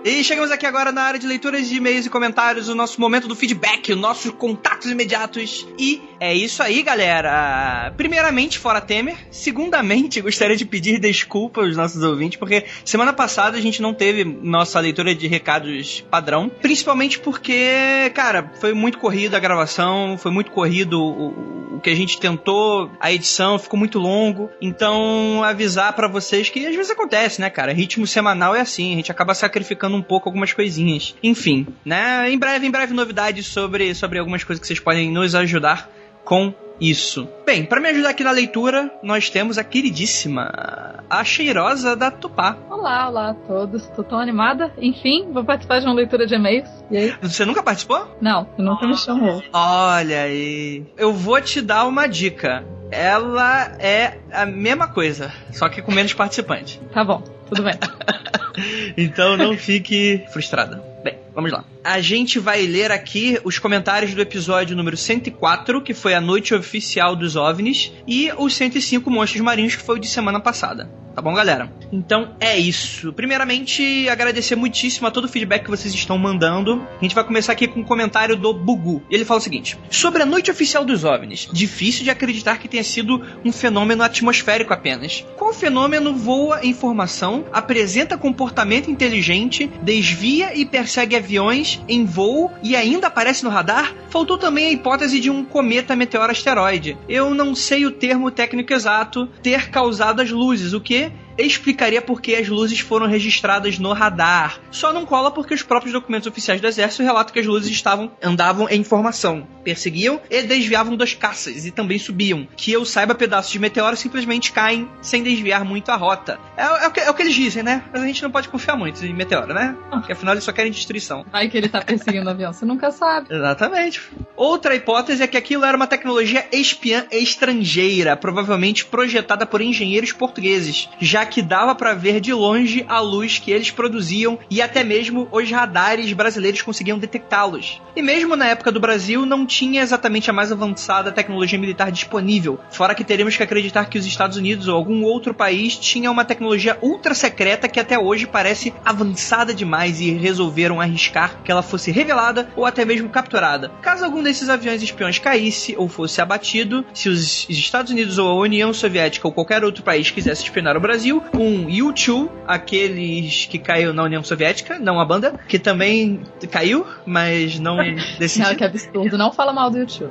[SPEAKER 1] E chegamos aqui agora na área de leituras de e-mails e comentários, o nosso momento do feedback, os nossos contatos imediatos. E é isso aí, galera. Primeiramente, fora Temer. Segundamente, gostaria de pedir desculpa aos nossos ouvintes, porque semana passada a gente não teve nossa leitura de recados padrão. Principalmente porque, cara, foi muito corrido a gravação, foi muito corrido o que a gente tentou, a edição ficou muito longo. Então, avisar pra vocês que às vezes acontece, né, cara? Ritmo semanal é assim, a gente acaba sacrificando um pouco algumas coisinhas. Enfim, né? Em breve novidades sobre algumas coisas que vocês podem nos ajudar com isso. Bem, pra me ajudar aqui na leitura, nós temos a queridíssima, a cheirosa da Tupá.
[SPEAKER 6] Olá a todos. Tô tão animada. Enfim, vou participar de uma leitura de e-mails. E aí?
[SPEAKER 1] Você nunca participou?
[SPEAKER 6] Não, eu nunca me chamou.
[SPEAKER 1] Olha aí. Eu vou te dar uma dica. Ela é a mesma coisa, só que com menos participantes.
[SPEAKER 6] Tá bom, tudo bem.
[SPEAKER 1] Então não fique frustrada. Bem, vamos lá. A gente vai ler aqui os comentários do episódio número 104, que foi a noite oficial dos OVNIs, e o 105 Monstros Marinhos, que foi o de semana passada. Tá bom, galera? Então é isso. Primeiramente, agradecer muitíssimo a todo o feedback que vocês estão mandando. A gente vai começar aqui com um comentário do Bugu. Ele fala o seguinte: sobre a noite oficial dos OVNIs, difícil de acreditar que tenha sido um fenômeno atmosférico apenas. Qual fenômeno voa em formação, apresenta comportamento inteligente, desvia e persegue aviões em voo e ainda aparece no radar? Faltou também a hipótese de um cometa meteoro asteroide. Eu não sei o termo técnico exato, ter causado as luzes, o que explicaria por que as luzes foram registradas no radar. Só não cola porque os próprios documentos oficiais do Exército relatam que as luzes andavam em formação, perseguiam e desviavam das caças e também subiam. Que eu saiba, pedaços de meteoro simplesmente caem sem desviar muito a rota. É o que eles dizem, né? Mas a gente não pode confiar muito em meteoro, né? Porque afinal eles só querem destruição.
[SPEAKER 6] Vai que ele tá perseguindo o avião, você nunca sabe.
[SPEAKER 1] Exatamente. Outra hipótese é que aquilo era uma tecnologia espiã estrangeira, provavelmente projetada por engenheiros portugueses, já que dava pra ver de longe a luz que eles produziam e até mesmo os radares brasileiros conseguiam detectá-los. E mesmo na época do Brasil não tinha exatamente a mais avançada tecnologia militar disponível, fora que teremos que acreditar que os Estados Unidos ou algum outro país tinha uma tecnologia ultra secreta que até hoje parece avançada demais e resolveram arriscar que ela fosse revelada ou até mesmo capturada. Caso algum desses aviões espiões caísse ou fosse abatido, se os Estados Unidos ou a União Soviética ou qualquer outro país quisesse espionar o Brasil, um U2, aqueles que caiu na União Soviética, não a banda, que também caiu, mas não desse
[SPEAKER 6] Não, que absurdo, não fala mal do U2.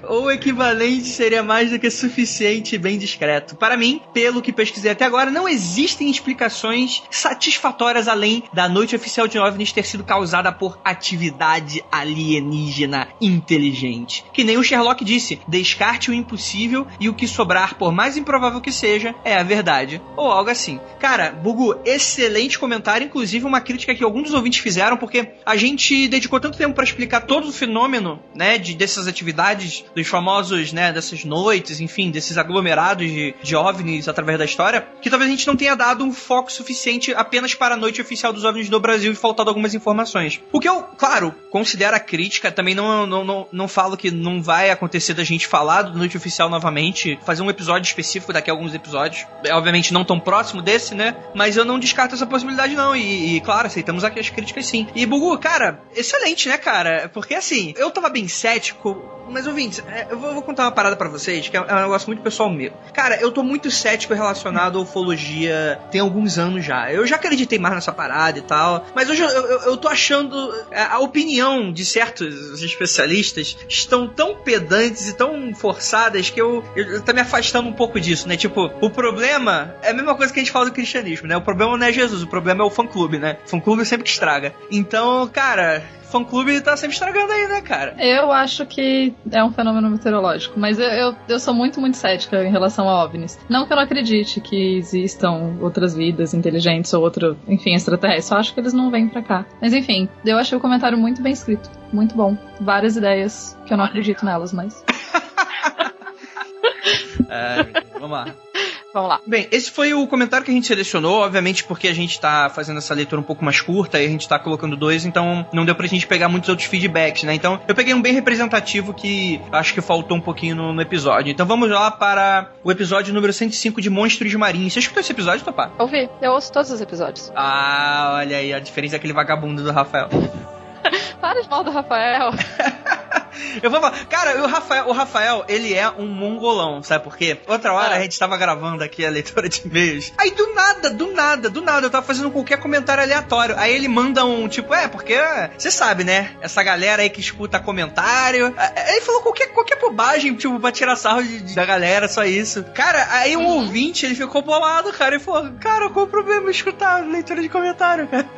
[SPEAKER 1] ou equivalente seria mais do que suficiente e bem discreto. Para mim, pelo que pesquisei até agora, não existem explicações satisfatórias além da noite oficial de OVNIs ter sido causada por atividade alienígena inteligente. Que nem o Sherlock disse, descarte o impossível e o que sobrar, por mais improvável que seja, é a verdade. Ou algo assim. Cara, Bugu, excelente comentário, inclusive uma crítica que alguns dos ouvintes fizeram, porque a gente dedicou tanto tempo para explicar todo o fenômeno, né, dessas atividades, dos famosos, né, dessas noites, enfim, desses aglomerados de OVNIs através da história, que talvez a gente não tenha dado um foco suficiente apenas para a noite oficial dos OVNIs do Brasil e faltado algumas informações. O que eu, claro, considero a crítica, também não falo que não vai acontecer da gente falar do noite oficial novamente, fazer um episódio específico daqui a alguns episódios, obviamente não tão próximo desse, né, mas eu não descarto essa possibilidade não, e claro, aceitamos aqui as críticas sim. E Bugu, cara, excelente, né, cara, porque assim, eu tava bem cético, mas ouvintes, eu vou contar uma parada pra vocês, que é um negócio muito pessoal meu. Cara, eu tô muito cético relacionado à ufologia tem alguns anos já. Eu já acreditei mais nessa parada e tal, mas hoje eu tô achando a opinião de certos especialistas estão tão pedantes e tão forçadas que eu tô me afastando um pouco disso, né? Tipo, o problema é a mesma coisa que a gente fala do cristianismo, né? O problema não é Jesus, o problema é o fã-clube, né? O fã-clube sempre que estraga. Então, cara, fã-clube tá sempre estragando aí, né, cara?
[SPEAKER 6] Eu acho que é um fenômeno meteorológico, mas eu sou muito, muito cética em relação a OVNIs. Não que eu não acredite que existam outras vidas inteligentes ou enfim, extraterrestres. Só acho que eles não vêm pra cá. Mas enfim, eu achei o comentário muito bem escrito. Muito bom. Várias ideias que eu não acredito nelas, mas...
[SPEAKER 1] Vamos lá.
[SPEAKER 6] Vamos lá.
[SPEAKER 1] Bem, esse foi o comentário que a gente selecionou, obviamente porque a gente tá fazendo essa leitura um pouco mais curta e a gente tá colocando 2, então não deu pra gente pegar muitos outros feedbacks, né? Então eu peguei um bem representativo que acho que faltou um pouquinho no episódio. Então vamos lá para o episódio número 105 de Monstros Marinhos. Você escutou esse episódio, Topá?
[SPEAKER 6] Ouvi, eu ouço todos os episódios.
[SPEAKER 1] Ah, olha aí a diferença daquele vagabundo do Rafael.
[SPEAKER 6] Para de mal do Rafael.
[SPEAKER 1] Eu vou falar, cara, o Rafael, ele é um mongolão, sabe por quê? Outra hora a gente tava gravando aqui a leitura de e-mails. Aí do nada, eu tava fazendo qualquer comentário aleatório. Aí ele manda um tipo, porque você sabe, né? Essa galera aí que escuta comentário. Aí ele falou qualquer bobagem, tipo, pra tirar sarro da galera, só isso. Cara, aí um ouvinte, ele ficou bolado, cara, e falou, cara, qual o problema em escutar leitura de comentário, cara?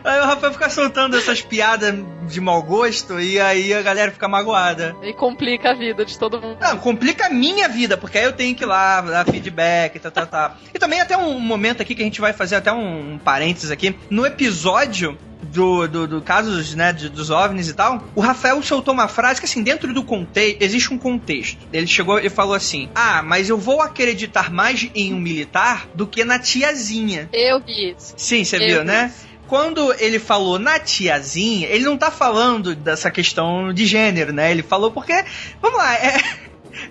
[SPEAKER 1] Aí o Rafael fica soltando essas piadas de mau gosto e aí a galera fica magoada.
[SPEAKER 6] E complica a vida de todo mundo.
[SPEAKER 1] Não, complica a minha vida, porque aí eu tenho que ir lá dar feedback, tá. E também até um momento aqui que a gente vai fazer até um parênteses aqui. No episódio do casos, né, dos OVNIs e tal, o Rafael soltou uma frase que, assim, dentro do contexto, existe um contexto. Ele chegou e falou assim, mas eu vou acreditar mais em um militar do que na tiazinha.
[SPEAKER 6] Eu vi isso.
[SPEAKER 1] Sim, você viu, né? Quando ele falou na tiazinha, ele não tá falando dessa questão de gênero, né? Ele falou porque, vamos lá,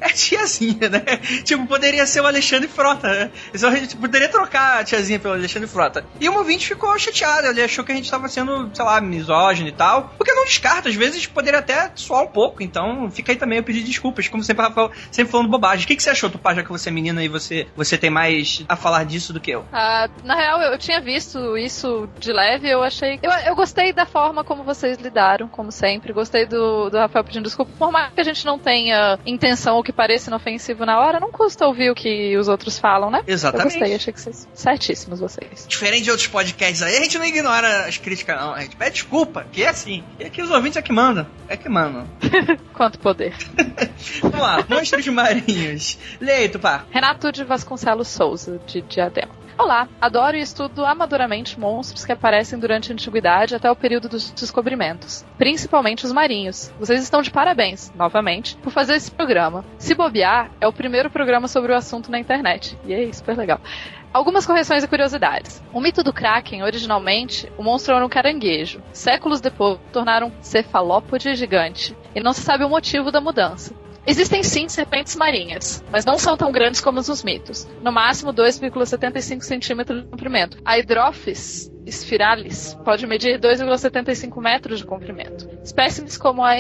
[SPEAKER 1] é tiazinha, né? Tipo, poderia ser o Alexandre Frota, né? A gente poderia trocar a tiazinha pelo Alexandre Frota. E o ouvinte ficou chateado, ele achou que a gente tava sendo, sei lá, misógino e tal. Porque não descarta, às vezes poderia até soar um pouco. Então, fica aí também eu pedir desculpas, como sempre, Rafael, sempre falando bobagem. O que você achou, Tupá, já que você é menina e você tem mais a falar disso do que eu?
[SPEAKER 6] Na real, eu tinha visto isso de leve, eu achei... Eu gostei da forma como vocês lidaram, como sempre. Gostei do Rafael pedindo desculpa. Por mais que a gente não tenha intenção ou que pareça inofensivo na hora, não custa ouvir o que os outros falam, né?
[SPEAKER 1] Exatamente.
[SPEAKER 6] Eu gostei, achei que vocês certíssimos vocês.
[SPEAKER 1] Diferente de outros podcasts aí, a gente não ignora as críticas, não. A gente pede desculpa, que é assim. E aqui os ouvintes é que mandam.
[SPEAKER 6] Quanto poder.
[SPEAKER 1] Vamos lá, Monstros Marinhos. Leia, Tupá.
[SPEAKER 6] Renato de Vasconcelos Souza, de Diadema. Olá, adoro e estudo amadoramente monstros que aparecem durante a antiguidade até o período dos descobrimentos, principalmente os marinhos. Vocês estão de parabéns, novamente, por fazer esse programa. Se bobear, é o primeiro programa sobre o assunto na internet. E é super legal. Algumas correções e curiosidades. O mito do Kraken, originalmente, o monstro era um caranguejo. Séculos depois, tornaram um cefalópode gigante. E não se sabe o motivo da mudança. Existem sim serpentes marinhas, mas não são tão grandes como os mitos. No máximo 2,75 centímetros de comprimento. A Hydrophis spiralis pode medir 2,75 metros de comprimento. Espécimes como a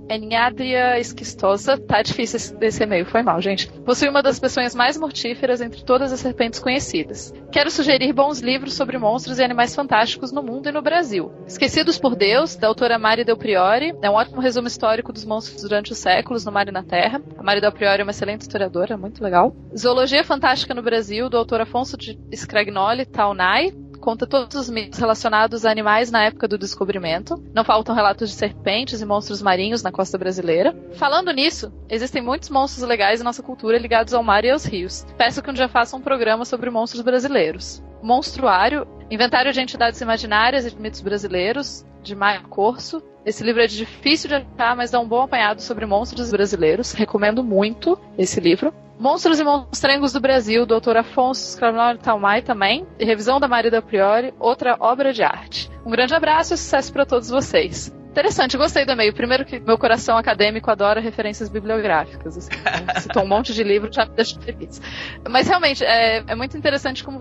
[SPEAKER 6] Eniadria esquistosa, tá difícil desse e-mail, foi mal, gente. Possui uma das peçonhas mais mortíferas entre todas as serpentes conhecidas. Quero sugerir bons livros sobre monstros e animais fantásticos no mundo e no Brasil. Esquecidos por Deus, da autora Mari Del Priore, é um ótimo resumo histórico dos monstros durante os séculos no mar e na terra. A Mari Del Priore é uma excelente historiadora, muito legal. Zoologia Fantástica no Brasil, do autor Afonso de Scagnoli Taunay. Conta todos os mitos relacionados a animais na época do descobrimento. Não faltam relatos de serpentes e monstros marinhos na costa brasileira. Falando nisso, existem muitos monstros legais em nossa cultura ligados ao mar e aos rios. Peço que um dia faça um programa sobre monstros brasileiros. Monstruário, Inventário de Entidades Imaginárias e de Mitos Brasileiros, de Maia Corso. Esse livro é difícil de achar, mas dá um bom apanhado sobre monstros brasileiros. Recomendo muito esse livro. Monstros e Monstrengos do Brasil, do autor Afonso Scagnoli Taunay também, e revisão da Mari Del Priore, outra obra de arte. Um grande abraço e sucesso para todos vocês. Interessante, gostei do e-mail. Primeiro que meu coração acadêmico adora referências bibliográficas. Assim, citou um monte de livro, já me deixa feliz. Mas realmente, é muito interessante como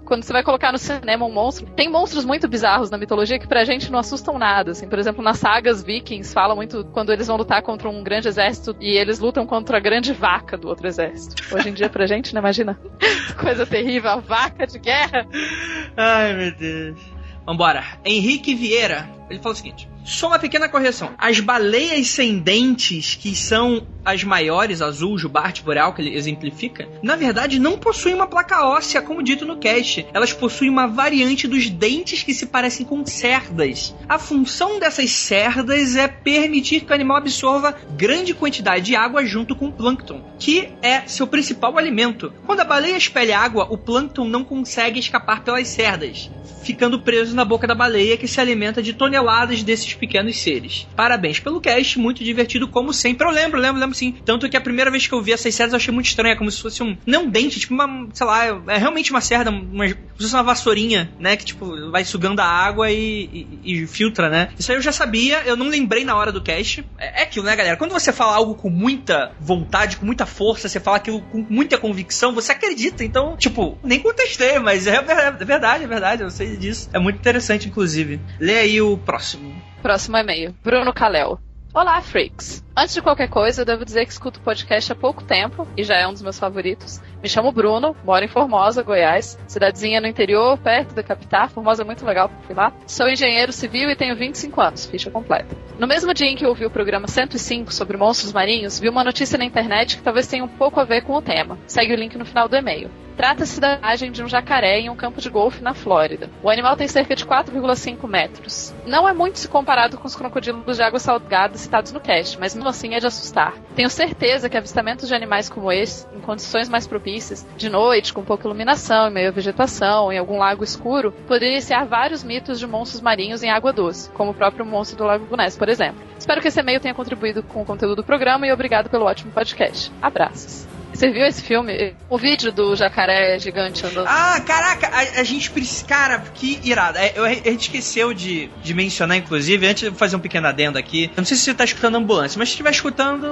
[SPEAKER 6] quando você vai colocar no cinema um monstro, tem monstros muito bizarros na mitologia que pra gente não assustam nada. Assim. Por exemplo, nas sagas vikings, fala muito quando eles vão lutar contra um grande exército e eles lutam contra a grande vaca do outro exército. Hoje em dia pra gente, né? Imagina. Coisa terrível, a vaca de guerra.
[SPEAKER 1] Ai, meu Deus. Vambora. Henrique Vieira, ele fala o seguinte: só uma pequena correção. As baleias sem dentes, que são as maiores, azul, jubarte, boreal, que ele exemplifica, na verdade não possuem uma placa óssea, como dito no cast. Elas possuem uma variante dos dentes que se parecem com cerdas. A função dessas cerdas é permitir que o animal absorva grande quantidade de água junto com o plâncton, que é seu principal alimento. Quando a baleia expele água, o plâncton não consegue escapar pelas cerdas, ficando preso na boca da baleia, que se alimenta de toneladas desses muitos pequenos seres. Parabéns pelo cast, muito divertido como sempre. Eu lembro sim. Tanto que a primeira vez que eu vi essas séries eu achei muito estranho, como se fosse não um dente, tipo uma, sei lá, é realmente uma serra, como se fosse uma vassourinha, né, que tipo vai sugando a água e filtra, né. Isso aí eu já sabia, eu não lembrei na hora do cast. É aquilo, né, galera? Quando você fala algo com muita vontade, com muita força, você fala aquilo com muita convicção, você acredita. Então, tipo, nem contestei, mas é verdade, eu sei disso. É muito interessante, inclusive. Lê aí o próximo.
[SPEAKER 6] Próximo e-mail. Bruno Calel. Olá, freaks! Antes de qualquer coisa, eu devo dizer que escuto o podcast há pouco tempo, e já é um dos meus favoritos. Me chamo Bruno, moro em Formosa, Goiás, cidadezinha no interior, perto da capital. Formosa é muito legal, fui lá. Sou engenheiro civil e tenho 25 anos, ficha completa. No mesmo dia em que eu ouvi o programa 105 sobre monstros marinhos, vi uma notícia na internet que talvez tenha um pouco a ver com o tema. Segue o link no final do e-mail. Trata-se da imagem de um jacaré em um campo de golfe na Flórida. O animal tem cerca de 4,5 metros. Não é muito se comparado com os crocodilos de água salgada citados no cast, mas mesmo assim é de assustar. Tenho certeza que avistamentos de animais como esse, em condições mais propícias, de noite, com pouca iluminação, em meio à vegetação, em algum lago escuro, poderia iniciar vários mitos de monstros marinhos em água doce, como o próprio monstro do Lago Ness, por exemplo. Espero que esse e-mail tenha contribuído com o conteúdo do programa e obrigado pelo ótimo podcast. Abraços. Você viu esse filme? O vídeo do jacaré gigante andando?
[SPEAKER 1] Ah, caraca, a gente precisa... Cara, que irado. A gente esqueceu de mencionar, inclusive, antes de fazer um pequeno adendo aqui. Eu não sei se você tá escutando a ambulância, mas se estiver escutando,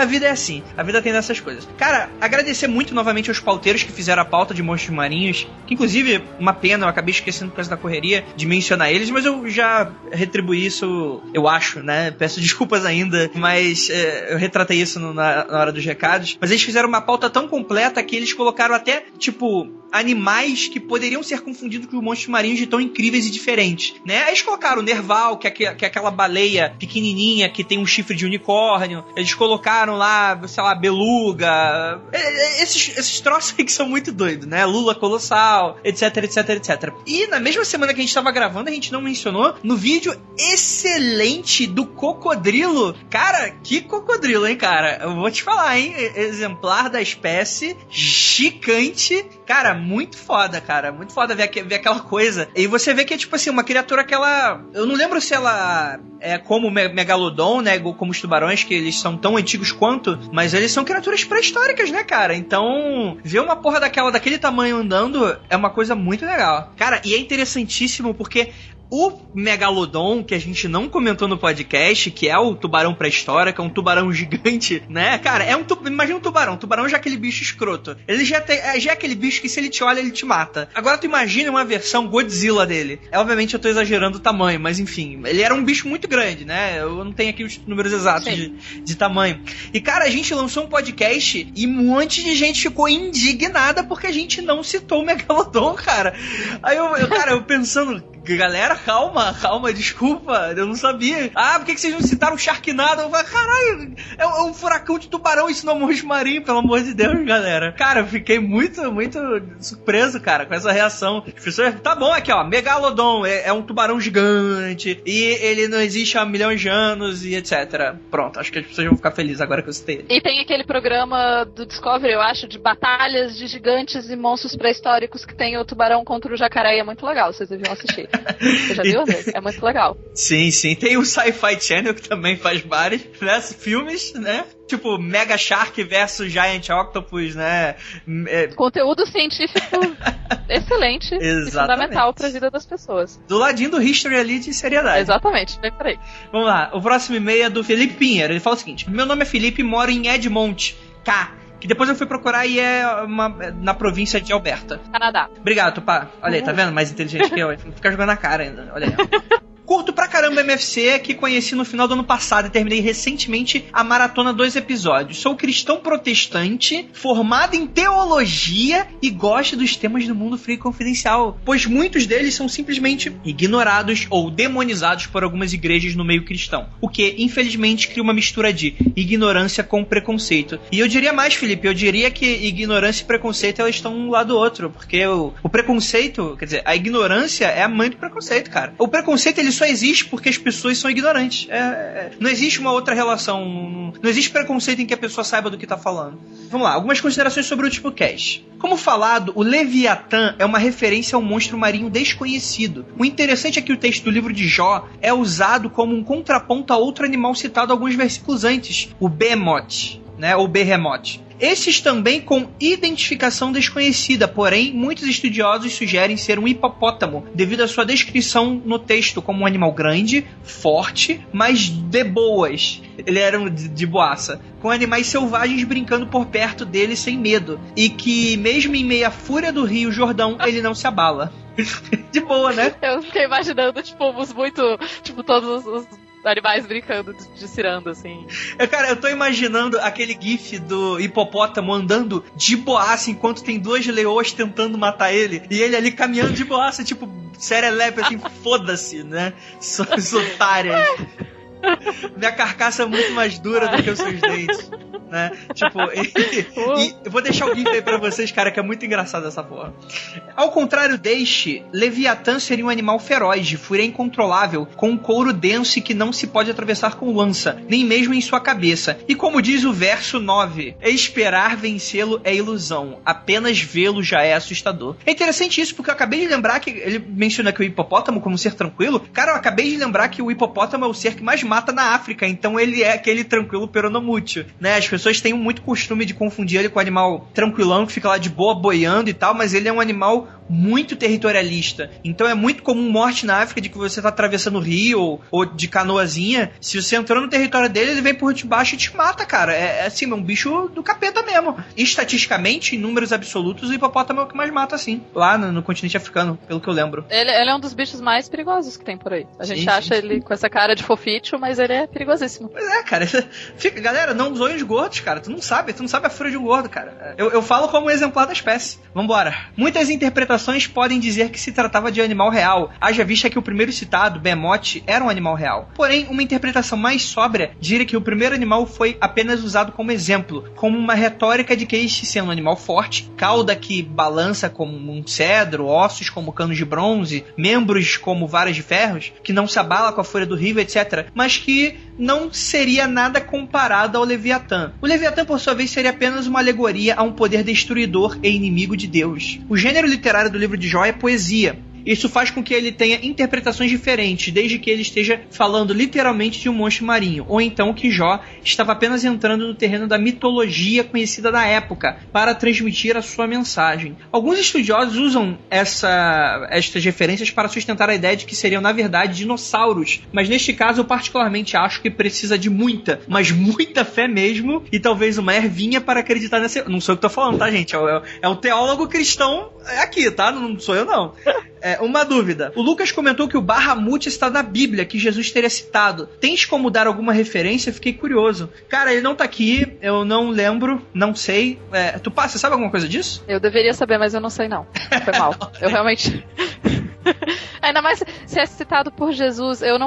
[SPEAKER 1] a vida é assim. A vida tem dessas coisas. Cara, agradecer muito novamente aos pauteiros que fizeram a pauta de monstros marinhos. Que, inclusive, uma pena, eu acabei esquecendo por causa da correria de mencionar eles, mas eu já retribuí isso, eu acho, né? Peço desculpas ainda, mas eu retratei isso na hora dos recados. Mas eles fizeram uma pauta tão completa que eles colocaram até, tipo, animais que poderiam ser confundidos com monstros marinhos de tão incríveis e diferentes, né? Eles colocaram o Nerval, que é aquela baleia pequenininha que tem um chifre de unicórnio. Eles colocaram lá, sei lá, beluga. Esses troços aí que são muito doidos, né? Lula colossal, etc. E na mesma semana que a gente tava gravando, a gente não mencionou, no vídeo excelente do cocodrilo. Cara, que cocodrilo, hein, cara? Eu vou te falar, hein? Exemplar da espécie, gigante. Cara, muito foda, cara. Muito foda ver aquela coisa. E você vê que é tipo assim, uma criatura que ela... Eu não lembro se ela é como o Megalodon, né? Como os tubarões, que eles são tão antigos quanto, mas eles são criaturas pré-históricas, né, cara? Então, ver uma porra daquele tamanho andando é uma coisa muito legal. Cara, e é interessantíssimo porque o Megalodon, que a gente não comentou no podcast, que é o tubarão pré-histórico, é um tubarão gigante, né? Cara, imagina um tubarão. Tubarão já é aquele bicho escroto. Ele já é aquele bicho que se ele te olha, ele te mata. Agora tu imagina uma versão Godzilla dele. Obviamente eu tô exagerando o tamanho, mas enfim. Ele era um bicho muito grande, né? Eu não tenho aqui os números exatos de tamanho. E, cara, a gente lançou um podcast e um monte de gente ficou indignada porque a gente não citou o Megalodon, cara. Aí eu pensando... Galera, calma, desculpa, eu não sabia. Ah, por que vocês não citaram o Sharknado? Eu falei, caralho, é um furacão de tubarão, isso não é um monstro marinho, pelo amor de Deus, galera. Cara, eu fiquei muito surpreso, cara, com essa reação. As pessoas, tá bom, aqui ó, Megalodon é um tubarão gigante e ele não existe há milhões de anos e etc. Pronto, acho que as pessoas vão ficar felizes agora que eu citei ele.
[SPEAKER 6] E tem aquele programa do Discovery, eu acho, de batalhas de gigantes e monstros pré-históricos que tem o tubarão contra o jacaré, é muito legal, vocês deviam assistir. Você já viu, amigo? É muito legal.
[SPEAKER 1] Sim. Tem o Sci-Fi Channel, que também faz vários, né, filmes, né? Tipo, Mega Shark versus Giant Octopus, né?
[SPEAKER 6] Conteúdo científico excelente.
[SPEAKER 1] Exatamente.
[SPEAKER 6] E fundamental pra vida das pessoas.
[SPEAKER 1] Do ladinho do History ali de seriedade.
[SPEAKER 6] Exatamente, bem por aí.
[SPEAKER 1] Vamos lá, o próximo e-mail é do Felipe Pinheiro. Ele fala o seguinte: meu nome é Felipe e moro em Edmond, que depois eu fui procurar e é na província de Alberta.
[SPEAKER 6] Canadá.
[SPEAKER 1] Obrigado, Tupá. Olha aí, tá vendo? Mais inteligente que eu. Não fica jogando na cara ainda. Olha aí. Curto pra caramba MFC, que conheci no final do ano passado e terminei recentemente a maratona 2 episódios. Sou cristão protestante, formado em teologia e gosto dos temas do mundo frio e confidencial, pois muitos deles são simplesmente ignorados ou demonizados por algumas igrejas no meio cristão, o que, infelizmente, cria uma mistura de ignorância com preconceito. E eu diria mais, Felipe, eu diria que ignorância e preconceito, elas estão um lado do outro, porque o preconceito, quer dizer, a ignorância é a mãe do preconceito, cara. O preconceito, ele ele só existe porque as pessoas são ignorantes. Não existe uma outra relação, não existe preconceito em que a pessoa saiba do que tá falando. Vamos lá, algumas considerações sobre o último cast. Como falado, o Leviatã é uma referência ao monstro marinho desconhecido. O interessante é que o texto do livro de Jó é usado como um contraponto a outro animal citado alguns versículos antes, o Behemoth, né, ou Behemoth. Esses também com identificação desconhecida, porém, muitos estudiosos sugerem ser um hipopótamo, devido à sua descrição no texto como um animal grande, forte, mas de boas. Ele era de boaça, com animais selvagens brincando por perto dele sem medo, e que, mesmo em meio à fúria do rio Jordão, ele não se abala. De boa, né?
[SPEAKER 6] Eu fiquei imaginando, todos os animais brincando de ciranda, assim.
[SPEAKER 1] Cara, eu tô imaginando aquele gif do hipopótamo andando de boaça enquanto tem duas leoas tentando matar ele, e ele ali caminhando de boaça, serelepe, assim, foda-se, né? Suas otárias. Minha carcaça é muito mais dura do que os seus dentes, né? E eu vou deixar o gif aí pra vocês, cara, que é muito engraçado essa porra. Ao contrário deste, Leviatã seria um animal feroz, de fúria incontrolável, com um couro denso e que não se pode atravessar com lança, nem mesmo em sua cabeça. E como diz o verso 9, esperar vencê-lo é ilusão, apenas vê-lo já é assustador. É interessante isso, porque eu acabei de lembrar que ele menciona que o hipopótamo como um ser tranquilo. Cara, eu acabei de lembrar que o hipopótamo é o ser que mais mata na África, então ele é aquele tranquilo peronomútil, né? As pessoas têm muito costume de confundir ele com um animal tranquilão que fica lá de boa boiando e tal, mas ele é um animal muito territorialista. Então é muito comum morte na África de que você tá atravessando o rio ou de canoazinha. Se você entrou no território dele, ele vem por debaixo e te mata, cara. É assim, é um bicho do capeta mesmo. E, estatisticamente, em números absolutos, o hipopótamo é o que mais mata, assim, lá no continente africano, pelo que eu lembro.
[SPEAKER 6] Ele é um dos bichos mais perigosos que tem por aí. A gente acha ele com essa cara de foficho, mas ele é perigosíssimo.
[SPEAKER 1] Pois é, cara. Galera, não zoem os gordos, cara. Tu não sabe a fúria de um gordo, cara. Eu falo como um exemplar da espécie. Vambora. Muitas interpretações podem dizer que se tratava de animal real, haja vista que o primeiro citado, Behemoth, era um animal real. Porém, uma interpretação mais sóbria diria que o primeiro animal foi apenas usado como exemplo, como uma retórica de que este sendo um animal forte, cauda que balança como um cedro, ossos como canos de bronze, membros como varas de ferros, que não se abala com a fúria do rio, etc., mas que não seria nada comparado ao Leviatã. O Leviatã, por sua vez, seria apenas uma alegoria a um poder destruidor e inimigo de Deus. O gênero literário do livro de Jó é poesia. Isso faz com que ele tenha interpretações diferentes, desde que ele esteja falando literalmente de um monstro marinho, ou então que Jó estava apenas entrando no terreno da mitologia conhecida da época para transmitir a sua mensagem. Alguns estudiosos usam estas referências para sustentar a ideia de que seriam, na verdade, dinossauros, mas neste caso eu particularmente acho que precisa de muita, mas muita fé mesmo, e talvez uma ervinha para acreditar nessa... Não sou eu que tô falando, tá, gente? É o teólogo cristão aqui, tá? Não sou eu, não. Uma dúvida. O Lucas comentou que o Bahamut está na Bíblia, que Jesus teria citado. Tens como dar alguma referência? Fiquei curioso. Cara, ele não tá aqui, eu não lembro, não sei. Você sabe alguma coisa disso?
[SPEAKER 6] Eu deveria saber, mas eu não sei não. Foi mal. Eu realmente... Ainda mais se é citado por Jesus. Eu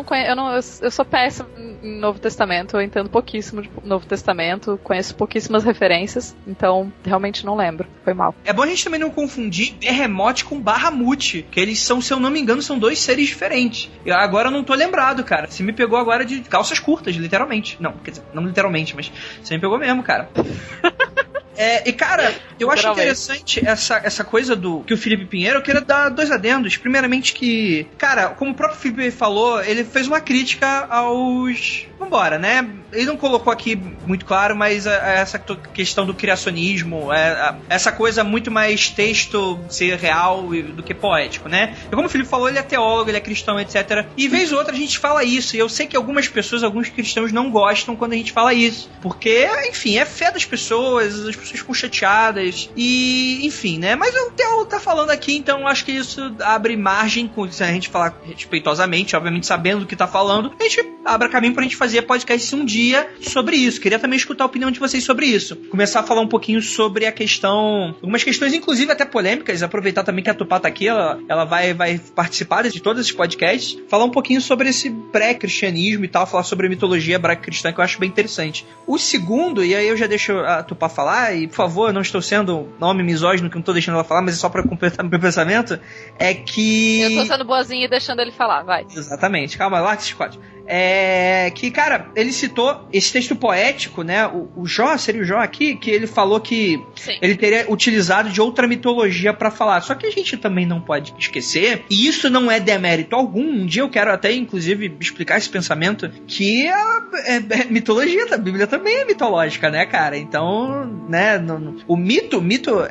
[SPEAKER 6] sou péssimo em Novo Testamento. Eu entendo pouquíssimo de Novo Testamento. Conheço pouquíssimas referências. Então, realmente não lembro. Foi mal.
[SPEAKER 1] É bom a gente também não confundir Behemoth com Bahamut. Que eles são, se eu não me engano, são dois seres diferentes. E agora eu não tô lembrado, cara. Você me pegou agora de calças curtas, literalmente. Não, quer dizer, não literalmente, mas você me pegou mesmo, cara. E cara, eu acho interessante essa coisa que o Felipe Pinheiro, eu queria dar dois adendos. Primeiramente que, cara, como o próprio Felipe falou, ele fez uma crítica aos... Vambora, né? Ele não colocou aqui muito claro, mas essa questão do criacionismo, essa coisa muito mais texto ser real do que poético, né? E como o Felipe falou, ele é teólogo, ele é cristão, etc. E vez ou outra a gente fala isso, e eu sei que algumas pessoas, alguns cristãos não gostam quando a gente fala isso, porque, enfim, é fé das pessoas, as pessoas ficam chateadas, e, enfim, né? Mas o teólogo tá falando aqui, então acho que isso abre margem, se a gente falar respeitosamente, obviamente sabendo do que tá falando, a gente abra caminho pra gente fazer podcast um dia sobre isso. Queria também escutar a opinião de vocês sobre isso. Começar a falar um pouquinho sobre a questão, algumas questões inclusive até polêmicas, aproveitar também que a Tupá tá aqui, ela vai participar de todos esses podcasts, falar um pouquinho sobre esse pré-cristianismo e tal, falar sobre a mitologia hebraico-cristã, que eu acho bem interessante. O segundo, e aí eu já deixo a Tupá falar, e por favor, não estou sendo nome misógino, que não tô deixando ela falar, mas é só pra completar meu pensamento, é que...
[SPEAKER 6] Eu tô sendo boazinha e deixando ele falar, vai.
[SPEAKER 1] Exatamente, calma, larga esse quadro. Que, cara, ele citou esse texto poético, né? O Jó, seria o Jó aqui, que ele falou que
[SPEAKER 6] Sim.
[SPEAKER 1] ele teria utilizado de outra mitologia pra falar. Só que a gente também não pode esquecer, e isso não é demérito algum. Um dia eu quero até, inclusive, explicar esse pensamento, que a mitologia da Bíblia também é mitológica, né, cara? Então, né, o mito,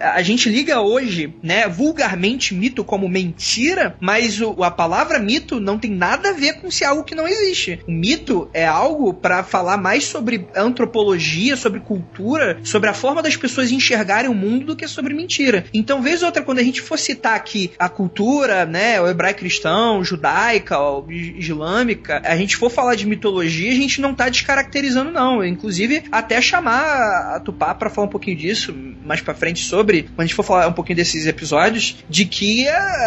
[SPEAKER 1] a gente liga hoje, né, vulgarmente mito como mentira, mas a palavra mito não tem nada a ver com se é algo que não existe. O mito é algo para falar mais sobre antropologia, sobre cultura, sobre a forma das pessoas enxergarem o mundo do que sobre mentira. Então, vez ou outra, quando a gente for citar aqui a cultura, né, o hebraico-cristão, judaica, ou islâmica, a gente for falar de mitologia, a gente não tá descaracterizando, não. Inclusive, até chamar a Tupá para falar um pouquinho disso mais pra frente sobre, quando a gente for falar um pouquinho desses episódios, de que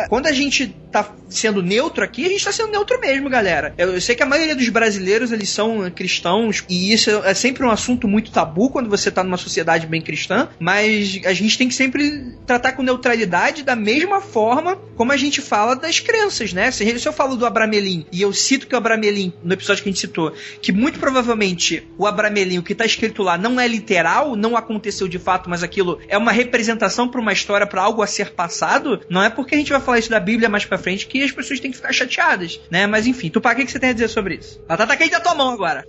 [SPEAKER 1] quando a gente tá sendo neutro aqui, a gente tá sendo neutro mesmo, galera. Eu sei que a maioria dos brasileiros, eles são cristãos, e isso é sempre um assunto muito tabu quando você tá numa sociedade bem cristã, mas a gente tem que sempre tratar com neutralidade da mesma forma como a gente fala das crenças, né? Se eu falo do Abramelin, e eu cito que o Abramelin, no episódio que a gente citou, que muito provavelmente o Abramelin, o que tá escrito lá, não é literal, não aconteceu de fato, mas aquilo é uma representação pra uma história, pra algo a ser passado, não é porque a gente vai falar isso da Bíblia mais pra frente que as pessoas têm que ficar chateadas, né? Mas enfim, Tupá, o que você tem a dizer sobre isso? A Tata quente da tua mão agora.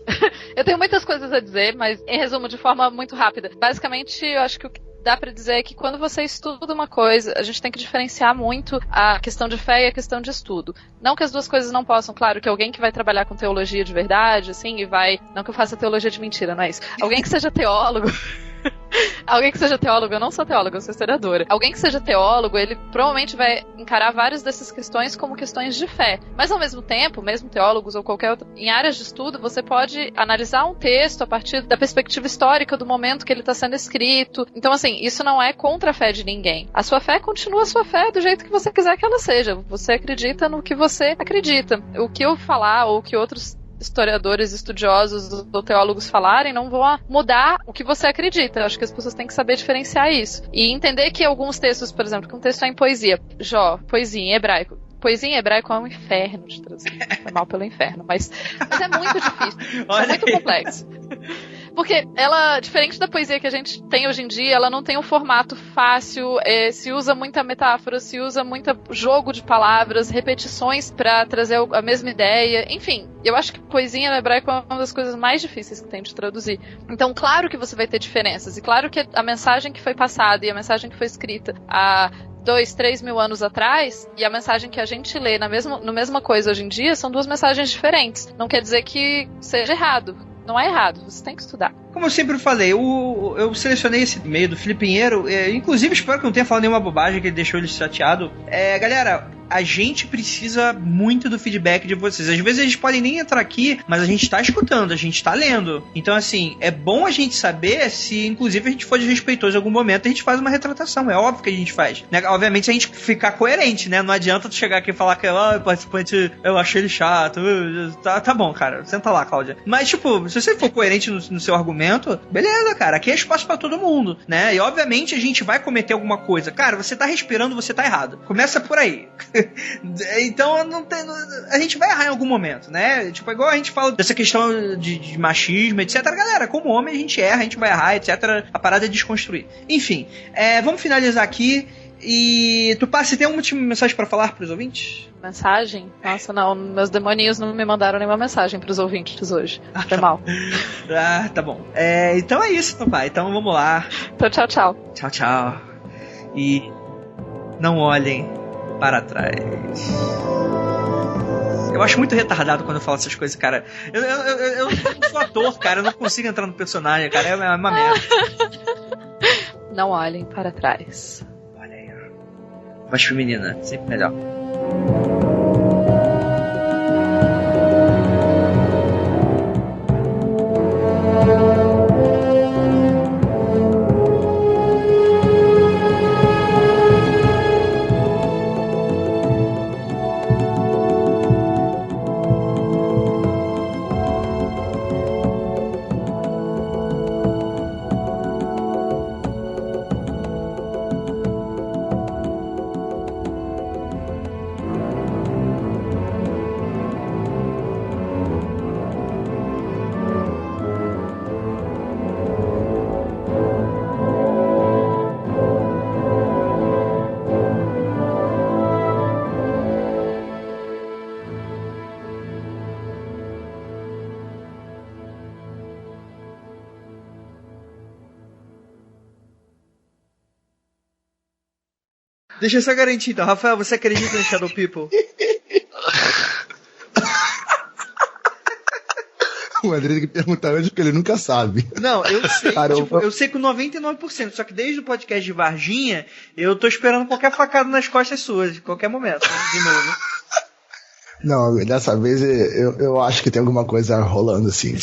[SPEAKER 6] Eu tenho muitas coisas a dizer, mas em resumo, de forma muito rápida. Basicamente, eu acho que o que dá pra dizer é que quando você estuda uma coisa, a gente tem que diferenciar muito a questão de fé e a questão de estudo. Não que as duas coisas não possam, claro, que alguém que vai trabalhar com teologia de verdade, assim, e vai... Não que eu faça teologia de mentira, não é isso. Alguém que seja teólogo... Alguém que seja teólogo, eu não sou teóloga, eu sou historiadora. Alguém que seja teólogo, ele provavelmente vai encarar várias dessas questões como questões de fé. Mas ao mesmo tempo, mesmo teólogos ou qualquer outro, em áreas de estudo, você pode analisar um texto a partir da perspectiva histórica do momento que ele está sendo escrito. Então, assim, isso não é contra a fé de ninguém. A sua fé continua a sua fé do jeito que você quiser que ela seja. Você acredita no que você acredita. O que eu falar ou o que outros historiadores, estudiosos ou teólogos falarem não vão mudar o que você acredita. Eu acho que as pessoas têm que saber diferenciar isso. E entender que alguns textos, por exemplo, que um texto é em poesia, Jó, poesia em hebraico. Poesia em hebraico é um inferno de traduzir. Foi mal pelo inferno, mas é muito difícil. É muito complexo. Porque ela, diferente da poesia que a gente tem hoje em dia, ela não tem um formato fácil, se usa muita metáfora, se usa muito jogo de palavras, repetições pra trazer a mesma ideia. Enfim, eu acho que poesia em hebraico é uma das coisas mais difíceis que tem de traduzir. Então, claro que você vai ter diferenças, e claro que a mensagem que foi passada e a mensagem que foi escrita há 2, 3 mil anos atrás, e a mensagem que a gente lê no mesma coisa hoje em dia, são duas mensagens diferentes. Não quer dizer que seja errado. Não é errado, você tem que estudar.
[SPEAKER 1] Como eu sempre falei, eu selecionei esse e-mail do Felipe Pinheiro, inclusive espero que não tenha falado nenhuma bobagem que ele deixou ele chateado. Galera, a gente precisa muito do feedback de vocês. Às vezes a gente pode nem entrar aqui, mas a gente tá escutando, a gente tá lendo. Então, assim, é bom a gente saber se, inclusive, a gente for desrespeitoso em algum momento, a gente faz uma retratação. É óbvio que a gente faz. Né? Obviamente, se a gente ficar coerente, né? Não adianta tu chegar aqui e falar que o participante, eu achei ele chato. Tá bom, cara. Senta lá, Cláudia. Mas, tipo, se você for coerente no seu argumento, beleza, cara. Aqui é espaço pra todo mundo, né? E, obviamente, a gente vai cometer alguma coisa. Cara, você tá respirando, você tá errado. Começa por aí. Então não tem, a gente vai errar em algum momento, né? Tipo, igual a gente fala dessa questão de machismo, etc. Galera, como homem a gente erra, a gente vai errar, etc. A parada é desconstruir. Enfim, vamos finalizar aqui. E Tupá, você tem alguma última mensagem pra falar pros ouvintes?
[SPEAKER 6] Mensagem? Nossa, não, meus demoninhos não me mandaram nenhuma mensagem pros ouvintes hoje. Foi mal.
[SPEAKER 1] Tá bom. Então é isso, Tupá. Então vamos lá.
[SPEAKER 6] Então tchau, tchau.
[SPEAKER 1] Tchau, tchau. E não olhem para trás. Eu acho muito retardado quando eu falo essas coisas, cara. Eu não sou ator, cara. Eu não consigo entrar no personagem, cara. É uma merda.
[SPEAKER 6] Não olhem para trás.
[SPEAKER 1] Olha aí. Voz feminina, sempre melhor. Deixa eu só garantir, então. Rafael, você acredita em Shadow People?
[SPEAKER 3] O André tem que perguntar antes porque ele nunca sabe.
[SPEAKER 1] Não, eu sei, eu sei com 99%, só que desde o podcast de Varginha, eu tô esperando qualquer facada nas costas suas, em qualquer momento, de novo.
[SPEAKER 3] Não, dessa vez eu acho que tem alguma coisa rolando, assim.